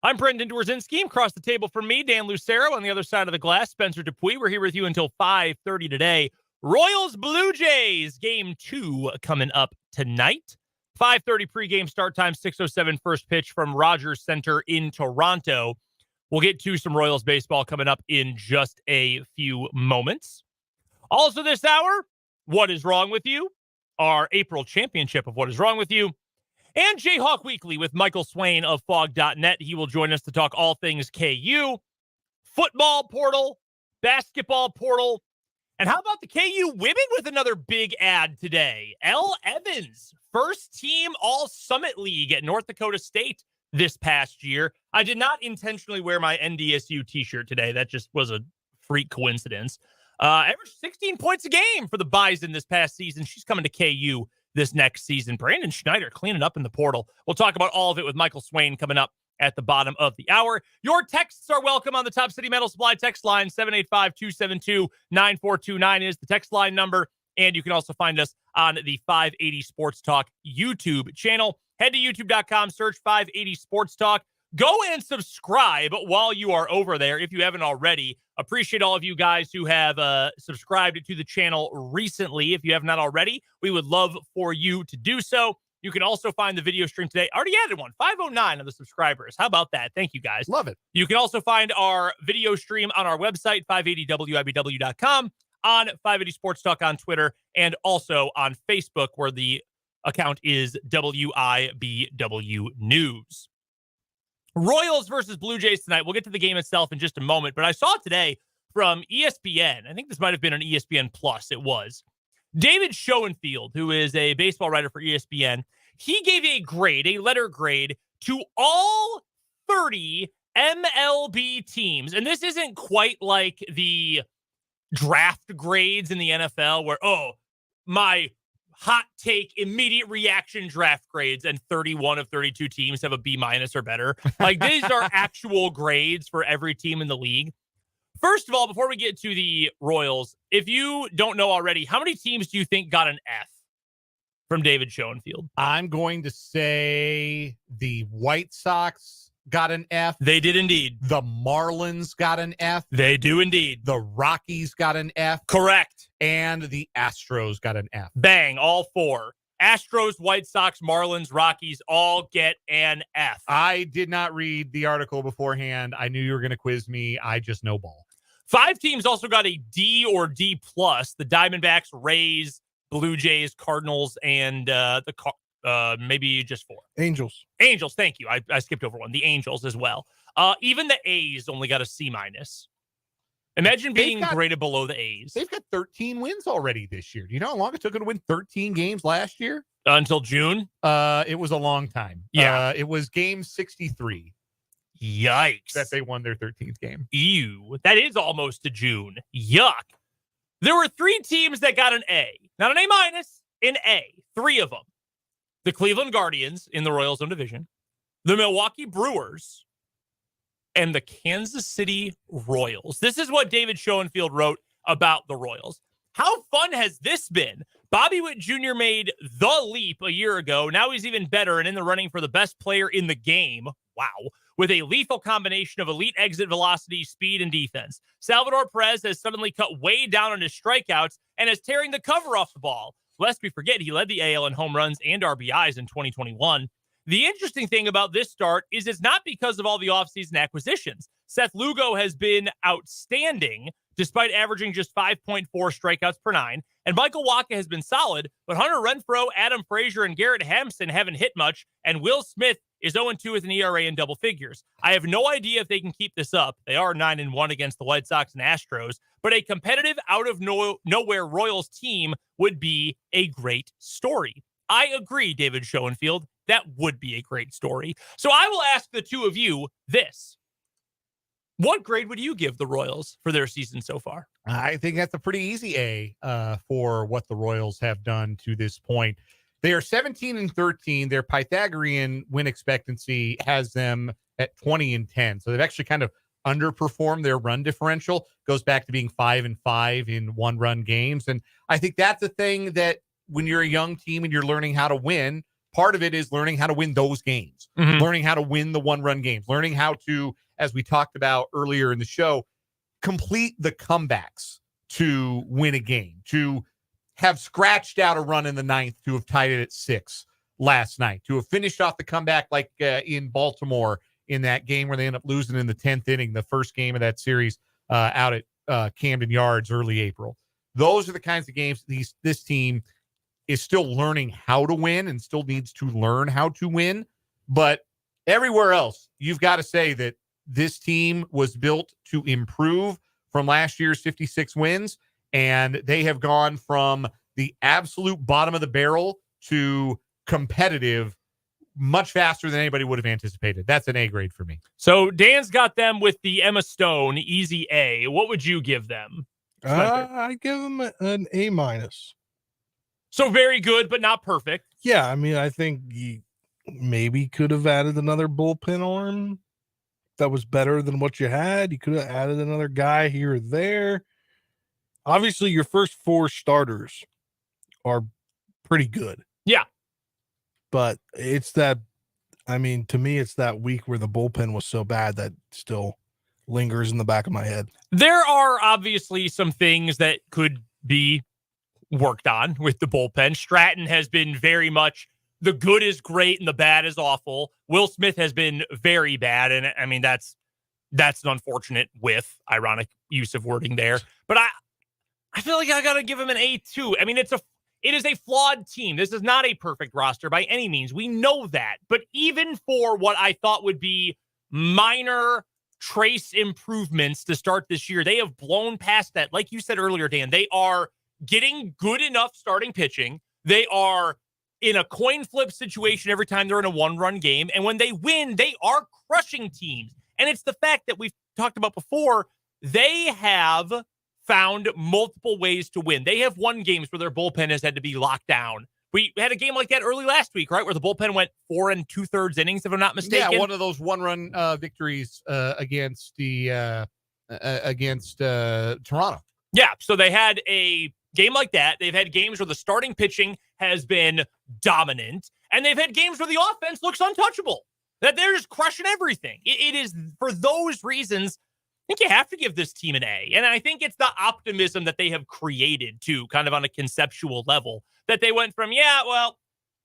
A: I'm Brendan Dworzinski. Across the table from me, Dan Lucero. On the other side of the glass, Spencer Dupuis. We're here with you until 5:30 today. Royals Blue Jays game 2 coming up tonight. 5:30 pregame start time, 6:07 first pitch from Rogers Center in Toronto. We'll get to some Royals baseball coming up in just a few moments. Also this hour, What is Wrong with You? Our April championship of What is Wrong with You. And Jayhawk Weekly with Michael Swain of Fog.net. He will join us to talk all things KU, football portal, basketball portal. And how about the KU women with another big ad today? Elle Evans, first team All-Summit League at North Dakota State this past year. I did not intentionally wear my NDSU t-shirt today. That just was a freak coincidence. Averaged 16 points a game for the Bison this past season. She's coming to KU this next season. Brandon Schneider cleaning up in the portal. We'll talk about all of it with Michael Swain coming up at the bottom of the hour. Your texts are welcome on the Top City Metal Supply text line. 785-272-9429 is the text line number. And you can also find us on the 580 Sports Talk YouTube channel. Head to youtube.com, search 580 Sports Talk. Go and subscribe while you are over there if you haven't already. Appreciate all of you guys who have subscribed to the channel recently. If you have not already, we would love for you to do so. You can also find the video stream today. Already added one, 509 of the subscribers. How about that? Thank you, guys.
B: Love it.
A: You can also find our video stream on our website, 580wibw.com, on 580 Sports Talk on Twitter, and also on Facebook, where the account is WIBW News. Royals versus Blue Jays tonight. We'll get to the game itself in just a moment, but I saw today from ESPN. I think this might have been on ESPN Plus. It was David Schoenfield, who is a baseball writer for ESPN. He gave a letter grade to all 30 MLB teams. And this isn't quite like the draft grades in the NFL where, my hot take, immediate reaction draft grades, and 31 of 32 teams have a B- or better. Like, these are actual grades for every team in the league. First of all, before we get to the Royals, if you don't know already, how many teams do you think got an F from David Schoenfield?
B: I'm going to say the White Sox got an F.
A: They did indeed.
B: The Marlins got an F.
A: They do indeed.
B: The Rockies got an F.
A: Correct.
B: And the Astros got an F.
A: Bang, all four. Astros, White Sox, Marlins, Rockies all get an F.
B: I did not read the article beforehand. I knew you were going to quiz me. I just know ball.
A: 5 teams also got a D or D+. The Diamondbacks, Rays, Blue Jays, Cardinals, and maybe just 4.
C: Angels,
A: thank you. I skipped over one. The Angels as well. Even the A's only got a C-. Imagine being graded below the A's.
B: They've got 13 wins already this year. Do you know how long it took them to win 13 games last year?
A: Until June?
B: It was a long time.
A: Yeah.
B: It was game 63.
A: Yikes.
B: That they won their 13th game.
A: Ew. That is almost to June. Yuck. There were 3 teams that got an A. Not an A-, an A. 3 of them. The Cleveland Guardians in the Royals own division, the Milwaukee Brewers, and the Kansas City Royals. This is what David Schoenfield wrote about the Royals. How fun has this been? Bobby Witt Jr. made the leap a year ago. Now he's even better and in the running for the best player in the game. Wow. With a lethal combination of elite exit velocity, speed, and defense. Salvador Perez has suddenly cut way down on his strikeouts and is tearing the cover off the ball. Lest we forget, he led the AL in home runs and RBIs in 2021. The interesting thing about this start is it's not because of all the offseason acquisitions. Seth Lugo has been outstanding, despite averaging just 5.4 strikeouts per 9. And Michael Wacha has been solid, but Hunter Renfroe, Adam Frazier, and Garrett Hampson haven't hit much, and Will Smith is 0-2 with an ERA in double figures. I have no idea if they can keep this up. They are 9-1 against the White Sox and Astros, but a competitive out-of-nowhere Royals team would be a great story. I agree, David Schoenfield. That would be a great story. So I will ask the two of you this. What grade would you give the Royals for their season so far?
B: I think that's a pretty easy A for what the Royals have done to this point. They are 17-13. Their Pythagorean win expectancy has them at 20-10. So they've actually kind of underperformed their run differential. Goes back to being 5-5 in one-run games. And I think that's a thing that when you're a young team and you're learning how to win, part of it is learning how to win those games, learning how to win the one-run games, learning how to, as we talked about earlier in the show, complete the comebacks to win a game, to have scratched out a run in the ninth, to have tied it at 6 last night, to have finished off the comeback like in Baltimore in that game where they end up losing in the 10th inning, the first game of that series out at Camden Yards early April. Those are the kinds of games this team is still learning how to win and still needs to learn how to win. But everywhere else, you've got to say that this team was built to improve from last year's 56 wins, and they have gone from the absolute bottom of the barrel to competitive much faster than anybody would have anticipated. That's an A grade for me.
A: So Dan's got them with the Emma Stone, easy A. What would you give them?
C: I give them an A minus.
A: So very good, but not perfect.
C: Yeah, I mean, I think you maybe could have added another bullpen arm that was better than what you had. You could have added another guy here or there. Obviously, your first 4 starters are pretty good.
A: Yeah.
C: But it's that, I mean, to me, it's that week where the bullpen was so bad that still lingers in the back of my head.
A: There are obviously some things that could be worked on with the bullpen. Stratton has been very much the good is great and the bad is awful. Will Smith has been very bad. And I mean, that's an unfortunate ironic use of wording there. But I feel like I got to give him an A too. I mean, it is a flawed team. This is not a perfect roster by any means. We know that. But even for what I thought would be minor trace improvements to start this year, they have blown past that. Like you said earlier, Dan, they are getting good enough starting pitching. They are in a coin flip situation every time they're in a one-run game. And when they win, they are crushing teams. And it's the fact that we've talked about before, they have found multiple ways to win. They have won games where their bullpen has had to be locked down. We had a game like that early last week, right, where the bullpen went 4 2/3 innings, if I'm not mistaken.
B: Yeah, one of those one-run victories against Toronto.
A: Yeah, so they had a game like that. They've had games where the starting pitching has been dominant, and they've had games where the offense looks untouchable, that they're just crushing everything. It is for those reasons, I think you have to give this team an A. And I think it's the optimism that they have created, too, kind of on a conceptual level, that they went from, yeah, well,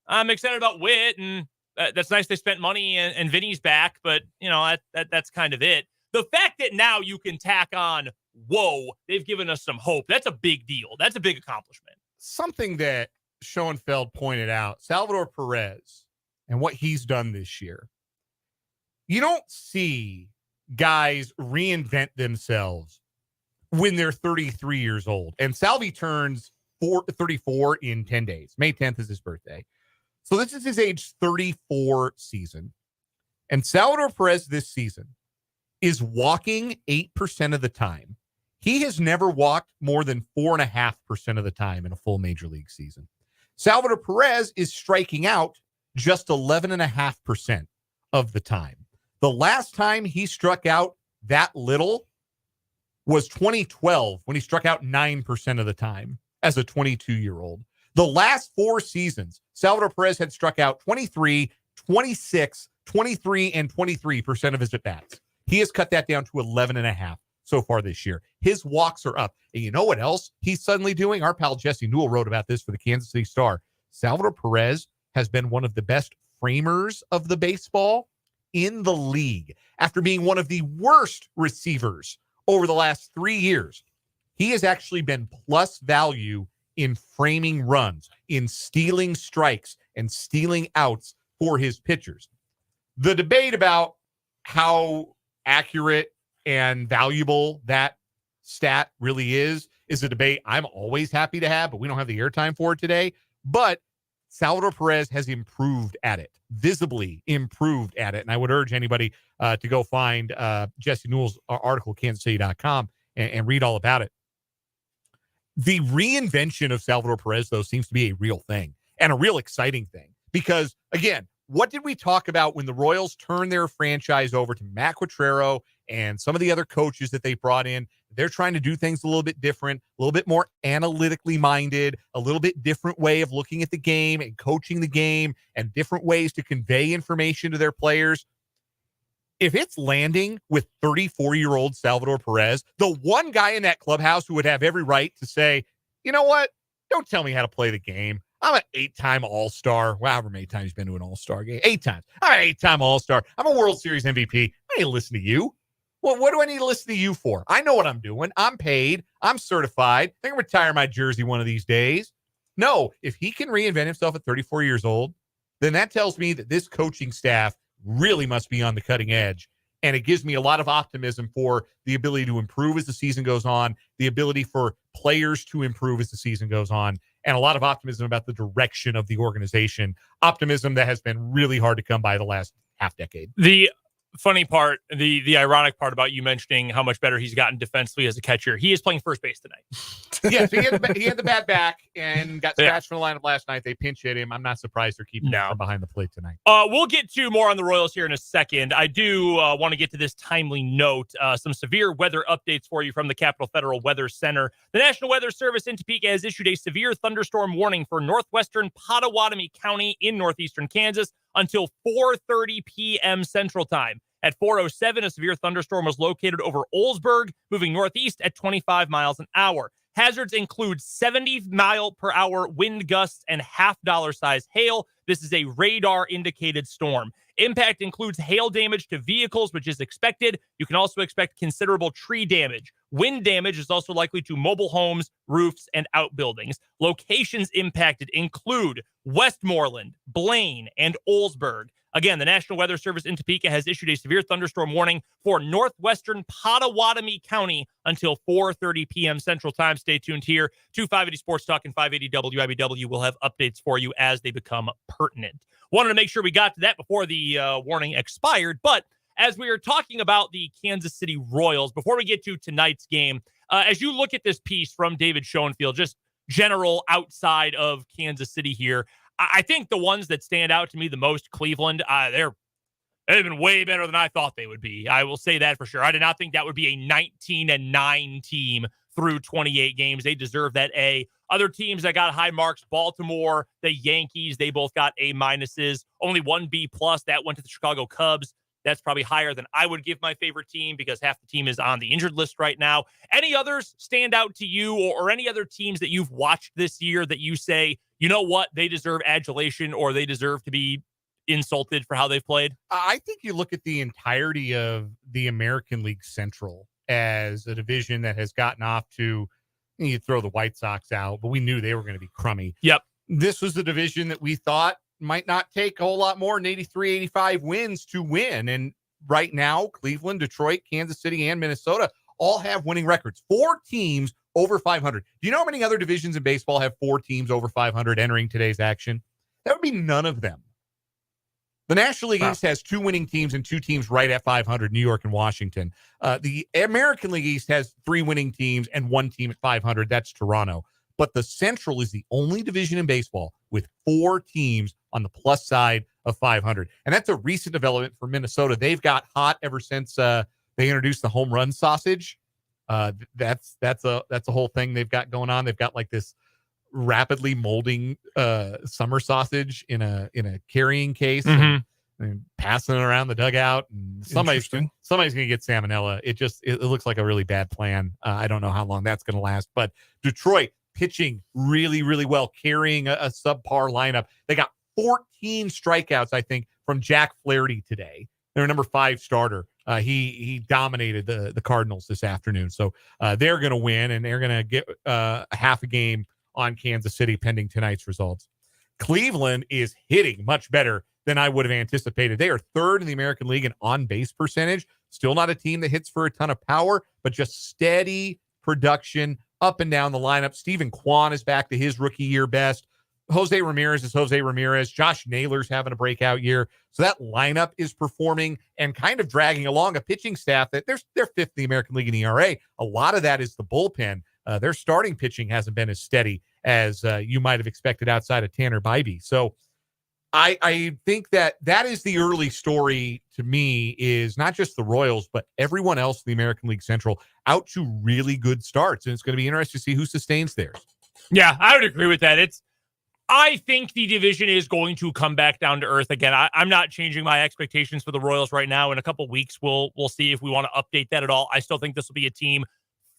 A: I'm excited about Witt, and that's nice they spent money, and Vinny's back, but, you know, that's kind of it. The fact that now you can tack on, whoa, they've given us some hope, that's a big deal. That's a big accomplishment.
B: Something that Schoenfeld pointed out, Salvador Perez and what he's done this year. You don't see guys reinvent themselves when they're 33 years old. And Salvi turns 34 in 10 days. May 10th is his birthday. So this is his age 34 season. And Salvador Perez this season is walking 8% of the time. He has never walked more than 4.5% of the time in a full major league season. Salvador Perez is striking out just 11.5% of the time. The last time he struck out that little was 2012, when he struck out 9% of the time as a 22-year-old. The last 4 seasons, Salvador Perez had struck out 23, 26, 23, and 23% of his at-bats. He has cut that down to 11.5 so far this year. His walks are up. And you know what else he's suddenly doing? Our pal Jesse Newell wrote about this for the Kansas City Star. Salvador Perez has been one of the best framers of the baseball in the league. After being one of the worst receivers over the last 3 years, he has actually been plus value in framing runs, in stealing strikes and stealing outs for his pitchers. The debate about how accurate and valuable that stat really is a debate I'm always happy to have, but we don't have the airtime for it today. But Salvador Perez has improved at it, visibly improved at it. And I would urge anybody to go find Jesse Newell's article, kansascity.com, and read all about it. The reinvention of Salvador Perez, though, seems to be a real thing and a real exciting thing. Because, again, what did we talk about when the Royals turned their franchise over to Matt Quatraro and some of the other coaches that they brought in, they're trying to do things a little bit different, a little bit more analytically minded, a little bit different way of looking at the game and coaching the game, and different ways to convey information to their players. If it's landing with 34-year-old Salvador Perez, the one guy in that clubhouse who would have every right to say, you know what? Don't tell me how to play the game. I'm an 8-time All-Star. Well, however many times he's been to an All-Star game. 8 times. I'm an 8-time All-Star. I'm a World Series MVP. I ain't listen to you. Well, what do I need to listen to you for? I know what I'm doing. I'm paid. I'm certified. I can retire my jersey one of these days. No, if he can reinvent himself at 34 years old, then that tells me that this coaching staff really must be on the cutting edge. And it gives me a lot of optimism for the ability to improve as the season goes on, the ability for players to improve as the season goes on, and a lot of optimism about the direction of the organization. Optimism that has been really hard to come by the last half decade.
A: The funny part, the ironic part about you mentioning how much better he's gotten defensively as a catcher, he is playing first base tonight.
B: Yeah, so he had the bad back and got scratched from the lineup last night. They pinch hit him. I'm not surprised they're keeping him from behind the plate tonight.
A: We'll get to more on the Royals here in a second. I do want to get to this timely note. Some severe weather updates for you from the Capital Federal Weather Center. The National Weather Service in Topeka has issued a severe thunderstorm warning for northwestern Pottawatomie County in northeastern Kansas until 4:30 p.m. Central Time. At 4:07, a severe thunderstorm was located over Olsburg, moving northeast at 25 miles an hour. Hazards include 70-mile-per-hour wind gusts and half-dollar-size hail. This is a radar-indicated storm. Impact includes hail damage to vehicles, which is expected. You can also expect considerable tree damage. Wind damage is also likely to mobile homes, roofs, and outbuildings. Locations impacted include Westmoreland, Blaine, and Olsburg. Again, the National Weather Service in Topeka has issued a severe thunderstorm warning for northwestern Pottawatomie County until 4:30 p.m. Central Time. Stay tuned here to 580 Sports Talk and 580 WIBW. We'll have updates for you as they become pertinent. Wanted to make sure we got to that before the warning expired, but as we are talking about the Kansas City Royals, before we get to tonight's game, as you look at this piece from David Schoenfield, just general outside of Kansas City here, I think the ones that stand out to me the most, Cleveland, they've been way better than I thought they would be. I will say that for sure. I did not think that would be a 19-9 team through 28 games. They deserve that A. Other teams that got high marks, Baltimore, the Yankees, they both got A minuses. Only one B plus that went to the Chicago Cubs. That's probably higher than I would give my favorite team because half the team is on the injured list right now. Any others stand out to you or any other teams that you've watched this year that you say, you know what, they deserve adulation or they deserve to be insulted for how they've played?
B: I think you look at the entirety of the American League Central as a division that has gotten off to, you throw the White Sox out, but we knew they were going to be crummy.
A: Yep.
B: This was the division that we thought might not take a whole lot more than 83, 85 wins to win. And right now, Cleveland, Detroit, Kansas City, and Minnesota all have winning records. 4 teams over 500. Do you know how many other divisions in baseball have 4 teams over 500 entering today's action? That would be none of them. The National League East has 2 winning teams and 2 teams right at 500, New York and Washington. The American League East has 3 winning teams and 1 team at 500. That's Toronto. But the Central is the only division in baseball with 4 teams on the plus side of 500. And that's a recent development for Minnesota. They've got hot ever since they introduced the home run sausage. That's a whole thing they've got going on. They've got like this rapidly molding summer sausage in a carrying case and passing it around the dugout. And somebody's going to get salmonella. It looks like a really bad plan. I don't know how long that's going to last, but Detroit pitching really, really well, carrying a subpar lineup. They got 14 strikeouts, I think, from Jack Flaherty today. Their number 5 starter. He dominated the Cardinals this afternoon. So they're going to win, and they're going to get half a game on Kansas City pending tonight's results. Cleveland is hitting much better than I would have anticipated. They are 3rd in the American League in on-base percentage. Still not a team that hits for a ton of power, but just steady production up and down the lineup. Stephen Kwan is back to his rookie year best. Jose Ramirez is Jose Ramirez. Josh Naylor's having a breakout year. So that lineup is performing and kind of dragging along a pitching staff that they're 5th in the American League in ERA. A lot of that is the bullpen. Their starting pitching hasn't been as steady as you might have expected outside of Tanner Bybee. So I think that is the early story to me, is not just the Royals, but everyone else in the American League Central out to really good starts. And it's going to be interesting to see who sustains theirs.
A: Yeah, I would agree with that. I think the division is going to come back down to earth again. I'm not changing my expectations for the Royals right now. In a couple of weeks, we'll see if we want to update that at all. I still think this will be a team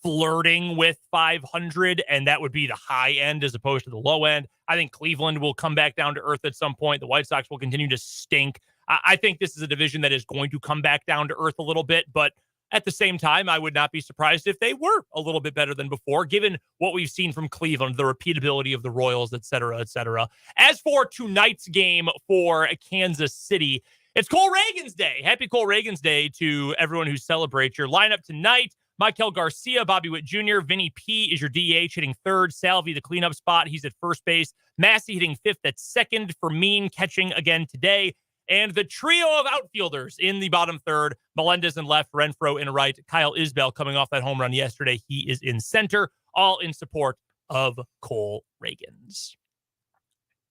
A: flirting with 500, and that would be the high end as opposed to the low end. I think Cleveland will come back down to earth at some point. The White Sox will continue to stink. I think this is a division that is going to come back down to earth a little bit, but at the same time, I would not be surprised if they were a little bit better than before, given what we've seen from Cleveland, the repeatability of the Royals, et cetera, et cetera. As for tonight's game for Kansas City, it's Cole Reagan's Day. Happy Cole Reagan's Day to everyone who celebrates. Your lineup tonight: Michael Garcia, Bobby Witt Jr., Vinny P is your DH hitting third, Salvi the cleanup spot, he's at first base, Massey hitting fifth at second, Fermin catching again today, and the trio of outfielders in the bottom third: Melendez in left, Renfroe in right, Kyle Isbell coming off that home run yesterday, he is in center, all in support of Cole Reagan's.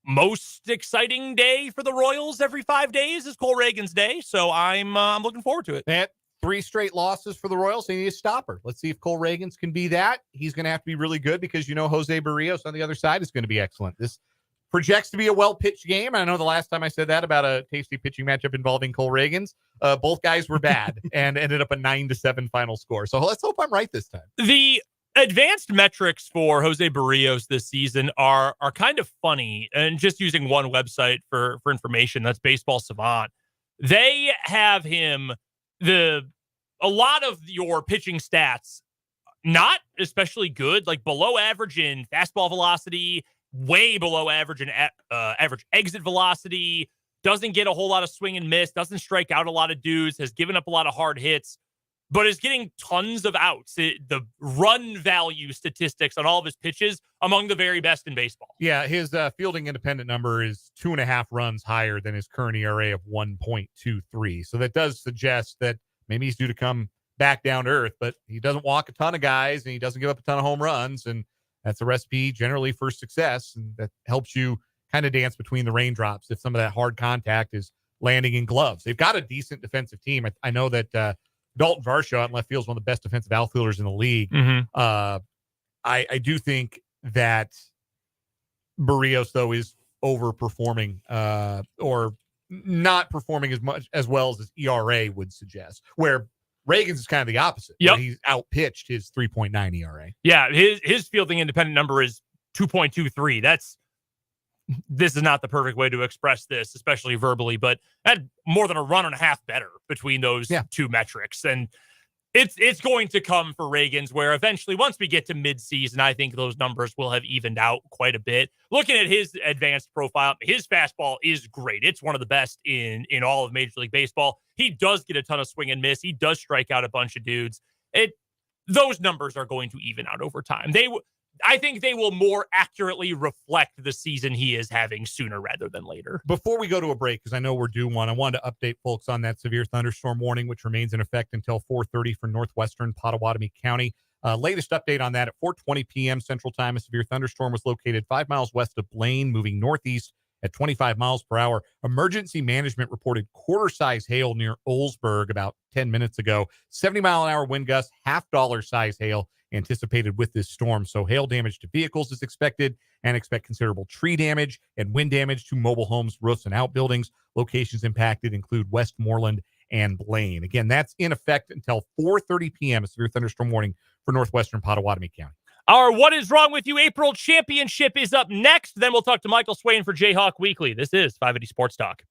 A: Most exciting day for the Royals every 5 days is Cole Reagan's Day, so I'm looking forward to it.
B: That 3 straight losses for the Royals. They need a stopper. Let's see if Cole Reagan's can be that. He's going to have to be really good because, Jose Barrios on the other side is going to be excellent. This projects to be a well-pitched game. I know the last time I said that about a tasty pitching matchup involving Cole Reagan's, both guys were bad and ended up a 9-7 final score. So let's hope I'm right this time.
A: The advanced metrics for Jose Barrios this season are kind of funny, and just using one website for information, that's Baseball Savant. They have him, a lot of your pitching stats not especially good, like below average in fastball velocity, way below average in average exit velocity, doesn't get a whole lot of swing and miss, doesn't strike out a lot of dudes, has given up a lot of hard hits, but is getting tons of outs. The run value statistics on all of his pitches among the very best in baseball.
B: Yeah, his fielding independent number is 2.5 runs higher than his current ERA of 1.23. So that does suggest that maybe he's due to come back down to earth, but he doesn't walk a ton of guys and he doesn't give up a ton of home runs. And that's a recipe generally for success. And that helps you kind of dance between the raindrops if some of that hard contact is landing in gloves. They've got a decent defensive team. I know that Dalton Varsho out in left field is one of the best defensive outfielders in the league.
A: Mm-hmm.
B: I do think that Barrios, though, is overperforming or not performing as well as his ERA would suggest, where Reagan's is kind of the opposite.
A: Yep.
B: He's outpitched his 3.9 ERA.
A: Yeah, his fielding independent number is 2.23. This is not the perfect way to express this, especially verbally, but had more than a run and a half better between those two metrics. And it's going to come for Reagan's, where eventually, once we get to midseason, I think those numbers will have evened out quite a bit. Looking at his advanced profile, his fastball is great. It's one of the best in all of Major League Baseball. He does get a ton of swing and miss. He does strike out a bunch of dudes. Those numbers are going to even out over time. I think they will more accurately reflect the season he is having sooner rather than later.
B: Before we go to a break, because I know we're due one, I wanted to update folks on that severe thunderstorm warning, which remains in effect until 4:30 for northwestern Potawatomi County. Latest update on that: at 4:20 p.m. Central Time, a severe thunderstorm was located 5 miles west of Blaine, moving northeast at 25 miles per hour. Emergency management reported quarter-size hail near Olsburg about 10 minutes ago. 70-mile-an-hour wind gusts, half-dollar-size hail anticipated with this storm. So hail damage to vehicles is expected, and expect considerable tree damage and wind damage to mobile homes, roofs, and outbuildings. Locations impacted include Westmoreland and Blaine. Again, that's in effect until 4:30 p.m. A severe thunderstorm warning for northwestern Potawatomi County.
A: Our What Is Wrong With You April Championship is up next. Then we'll talk to Michael Swain for Jayhawk Weekly. This is 580 Sports Talk.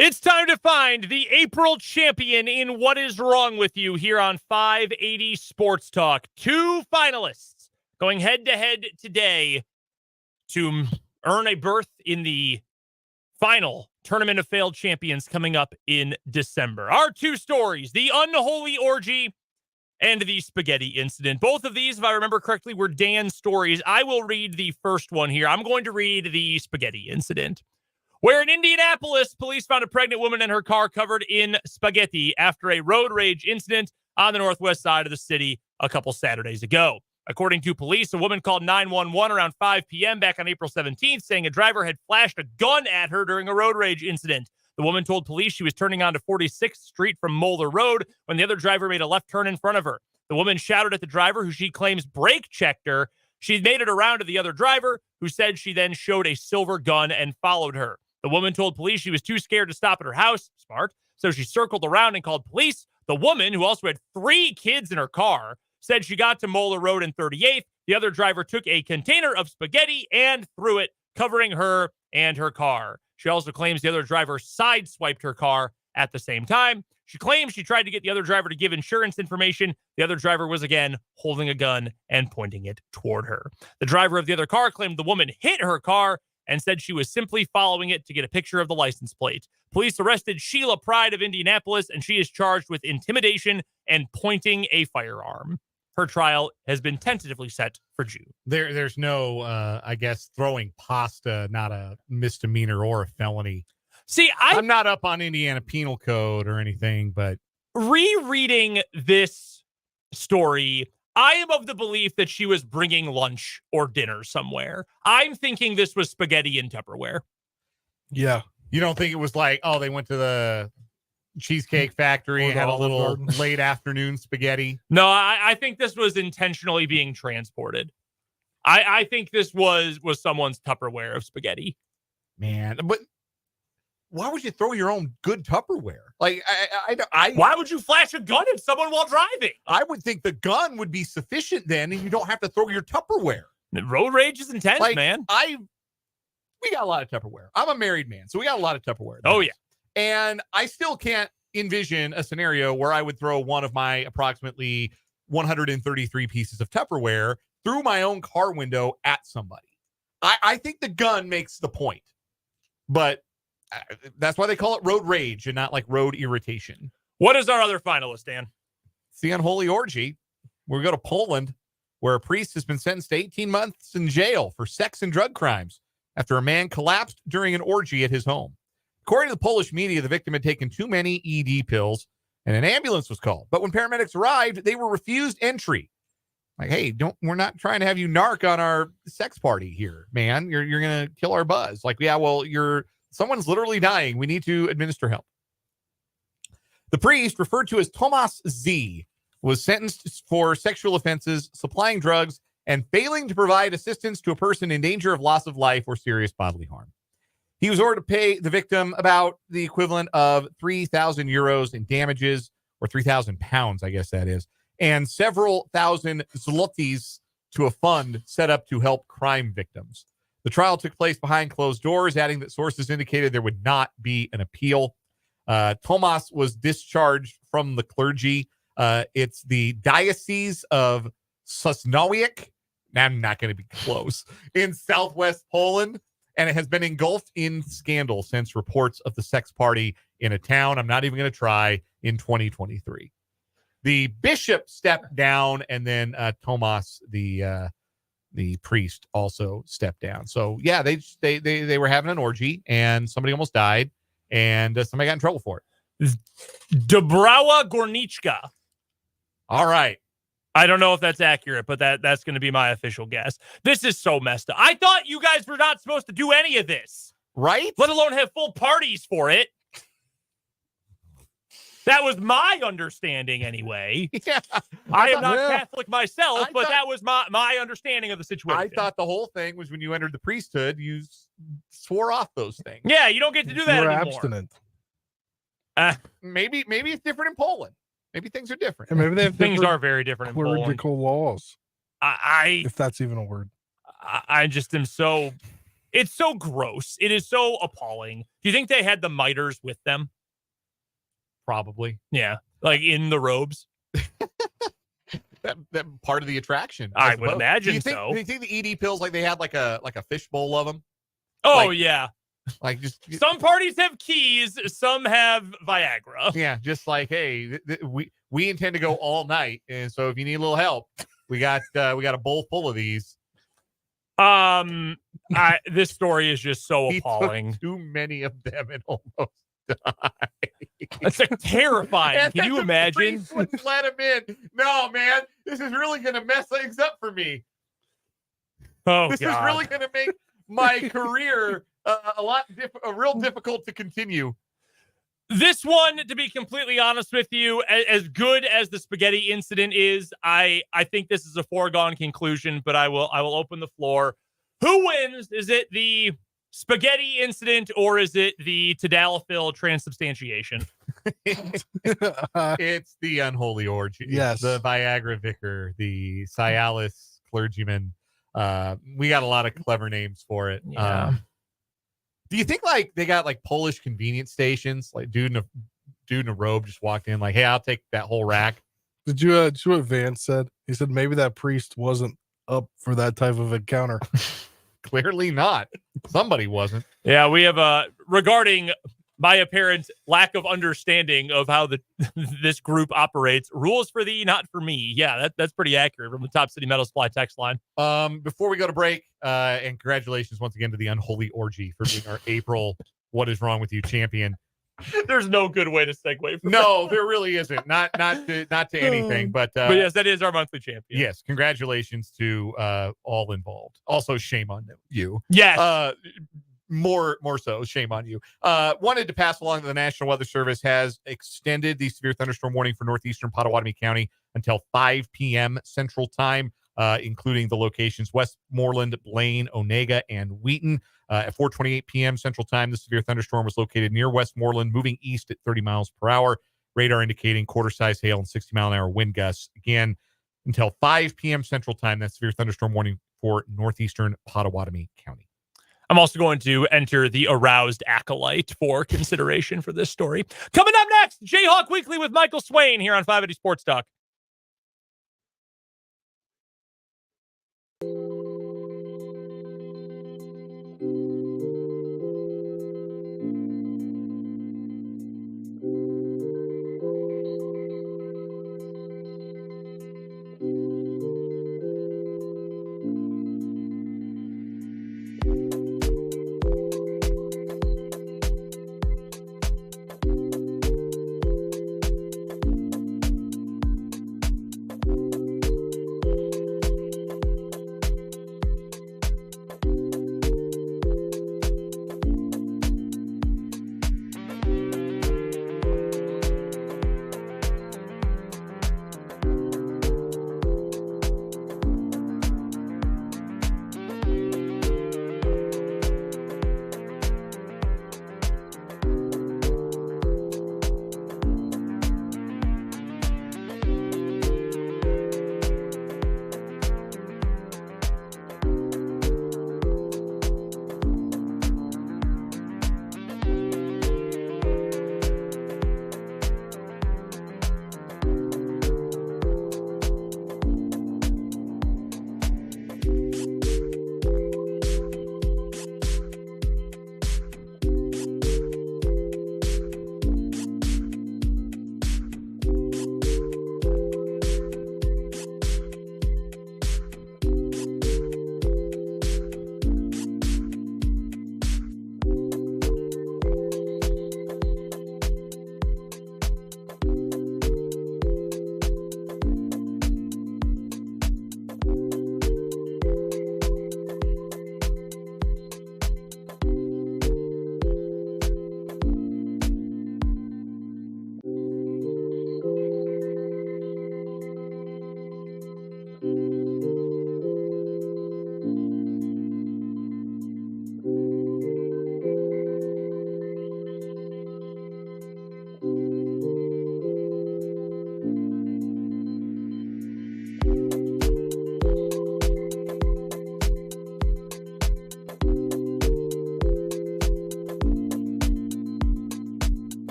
A: It's time to find the April champion in What Is Wrong With You here on 580 Sports Talk. 2 finalists going head-to-head today to earn a berth in the final Tournament of Failed Champions coming up in December. Our 2 stories, the unholy orgy and the spaghetti incident. Both of these, if I remember correctly, were Dan's stories. I will read the first one here. I'm going to read the spaghetti incident. Where in Indianapolis, police found a pregnant woman in her car covered in spaghetti after a road rage incident on the northwest side of the city a couple Saturdays ago. According to police, a woman called 911 around 5 p.m. back on April 17th, saying a driver had flashed a gun at her during a road rage incident. The woman told police she was turning onto 46th Street from Moeller Road when the other driver made a left turn in front of her. The woman shouted at the driver, who she claims brake checked her. She made it around to the other driver, who said she then showed a silver gun and followed her. The woman told police she was too scared to stop at her house. Smart. So she circled around and called police. The woman, who also had 3 kids in her car, said she got to Moeller Road and 38th. The other driver took a container of spaghetti and threw it, covering her and her car. She also claims the other driver sideswiped her car at the same time. She claims she tried to get the other driver to give insurance information. The other driver was again holding a gun and pointing it toward her. The driver of the other car claimed the woman hit her car and said she was simply following it to get a picture of the license plate. Police arrested Sheila Pride of Indianapolis, and she is charged with intimidation and pointing a firearm. Her trial has been tentatively set for June.
B: There's no, I guess, throwing pasta, not a misdemeanor or a felony.
A: See,
B: I'm not up on Indiana penal code or anything, but
A: rereading this story, I am of the belief that she was bringing lunch or dinner somewhere. I'm thinking this was spaghetti in Tupperware.
C: Yeah.
B: You don't think it was like, oh, they went to the Cheesecake Factory and had a little late afternoon spaghetti?
A: No, I think this was intentionally being transported. I think this was someone's Tupperware of spaghetti.
B: Man, but why would you throw your own good Tupperware? Like,
A: why would you flash a gun at someone while driving?
B: I would think the gun would be sufficient then, and you don't have to throw your Tupperware.
A: Road rage is intense,
B: like,
A: man.
B: We got a lot of Tupperware. I'm a married man, so we got a lot of Tupperware.
A: Oh, yeah.
B: And I still can't envision a scenario where I would throw one of my approximately 133 pieces of Tupperware through my own car window at somebody. I think the gun makes the point, but that's why they call it road rage and not like road irritation.
A: What is our other finalist, Dan?
B: It's the unholy orgy. We go to Poland, where a priest has been sentenced to 18 months in jail for sex and drug crimes after a man collapsed during an orgy at his home. According to the Polish media, the victim had taken too many ED pills and an ambulance was called. But when paramedics arrived, they were refused entry. Like, hey, we're not trying to have you narc on our sex party here, man. You're going to kill our buzz. Like, yeah, well, someone's literally dying. We need to administer help. The priest, referred to as Tomasz Z, was sentenced for sexual offenses, supplying drugs, and failing to provide assistance to a person in danger of loss of life or serious bodily harm. He was ordered to pay the victim about the equivalent of 3,000 euros in damages, or 3,000 pounds, I guess that is, and several thousand zlotys to a fund set up to help crime victims. The trial took place behind closed doors, adding that sources indicated there would not be an appeal. Tomas was discharged from the clergy. It's the Diocese of Sosnowiec. I'm not going to be close. In southwest Poland. And it has been engulfed in scandal since reports of the sex party in a town. I'm not even going to try in 2023. The bishop stepped down, and then Tomas, the priest, also stepped down. So yeah, they were having an orgy, and somebody almost died, and somebody got in trouble for it.
A: Dobrawa Gornichka.
B: All right.
A: I don't know if that's accurate, but that's going to be my official guess. This is so messed up. I thought you guys were not supposed to do any of this.
B: Right?
A: Let alone have full parties for it. That was my understanding anyway.
B: Yeah.
A: I am not Catholic myself, but that was my understanding of the situation.
B: I thought the whole thing was when you entered the priesthood, you swore off those things.
A: Yeah, you don't get to do that anymore.
C: Abstinent.
B: Maybe it's different in Poland. Maybe things are different.
C: And maybe they have
A: things are very different in
C: clerical
A: Poland.
C: laws.
A: If
C: that's even a word.
A: I just am so It's so gross. It is so appalling. Do you think they had the miters with them?
B: Probably.
A: Yeah, like in the robes.
B: That part of the attraction.
A: I would
B: suppose.
A: imagine
B: Do you think the ED pills, like they had like a fishbowl of them?
A: Oh,
B: Like-
A: yeah.
B: Like just
A: Some parties have keys, some have Viagra.
B: yeah, just like, hey, we intend to go all night, and so if you need a little help, we got a bowl full of these.
A: This story is just so
B: He
A: appalling.
B: took too many of them and almost died.
A: It's like terrifying.
B: And
A: Can you
B: then the
A: imagine?
B: priest wouldn't let him in. No, man, this is really going to mess things up for me.
A: Oh,
B: This
A: God.
B: is really going to make my career a real difficult to continue.
A: This one, to be completely honest with you, as good as the spaghetti incident is, I think this is a foregone conclusion, but I will open the floor. Who wins? Is it the spaghetti incident or is it the tadalafil transubstantiation?
B: It's the unholy orgy.
C: Yes.
B: The Viagra vicar, the Cialis clergyman. We got a lot of clever names for it.
A: Yeah.
B: Do you think like they got like Polish convenience stations? Like dude in a robe just walked in like, hey, I'll take that whole rack.
C: Did you see what Vance said? He said maybe that priest wasn't up for that type of encounter.
B: Clearly not. Somebody wasn't.
A: Yeah, we have regarding my apparent lack of understanding of how this group operates. Rules for thee, not for me. Yeah, that's pretty accurate from the Top City Metal Supply text line.
B: Before we go to break, and congratulations once again to the Unholy Orgy for being our April What Is Wrong With You champion.
A: There's no good way to segue from
B: No, there really isn't. Not to anything, but
A: yes, that is our monthly champion.
B: yes, congratulations to all involved. Also, shame on you.
A: Yes.
B: More so, shame on you. Wanted to pass along that the National Weather Service has extended the severe thunderstorm warning for northeastern Potawatomi County until 5 p.m. Central Time, including the locations Westmoreland, Blaine, Onega, and Wheaton. At 4:28 p.m. Central Time, the severe thunderstorm was located near Westmoreland, moving east at 30 miles per hour. Radar indicating quarter-size hail and 60-mile-an-hour wind gusts. Again, until 5 p.m. Central Time, that severe thunderstorm warning for northeastern Potawatomi County.
A: I'm also going to enter the aroused acolyte for consideration for this story. Coming up next, Jayhawk Weekly with Michael Swain here on 580 Sports Talk.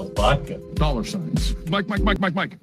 D: sell vodka.
E: $signs. Mike.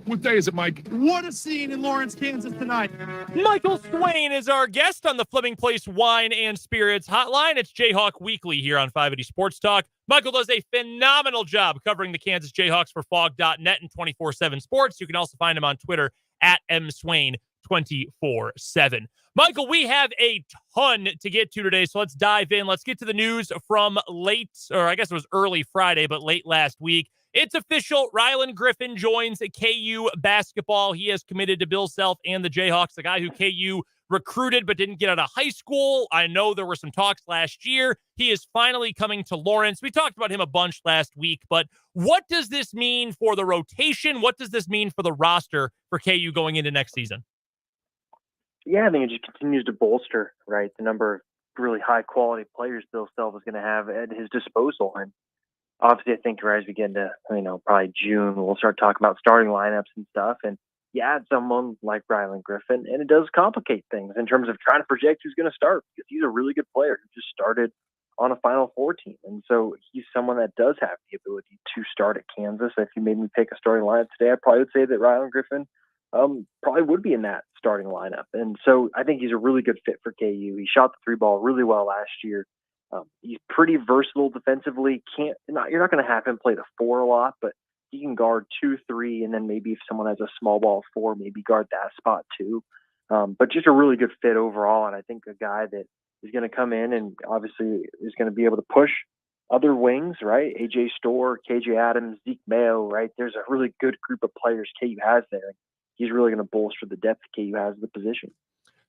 E: What day is it, Mike?
F: What a scene in Lawrence, Kansas tonight.
A: Michael Swain is our guest on the Fleming Place Wine and Spirits Hotline. It's Jayhawk Weekly here on 580 Sports Talk. Michael does a phenomenal job covering the Kansas Jayhawks for Fog.net and 24/7 Sports. You can also find him on Twitter at mswain24/7. Michael, we have a ton to get to today, so let's dive in. Let's get to the news from early Friday, but late last week. It's official. Rylan Griffin joins KU basketball. He has committed to Bill Self and the Jayhawks, the guy who KU recruited but didn't get out of high school. I know there were some talks last year. He is finally coming to Lawrence. We talked about him a bunch last week, but what does this mean for the rotation? What does this mean for the roster for KU going into next season?
G: Yeah, I think it just continues to bolster, right, the number of really high-quality players Bill Self is going to have at his disposal. And obviously, I think as we get into, probably June, we'll start talking about starting lineups and stuff. And you add someone like Rylan Griffin, and it does complicate things in terms of trying to project who's going to start, because he's a really good player who just started on a Final Four team. And so he's someone that does have the ability to start at Kansas. If you made me pick a starting lineup today, I probably would say that Rylan Griffin probably would be in that starting lineup. And so I think he's a really good fit for KU. He shot the three ball really well last year. He's pretty versatile defensively. You're not going to have him play the four a lot, but he can guard 2, 3, and then maybe if someone has a small ball 4, maybe guard that spot too. But just a really good fit overall. And I think a guy that is going to come in and obviously is going to be able to push other wings, right? AJ Storr, KJ Adams, Zeke Mayo, right? There's a really good group of players KU has there. He's really going to bolster the depth KU has at the position.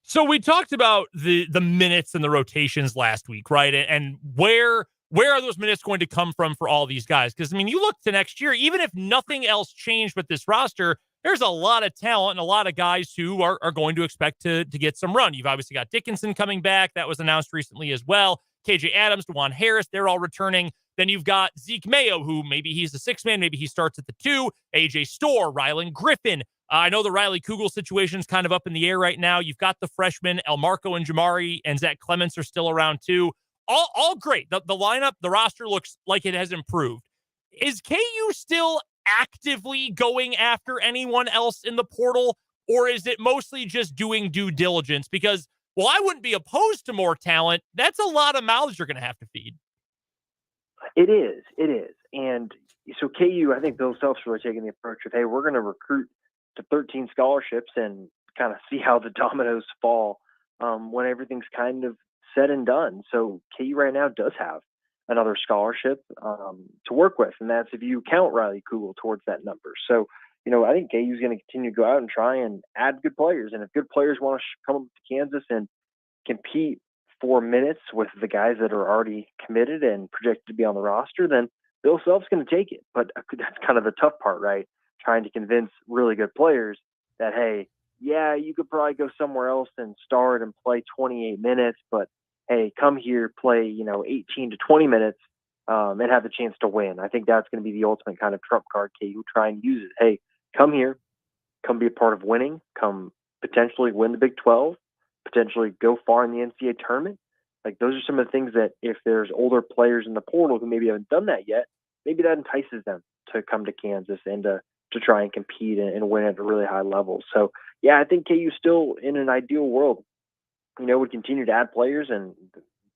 A: So we talked about the minutes and the rotations last week, right? And where are those minutes going to come from for all these guys? Because, you look to next year, even if nothing else changed with this roster, there's a lot of talent and a lot of guys who are going to expect to get some run. You've obviously got Dickinson coming back. That was announced recently as well. KJ Adams, DeJuan Harris, they're all returning. Then you've got Zeke Mayo, who maybe he's the 6th man, maybe he starts at the 2. AJ Storr, Rylan Griffin. I know the Riley Kugel situation is kind of up in the air right now. You've got the freshmen, Elmarco and Jamari and Zach Clements are still around too. All great. The lineup, the roster looks like it has improved. Is KU still actively going after anyone else in the portal, or is it mostly just doing due diligence? Because, I wouldn't be opposed to more talent. That's a lot of mouths you're going to have to feed.
G: It is. And so KU, I think Bill Self's really taking the approach of, hey, we're going to recruit to 13 scholarships and kind of see how the dominoes fall when everything's kind of said and done. So KU right now does have another scholarship to work with, and that's if you count Riley Kugel towards that number. So, I think KU is going to continue to go out and try and add good players. And if good players want to come up to Kansas and compete for minutes with the guys that are already committed and projected to be on the roster, then Bill Self's going to take it. But that's kind of the tough part, right? Trying to convince really good players that, hey, yeah, you could probably go somewhere else and start and play 28 minutes, but hey, come here, play, 18 to 20 minutes and have the chance to win. I think that's going to be the ultimate kind of trump card KU try and use it. Hey, come here, come be a part of winning, come potentially win the Big 12, potentially go far in the NCAA tournament. Like, those are some of the things that if there's older players in the portal who maybe haven't done that yet, maybe that entices them to come to Kansas and to try and compete and win at a really high level. So, yeah, I think KU still, in an ideal world, would continue to add players, and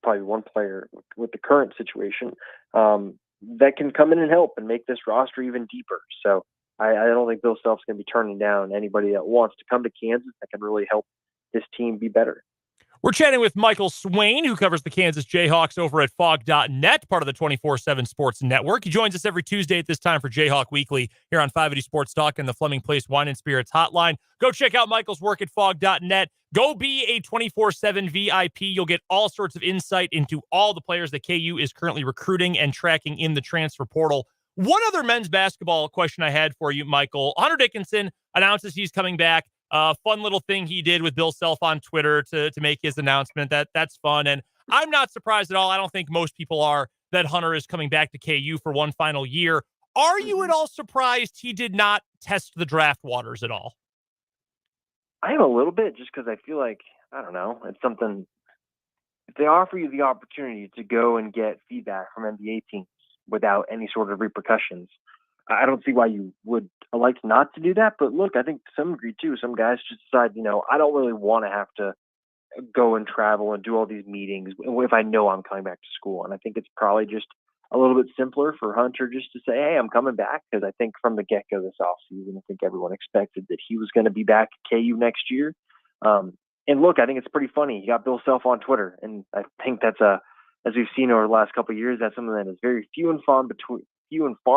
G: probably one player with the current situation that can come in and help and make this roster even deeper. So I don't think Bill Self's going to be turning down anybody that wants to come to Kansas that can really help this team be better.
A: We're chatting with Michael Swain, who covers the Kansas Jayhawks over at Fog.net, part of the 24/7 Sports Network. He joins us every Tuesday at this time for Jayhawk Weekly here on 580 Sports Talk and the Fleming Place Wine and Spirits Hotline. Go check out Michael's work at Fog.net. Go be a 24/7 VIP. You'll get all sorts of insight into all the players that KU is currently recruiting and tracking in the transfer portal. One other men's basketball question I had for you, Michael. Hunter Dickinson announces he's coming back. Fun little thing he did with Bill Self on Twitter to make his announcement. That's fun. And I'm not surprised at all. I don't think most people are that Hunter is coming back to KU for one final year. Are you at all surprised he did not test the draft waters at all?
G: I am a little bit, just because I feel like, I don't know, it's something, if they offer you the opportunity to go and get feedback from NBA teams without any sort of repercussions, I don't see why you would elect not to do that. But look, I think to some degree too, some guys just decide, I don't really want to have to go and travel and do all these meetings if I know I'm coming back to school. And I think it's probably just a little bit simpler for Hunter just to say, hey, I'm coming back, because I think from the get-go this offseason, I think everyone expected that he was going to be back at KU next year. And look, I think it's pretty funny. He got Bill Self on Twitter, and I think that's as we've seen over the last couple of years, that's something that is very few and far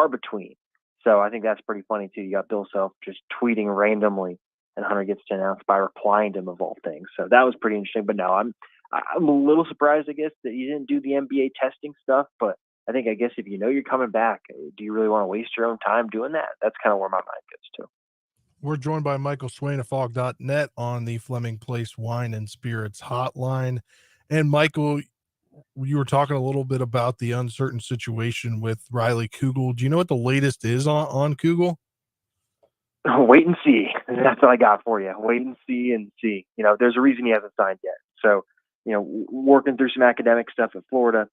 G: between. So I think that's pretty funny too. You got Bill Self just tweeting randomly, and Hunter gets to announce by replying to him of all things. So that was pretty interesting. But no, I'm a little surprised, I guess, that you didn't do the NBA testing stuff. But I guess if you know you're coming back, do you really want to waste your own time doing that? That's kind of where my mind goes to.
C: We're joined by Michael Swain of Fog.net on the Fleming Place Wine and Spirits hotline. And Michael, you were talking a little bit about the uncertain situation with Riley Kugel. Do you know what the latest is on Kugel?
G: Wait and see. That's what I got for you. Wait and see and see. There's a reason he hasn't signed yet. So, working through some academic stuff at Florida,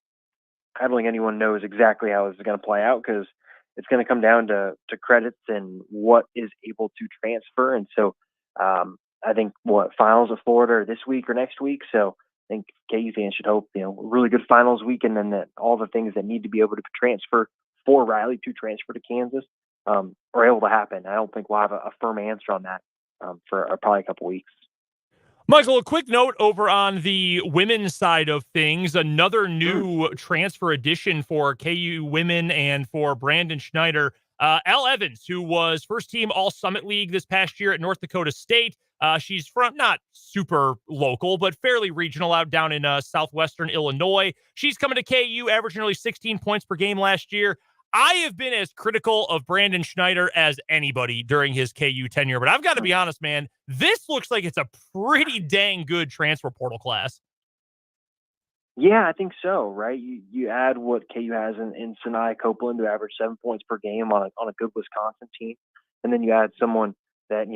G: I don't think anyone knows exactly how this is going to play out, because it's going to come down to credits and what is able to transfer. And so I think finals of Florida are this week or next week. So I think KU fans should hope, a really good finals week, and then that all the things that need to be able to transfer for Riley to transfer to Kansas are able to happen. I don't think we'll have a firm answer on that for probably a couple weeks.
A: Michael, a quick note over on the women's side of things. Another new transfer addition for KU women and for Brandon Schneider. Elle Evans, who was first team All-Summit League this past year at North Dakota State. She's from not super local, but fairly regional out down in southwestern Illinois. She's coming to KU, averaging nearly 16 points per game last year. I have been as critical of Brandon Schneider as anybody during his KU tenure, but I've got to be honest, man, this looks like it's a pretty dang good transfer portal class.
G: Yeah, I think so, right? You add what KU has in Sinai Copeland, who averaged 7 points per game on a good Wisconsin team, and then you add someone that,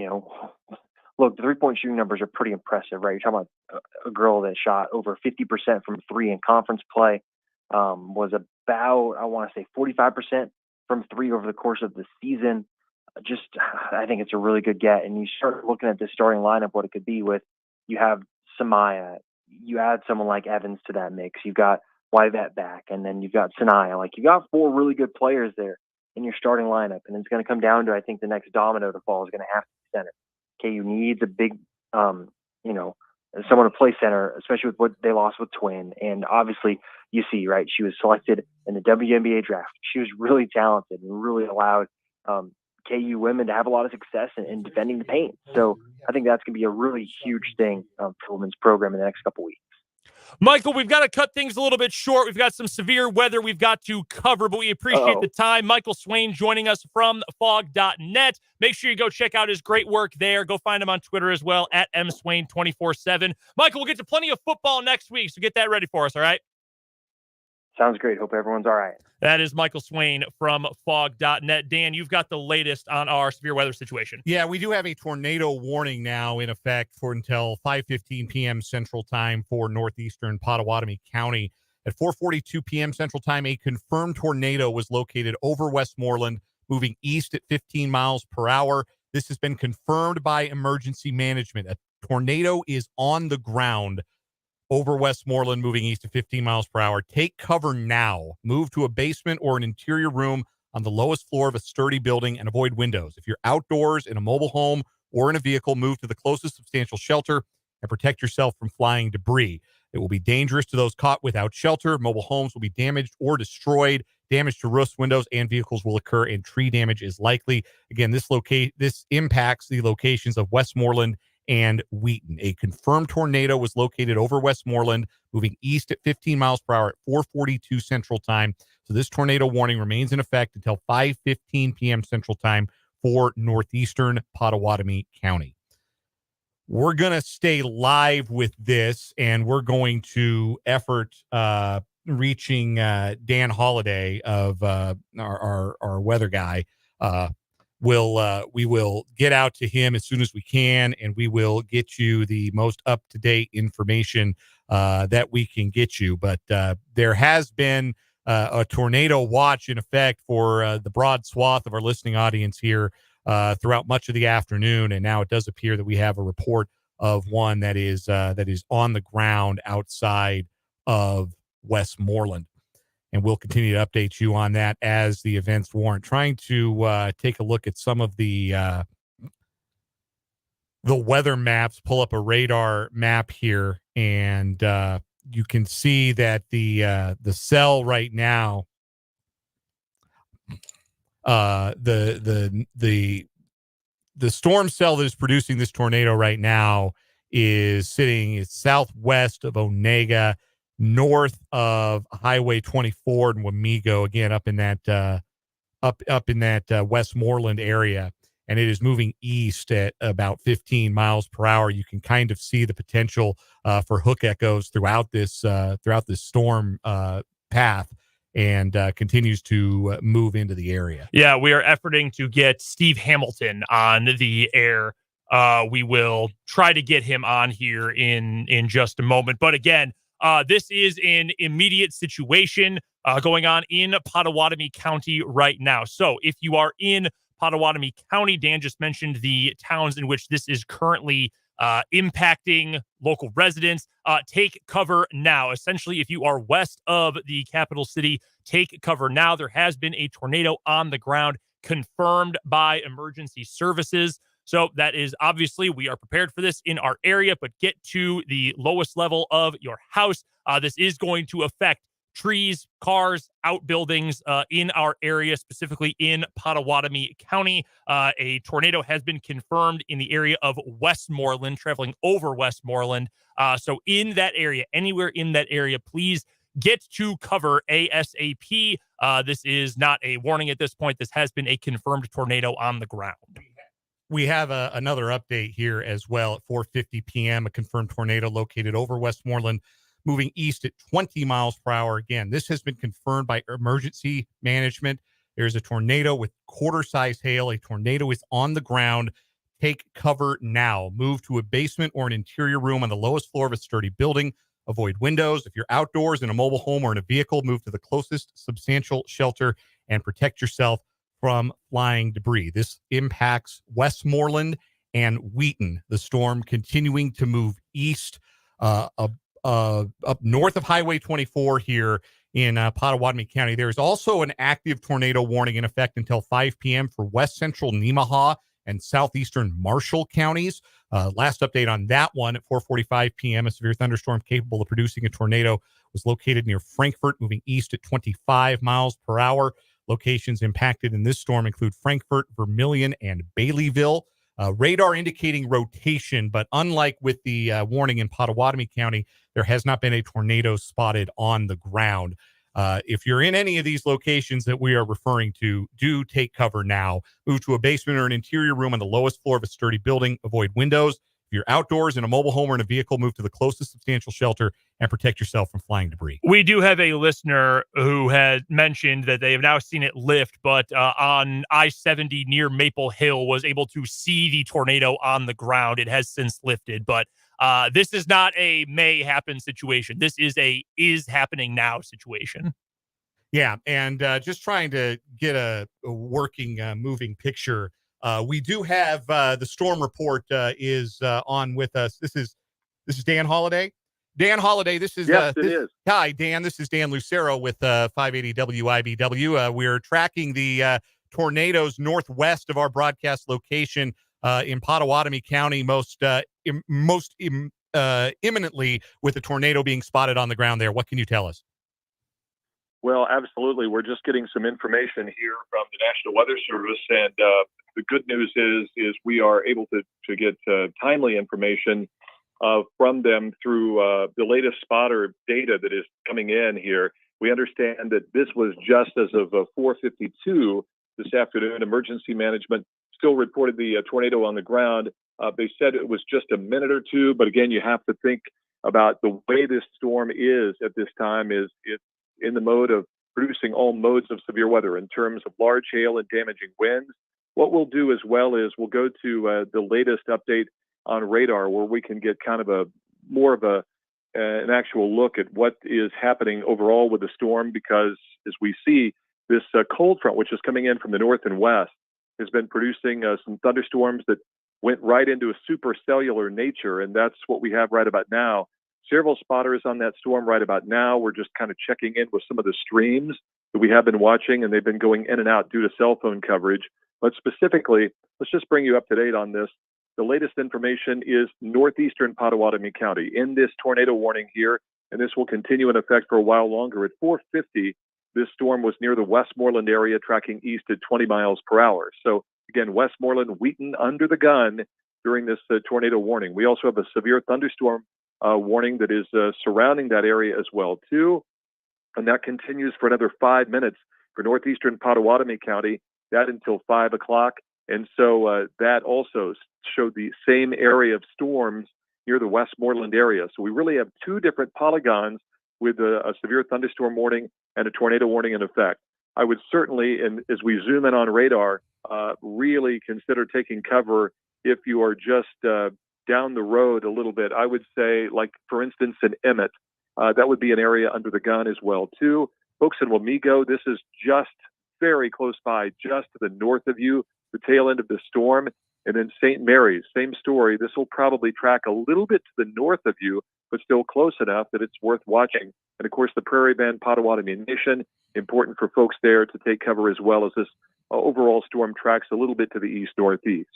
G: look, the three-point shooting numbers are pretty impressive, right? You're talking about a girl that shot over 50% from three in conference play, was about, I want to say 45% from three over the course of the season. I think it's a really good get. And you start looking at this starting lineup, what it could be with, you have Samaya, you add someone like Evans to that mix, you've got Wyvet back, and then you've got Sanaya. Like, you got four really good players there in your starting lineup. And it's going to come down to, I think the next domino to fall is going to have to be center. KU needs a big, someone to play center, especially with what they lost with Twin. And obviously, you see, right, she was selected in the WNBA draft. She was really talented and really allowed KU women to have a lot of success in defending the paint. So I think that's going to be a really huge thing for women's program in the next couple weeks.
A: Michael, we've got to cut things a little bit short. We've got some severe weather we've got to cover, but we appreciate the time. Michael Swain joining us from Fog.net. Make sure you go check out his great work there. Go find him on Twitter as well, at mswain247. Michael, we'll get to plenty of football next week, so get that ready for us, all right?
G: Sounds great. Hope everyone's all right.
A: That is Michael Swain from Fog.net. Dan, you've got the latest on our severe weather situation.
B: Yeah, we do have a tornado warning now in effect for until 5:15 p.m. Central Time for northeastern Potawatomi County. At 4:42 p.m. Central Time, a confirmed tornado was located over Westmoreland, moving east at 15 miles per hour. This has been confirmed by emergency management. A tornado is on the ground over Westmoreland, moving east at 15 miles per hour. Take cover now. Move to a basement or an interior room on the lowest floor of a sturdy building and avoid windows. If you're outdoors in a mobile home or in a vehicle, move to the closest substantial shelter and protect yourself from flying debris. It will be dangerous to those caught without shelter. Mobile homes will be damaged or destroyed. Damage to roofs, windows, and vehicles will occur, and tree damage is likely. Again, this impacts the locations of Westmoreland and Wheaton. A confirmed tornado was located over Westmoreland, moving east at 15 miles per hour at 4:42 Central Time. So this tornado warning remains in effect until 5:15 p.m. Central Time for northeastern Potawatomi County. We're going to stay live with this, and we're going to effort reaching Dan Holliday of our weather guy. We will get out to him as soon as we can, and we will get you the most up-to-date information that we can get you. But there has been a tornado watch in effect for the broad swath of our listening audience here throughout much of the afternoon. And now it does appear that we have a report of one that is on the ground outside of Westmoreland. And we'll continue to update you on that as the events warrant. Trying to take a look at some of the weather maps, pull up a radar map here, and you can see that the cell right now, the storm cell that is producing this tornado right now is sitting southwest of Onega, north of Highway 24 and Wamego, again up in that Westmoreland area, and it is moving east at about 15 miles per hour. You can kind of see the potential for hook echoes throughout this storm path, and continues to move into the area.
A: Yeah, we are efforting to get Steve Hamilton on the air. We will try to get him on here in just a moment. But again, this is an immediate situation going on in Pottawatomie County right now. So if you are in Pottawatomie County, Dan just mentioned the towns in which this is currently impacting local residents. Take cover now. Essentially, if you are west of the capital city, take cover now. There has been a tornado on the ground confirmed by emergency services. So that is obviously, we are prepared for this in our area, but get to the lowest level of your house. This is going to affect trees, cars, outbuildings in our area, specifically in Pottawatomie County. A tornado has been confirmed in the area of Westmoreland, traveling over Westmoreland. So in that area, anywhere in that area, please get to cover ASAP. This is not a warning at this point. This has been a confirmed tornado on the ground.
B: We have another update here as well at 4:50 p.m. A confirmed tornado located over Westmoreland, moving east at 20 miles per hour. Again, this has been confirmed by emergency management. There's a tornado with quarter-size hail. A tornado is on the ground. Take cover now. Move to a basement or an interior room on the lowest floor of a sturdy building. Avoid windows. If you're outdoors in a mobile home or in a vehicle, move to the closest substantial shelter and protect yourself from flying debris. This impacts Westmoreland and Wheaton. The storm continuing to move east up north of Highway 24 here in Pottawatomie County. There's also an active tornado warning in effect until 5 p.m. for west central Nemaha and southeastern Marshall counties. Last update on that one at 4:45 p.m. A severe thunderstorm capable of producing a tornado was located near Frankfort, moving east at 25 miles per hour. Locations impacted in this storm include Frankfort, Vermilion, and Baileyville. Radar indicating rotation, but unlike with the warning in Pottawatomie County, there has not been a tornado spotted on the ground. If you're in any of these locations that we are referring to, do take cover now. Move to a basement or an interior room on the lowest floor of a sturdy building. Avoid windows. If you're outdoors in a mobile home or in a vehicle, move to the closest substantial shelter and protect yourself from flying debris.
A: We do have a listener who had mentioned that they have now seen it lift, but on I-70 near Maple Hill was able to see the tornado on the ground. It has since lifted, but this is not a may happen situation. This is a is happening now situation.
B: Yeah, and just trying to get a working, moving picture. We do have the storm report is on with us. This is Dan Holliday. Dan Holliday, this is
G: yes, it is.
B: Hi, Dan. This is Dan Lucero with 580 WIBW. We're tracking the tornadoes northwest of our broadcast location in Pottawatomie County, most imminently, with a tornado being spotted on the ground there. What can you tell us?
D: Well, absolutely. We're just getting some information here from the National Weather Service, and the good news is we are able to get timely information from them through the latest spotter data that is coming in here. We understand that this was just as of 4:52 this afternoon. Emergency management still reported the tornado on the ground. They said it was just a minute or two, but again, you have to think about the way this storm is at this time. It's in the mode of producing all modes of severe weather in terms of large hail and damaging winds. What we'll do as well is we'll go to the latest update on radar, where we can get kind of more of a an actual look at what is happening overall with the storm, because as we see, this cold front, which is coming in from the north and west, has been producing some thunderstorms that went right into a supercellular nature, and that's what we have right about now. Several spotters on that storm right about now. We're just kind of checking in with some of the streams that we have been watching, and they've been going in and out due to cell phone coverage. But specifically, let's just bring you up to date on this. The latest information is northeastern Pottawatomie County in this tornado warning here, and this will continue in effect for a while longer. At 4:50, this storm was near the Westmoreland area, tracking east at 20 miles per hour. So again, Westmoreland, Wheaton under the gun during this tornado warning. We also have a severe thunderstorm warning that is surrounding that area as well too, and that continues for another 5 minutes for northeastern Pottawatomie County. That until 5 o'clock, and so that also showed the same area of storms near the Westmoreland area. So we really have two different polygons with a severe thunderstorm warning and a tornado warning in effect. I would certainly, and as we zoom in on radar, really consider taking cover if you are just down the road a little bit. I would say, like, for instance, in Emmett, that would be an area under the gun as well, too. Folks in Wamego, this is just very close by, just to the north of you, the tail end of the storm. And then St. Mary's, same story. This will probably track a little bit to the north of you, but still close enough that it's worth watching. And of course, the Prairie Band Pottawatomie Nation, important for folks there to take cover, as well as this overall storm tracks a little bit to the east-northeast.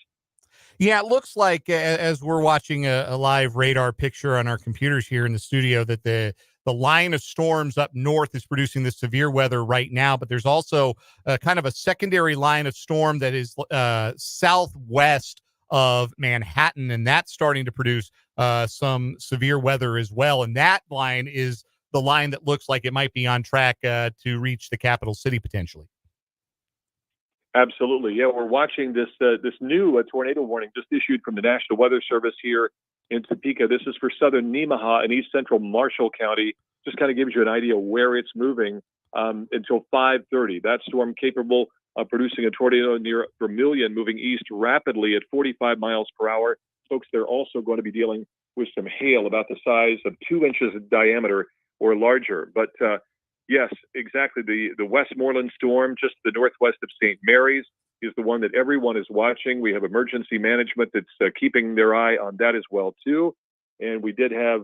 B: Yeah, it looks like as we're watching a live radar picture on our computers here in the studio that the line of storms up north is producing the severe weather right now, but there's also kind of a secondary line of storm that is southwest of Manhattan, and that's starting to produce some severe weather as well. And that line is the line that looks like it might be on track to reach the capital city potentially.
D: Absolutely. Yeah, we're watching this new tornado warning just issued from the National Weather Service here in Topeka. This is for southern Nemaha and east central Marshall County. Just kind of gives you an idea where it's moving until 5:30. That storm capable of producing a tornado near Vermilion, moving east rapidly at 45 miles per hour. Folks, they're also going to be dealing with some hail about the size of 2 inches in diameter or larger. But yes, exactly. The Westmoreland storm, just to the northwest of St. Mary's, is the one that everyone is watching. We have emergency management that's keeping their eye on that as well, too. And we did have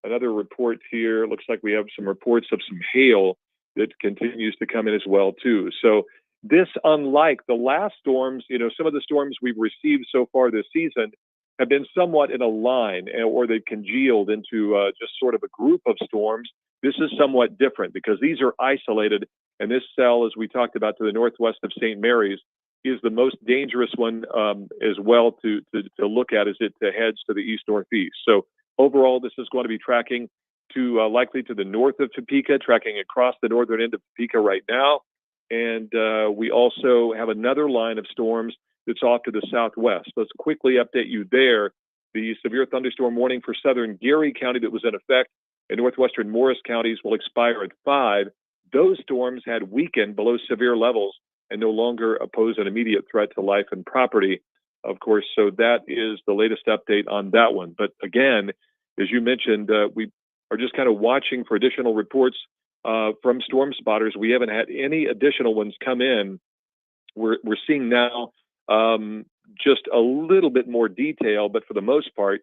D: another report here. Looks like we have some reports of some hail that continues to come in as well, too. So this, unlike the last storms, some of the storms we've received so far this season have been somewhat in a line, or they've congealed into just sort of a group of storms. This is somewhat different because these are isolated, and this cell, as we talked about, to the northwest of St. Mary's, is the most dangerous one as well to look at as it heads to the east-northeast. So overall, this is going to be tracking to likely to the north of Topeka, tracking across the northern end of Topeka right now. And we also have another line of storms that's off to the southwest. Let's quickly update you there. The severe thunderstorm warning for southern Geary County that was in effect in northwestern Morris counties will expire at 5. Those storms had weakened below severe levels and no longer pose an immediate threat to life and property, of course. So that is the latest update on that one. But again, as you mentioned, we are just kind of watching for additional reports from storm spotters. We haven't had any additional ones come in. We're seeing now just a little bit more detail, but for the most part,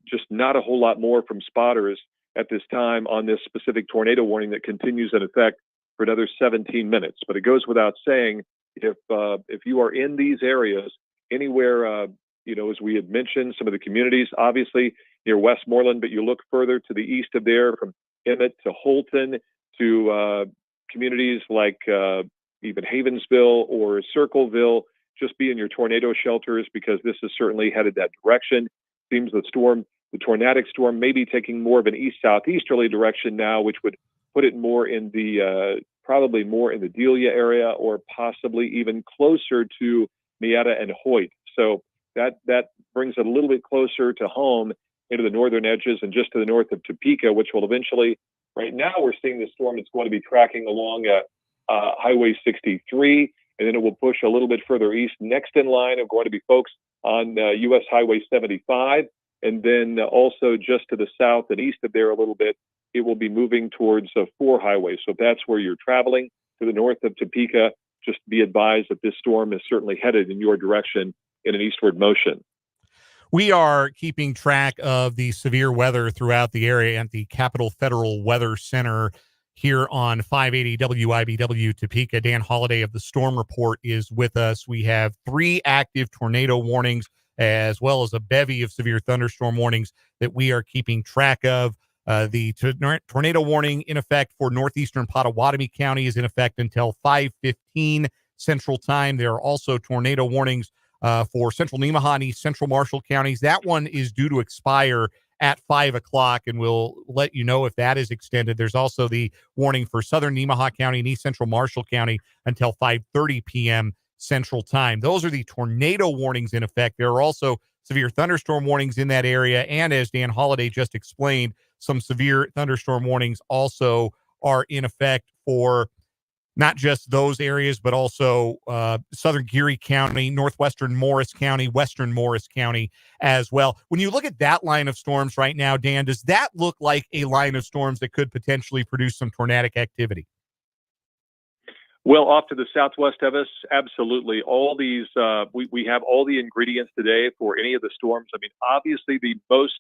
D: just not a whole lot more from spotters at this time on this specific tornado warning that continues in effect for another 17 minutes. But it goes without saying, if you are in these areas, anywhere, as we had mentioned, some of the communities, obviously near Westmoreland, but you look further to the east of there, from Emmett to Holton to communities like even Havensville or Circleville, just be in your tornado shelters because this is certainly headed that direction. Seems the tornadic storm may be taking more of an east-southeasterly direction now, which would put it more in the probably more in the Delia area, or possibly even closer to Mietta and Hoyt. So that brings it a little bit closer to home into the northern edges and just to the north of Topeka, which will eventually, right now we're seeing the storm that's going to be tracking along Highway 63, and then it will push a little bit further east. Next in line are going to be folks on US Highway 75. And then also just to the south and east of there a little bit, it will be moving towards 4 highway. So if that's where you're traveling to the north of Topeka, just be advised that this storm is certainly headed in your direction in an eastward motion.
B: We are keeping track of the severe weather throughout the area at the Capitol Federal Weather Center here on 580 WIBW Topeka. Dan Holliday of the Storm Report is with us. We have 3 active tornado warnings as well as a bevy of severe thunderstorm warnings that we are keeping track of. The tornado warning in effect for northeastern Pottawatomie County is in effect until 5:15 Central Time. There are also tornado warnings for Central Nemaha and East Central Marshall counties. That one is due to expire at 5 o'clock, and we'll let you know if that is extended. There's also the warning for Southern Nemaha County and East Central Marshall County until 5:30 p.m. Central Time. Those are the tornado warnings in effect. There are also severe thunderstorm warnings in that area, and as Dan Holliday just explained, some severe thunderstorm warnings also are in effect for not just those areas, but also southern Geary County, northwestern Morris County, western Morris County as well. When you look at that line of storms right now, Dan, does that look like a line of storms that could potentially produce some tornadic activity?
D: Well, off to the southwest of us, absolutely. All these, we have all the ingredients today for any of the storms. I mean, obviously the most,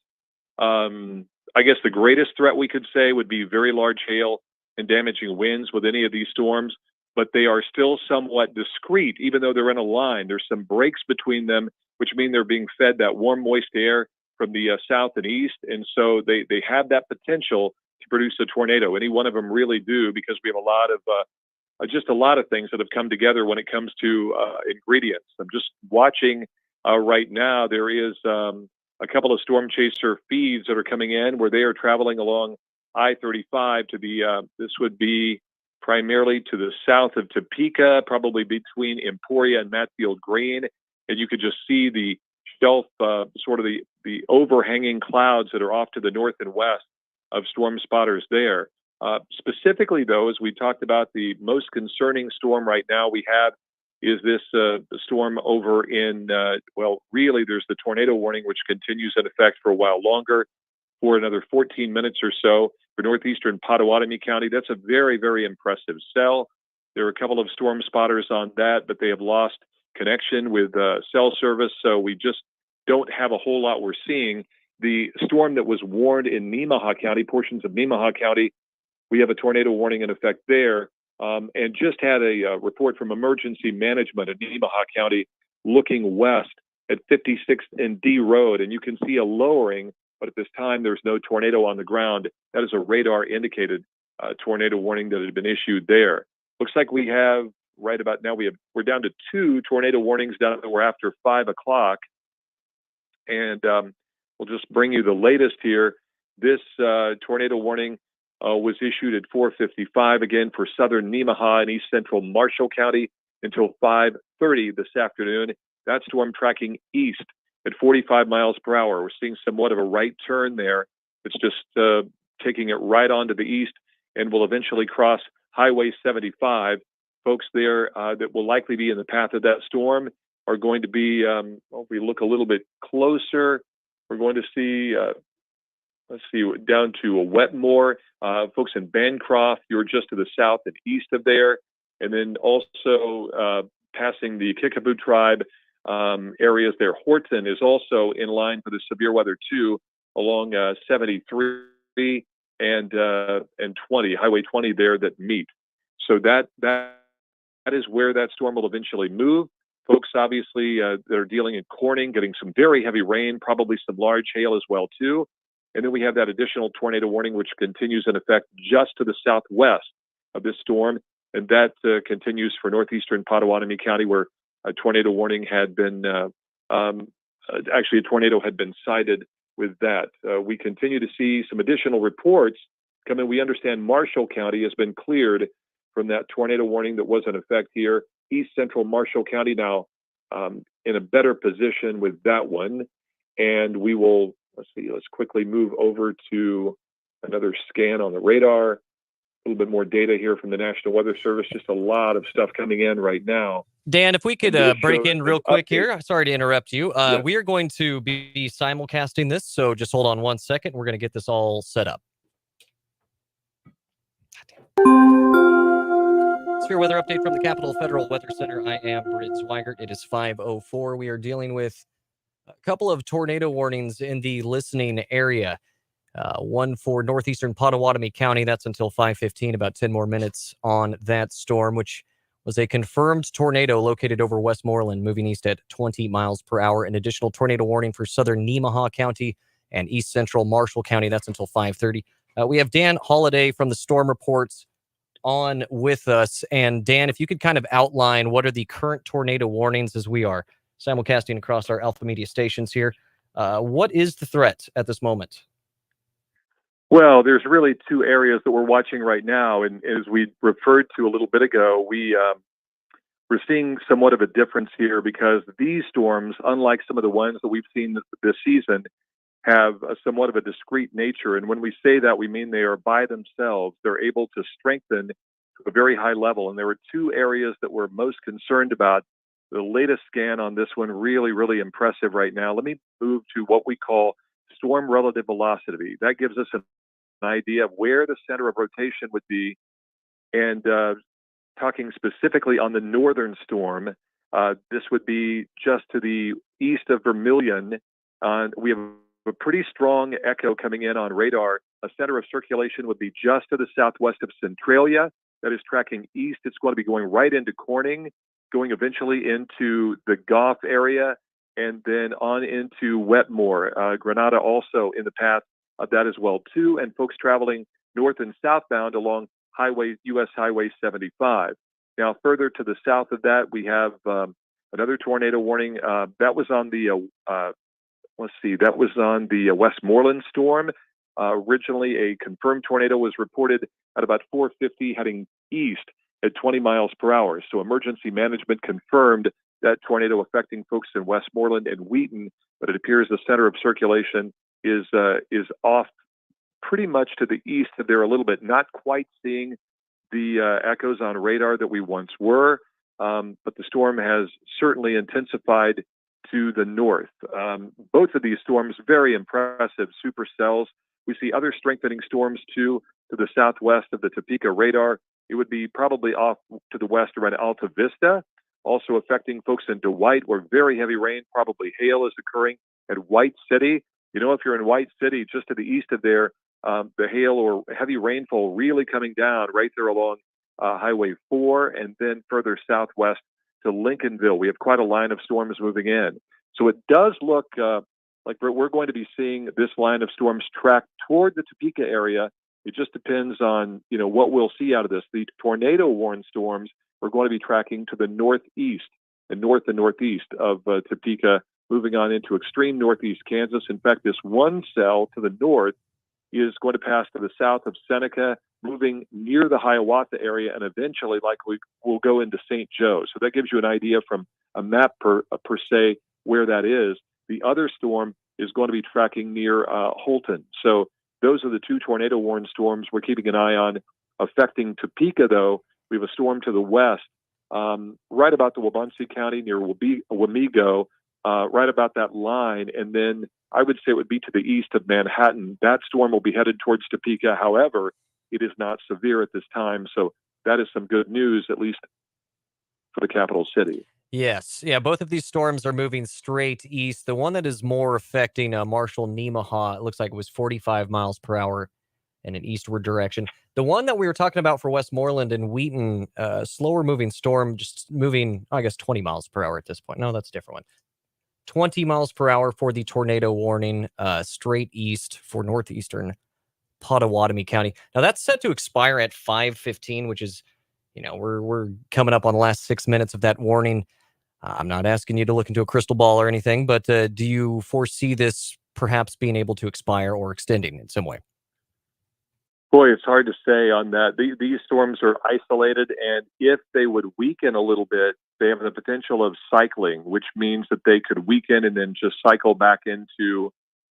D: I guess the greatest threat we could say would be very large hail and damaging winds with any of these storms, but they are still somewhat discrete, even though they're in a line. There's some breaks between them, which mean they're being fed that warm, moist air from the south and east. And so they have that potential to produce a tornado. Any one of them really do, because we have a lot of, just a lot of things that have come together when it comes to ingredients. I'm just watching right now. There is a couple of storm chaser feeds that are coming in where they are traveling along I-35 to the, this would be primarily to the south of Topeka, probably between Emporia and Matfield Green. And you could just see the shelf, sort of the overhanging clouds that are off to the north and west of storm spotters there. Specifically, though, as we talked about, the most concerning storm right now we have is this storm over in, well, really, there's the tornado warning, which continues in effect for a while longer, for another 14 minutes or so for northeastern Pottawatomie County. That's a very, very impressive cell. There are a couple of storm spotters on that, but they have lost connection with cell service, so we just don't have a whole lot we're seeing. The storm that was warned in Nemaha County, portions of Nemaha County, we have a tornado warning in effect there, and just had a report from emergency management in Nemaha County looking west at 56th and D Road, and you can see a lowering, but at this time there's no tornado on the ground. That is a radar indicated tornado warning that had been issued there. Looks like we have right about now we're down to 2 tornado warnings down that were after 5 o'clock, and we'll just bring you the latest here. This tornado warning was issued at 4:55 again for southern Nemaha and east central Marshall County until 5:30 this afternoon. That storm tracking east at 45 miles per hour. We're seeing somewhat of a right turn there. It's just taking it right onto the east and will eventually cross Highway 75. Folks there that will likely be in the path of that storm are going to be, well, if we look a little bit closer, we're going to see, let's see, down to a Wetmore. Folks in Bancroft, you're just to the south and east of there. And then also passing the Kickapoo tribe areas there. Horton is also in line for the severe weather too, along 73 and 20, Highway 20 there that meet. So that is where that storm will eventually move. Folks, obviously, that are dealing in Corning, getting some very heavy rain, probably some large hail as well too. And then we have that additional tornado warning, which continues in effect just to the southwest of this storm. And that continues for northeastern Pottawatomie County, where a tornado warning had been, actually a tornado had been cited with that. We continue to see some additional reports come in. We understand Marshall County has been cleared from that tornado warning that was in effect here. East Central Marshall County now in a better position with that one. And we will, let's quickly move over to another scan on the radar. little bit more data here from the National Weather Service. Just a lot of stuff coming in right now.
A: Dan, if we could break in real quick here. Sorry to interrupt you.
D: Yeah.
A: We are going to be simulcasting this, so just hold on 1 second. We're going to get this all set up. Severe weather update from the Capitol Federal Weather Center. I am Britt Zweigert. It is 5:04. We are dealing with a couple of tornado warnings in the listening area. One for northeastern Pottawatomie County. That's until 5:15, about 10 more minutes on that storm, which was a confirmed tornado located over Westmoreland, moving east at 20 miles per hour. An additional tornado warning for southern Nemaha County and east central Marshall County. That's until 5:30. We have Dan Holliday from the Storm Reports on with us. And Dan, if you could kind of outline what are the current tornado warnings as we are simulcasting across our Alpha Media stations here. What is the threat at this moment?
D: Well, there's really two areas that we're watching right now. And as we referred to a little bit ago, we're seeing somewhat of a difference here because these storms, unlike some of the ones that we've seen this season, have somewhat of a discrete nature. And when we say that, we mean they are by themselves. They're able to strengthen to a very high level. And there were two areas that we're most concerned about. The latest scan on this one, really, really impressive right now. Let me move to what we call storm relative velocity. That gives us an idea of where the center of rotation would be. And talking specifically on the northern storm, this would be just to the east of Vermilion. We have a pretty strong echo coming in on radar. A center of circulation would be just to the southwest of Centralia. That is tracking east. It's going to be going right into Corning, going eventually into the Goff area, and then on into Wetmore. Grenada also in the path of that as well, too. And folks traveling north and southbound along US Highway 75. Now, further to the south of that, we have another tornado warning. That was on the that was on the Westmoreland storm. Originally, a confirmed tornado was reported at about 4:50 heading east at 20 miles per hour. So emergency management confirmed that tornado affecting folks in Westmoreland and Wheaton, but it appears the center of circulation is off pretty much to the east of there a little bit, not quite seeing the echoes on radar that we once were, but the storm has certainly intensified to the north. Both of these storms, very impressive supercells. We see other strengthening storms too to the southwest of the Topeka radar. It would be probably off to the west around Alta Vista, also affecting folks in Dwight where very heavy rain, probably hail is occurring at White City. You know, if you're in White City, just to the east of there, the hail or heavy rainfall really coming down right there along Highway 4 and then further southwest to Lincolnville. We have quite a line of storms moving in. So it does look like we're going to be seeing this line of storms track toward the Topeka area. It just depends on, what we'll see out of this. The tornado warned storms are going to be tracking to the northeast and northeast of Topeka, moving on into extreme northeast Kansas. In fact, this one cell to the north is going to pass to the south of Seneca, moving near the Hiawatha area, and eventually likely will go into St. Joe. So that gives you an idea from a map per se where that is. The other storm is going to be tracking near Holton. So those are the two tornado warned storms we're keeping an eye on. Affecting Topeka, though, we have a storm to the west, right about the Wabunsee County near Wamego, right about that line. And then I would say it would be to the east of Manhattan. That storm will be headed towards Topeka. However, it is not severe at this time. So that is some good news, at least for the capital city.
A: Yes. Yeah, both of these storms are moving straight east. The one that is more affecting Marshall Nemaha, it looks like it was 45 miles per hour in an eastward direction. The one that we were talking about for Westmoreland and Wheaton, slower moving storm, just moving, I guess, 20 miles per hour at this point. No, that's a different one. 20 miles per hour for the tornado warning, straight east for northeastern Pottawatomie County. Now that's set to expire at 5:15, which is, we're coming up on the last 6 minutes of that warning. I'm not asking you to look into a crystal ball or anything, but do you foresee this perhaps being able to expire or extending in some way?
D: Boy, it's hard to say on that. These storms are isolated, and if they would weaken a little bit, they have the potential of cycling, which means that they could weaken and then just cycle back into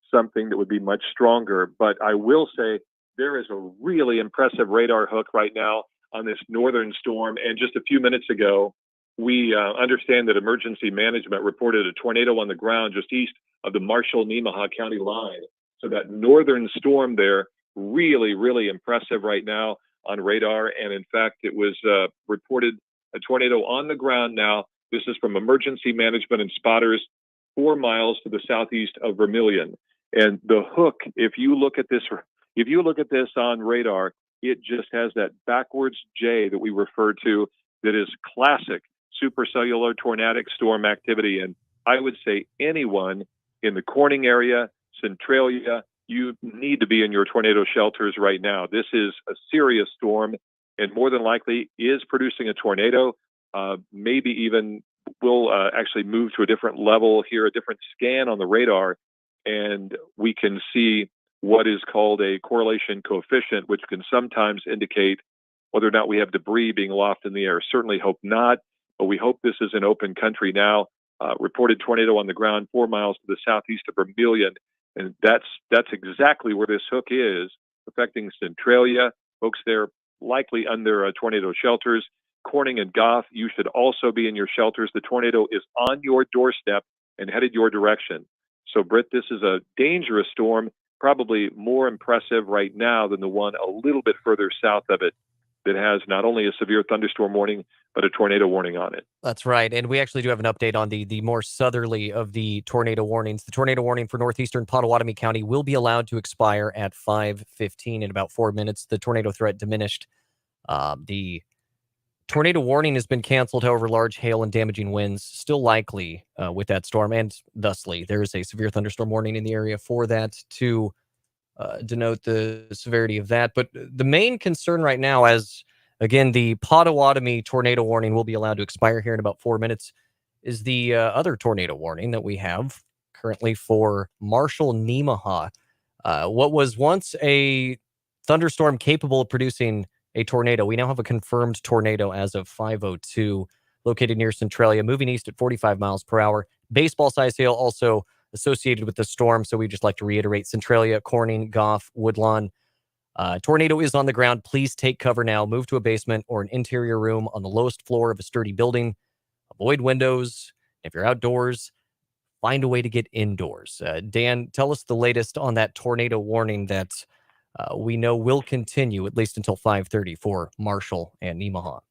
D: something that would be much stronger. But I will say there is a really impressive radar hook right now on this northern storm. And just a few minutes ago, we understand that emergency management reported a tornado on the ground just east of the Marshall-Nemaha County line. So that northern storm there, really, really impressive right now on radar. And in fact, it was reported a tornado on the ground now. This is from emergency management and spotters 4 miles to the southeast of Vermilion. And the hook, if you look at this on radar, it just has that backwards J that we refer to that is classic supercellular tornadic storm activity. And I would say anyone in the Corning area, Centralia, you need to be in your tornado shelters right now. This is a serious storm and more than likely is producing a tornado. Maybe even will actually move to a different level here, a different scan on the radar, and we can see what is called a correlation coefficient, which can sometimes indicate whether or not we have debris being lofted in the air. Certainly hope not, but we hope this is an open country now. Reported tornado on the ground 4 miles to the southeast of Vermilion, and that's exactly where this hook is, affecting Centralia. Folks there likely under tornado shelters. Corning and Goff, you should also be in your shelters. The tornado is on your doorstep and headed your direction. So, Britt, this is a dangerous storm, probably more impressive right now than the one a little bit further south of it that has not only a severe thunderstorm warning, but a tornado warning on it.
H: That's right. And we actually do have an update on the more southerly of the tornado warnings. The tornado warning for northeastern Potawatomi County will be allowed to expire at 5:15 in about 4 minutes. The tornado threat diminished. The tornado warning has been canceled. However, large hail and damaging winds still likely with that storm. And thusly, there is a severe thunderstorm warning in the area for that to denote the severity of that. But the main concern right now, as again, the Potawatomi tornado warning will be allowed to expire here in about 4 minutes, is the other tornado warning that we have currently for Marshall-Nemaha. What was once a thunderstorm capable of producing a tornado, we now have a confirmed tornado as of 5:02, located near Centralia, moving east at 45 miles per hour. Baseball-sized hail also associated with the storm, so we just like to reiterate: Centralia, Corning, Goff, Woodlawn. Tornado is on the ground. Please take cover now. Move to a basement or an interior room on the lowest floor of a sturdy building. Avoid windows. If you're outdoors, find a way to get indoors. Dan, tell us the latest on that tornado warning that we know will continue at least until 5:30 for Marshall and Nemaha.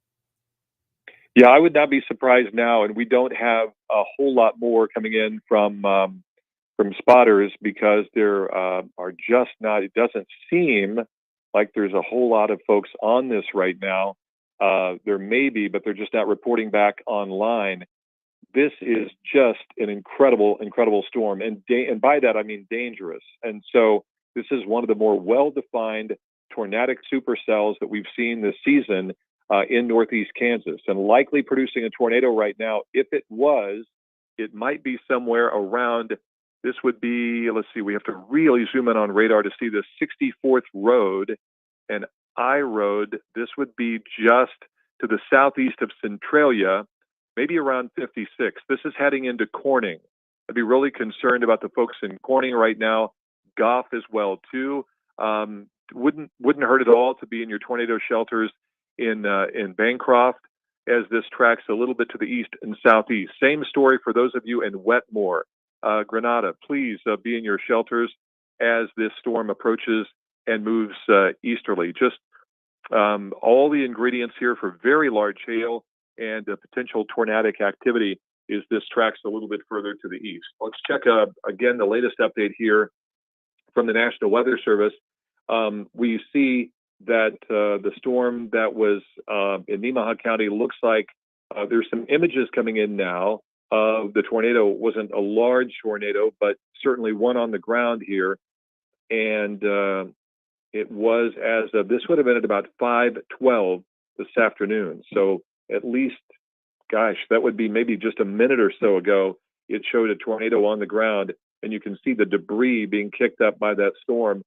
D: Yeah, I would not be surprised now, and we don't have a whole lot more coming in from spotters because there are just not. It doesn't seem like there's a whole lot of folks on this right now. There may be, but they're just not reporting back online. This is just an incredible, incredible storm, and by that I mean dangerous. And so this is one of the more well-defined tornadic supercells that we've seen this season in northeast Kansas, and likely producing a tornado right now. If it was, it might be somewhere around. This would be, let's see, we have to really zoom in on radar to see the 64th Road and I Road. This would be just to the southeast of Centralia, maybe around 56. This is heading into Corning. I'd be really concerned about the folks in Corning right now. Goff as well too. Wouldn't hurt at all to be in your tornado shelters in Bancroft, as this tracks a little bit to the east and southeast. Same story for those of you in Wetmore. Grenada, please be in your shelters as this storm approaches and moves easterly. Just all the ingredients here for very large hail and potential tornadic activity is this tracks a little bit further to the east. Let's check again the latest update here from the National Weather Service. We see that the storm that was in Nemaha County looks like there's some images coming in now. The tornado wasn't a large tornado, but certainly one on the ground here. And it was this would have been at about 5:12 this afternoon. So at least, gosh, that would be maybe just a minute or so ago. It showed a tornado on the ground, and you can see the debris being kicked up by that storm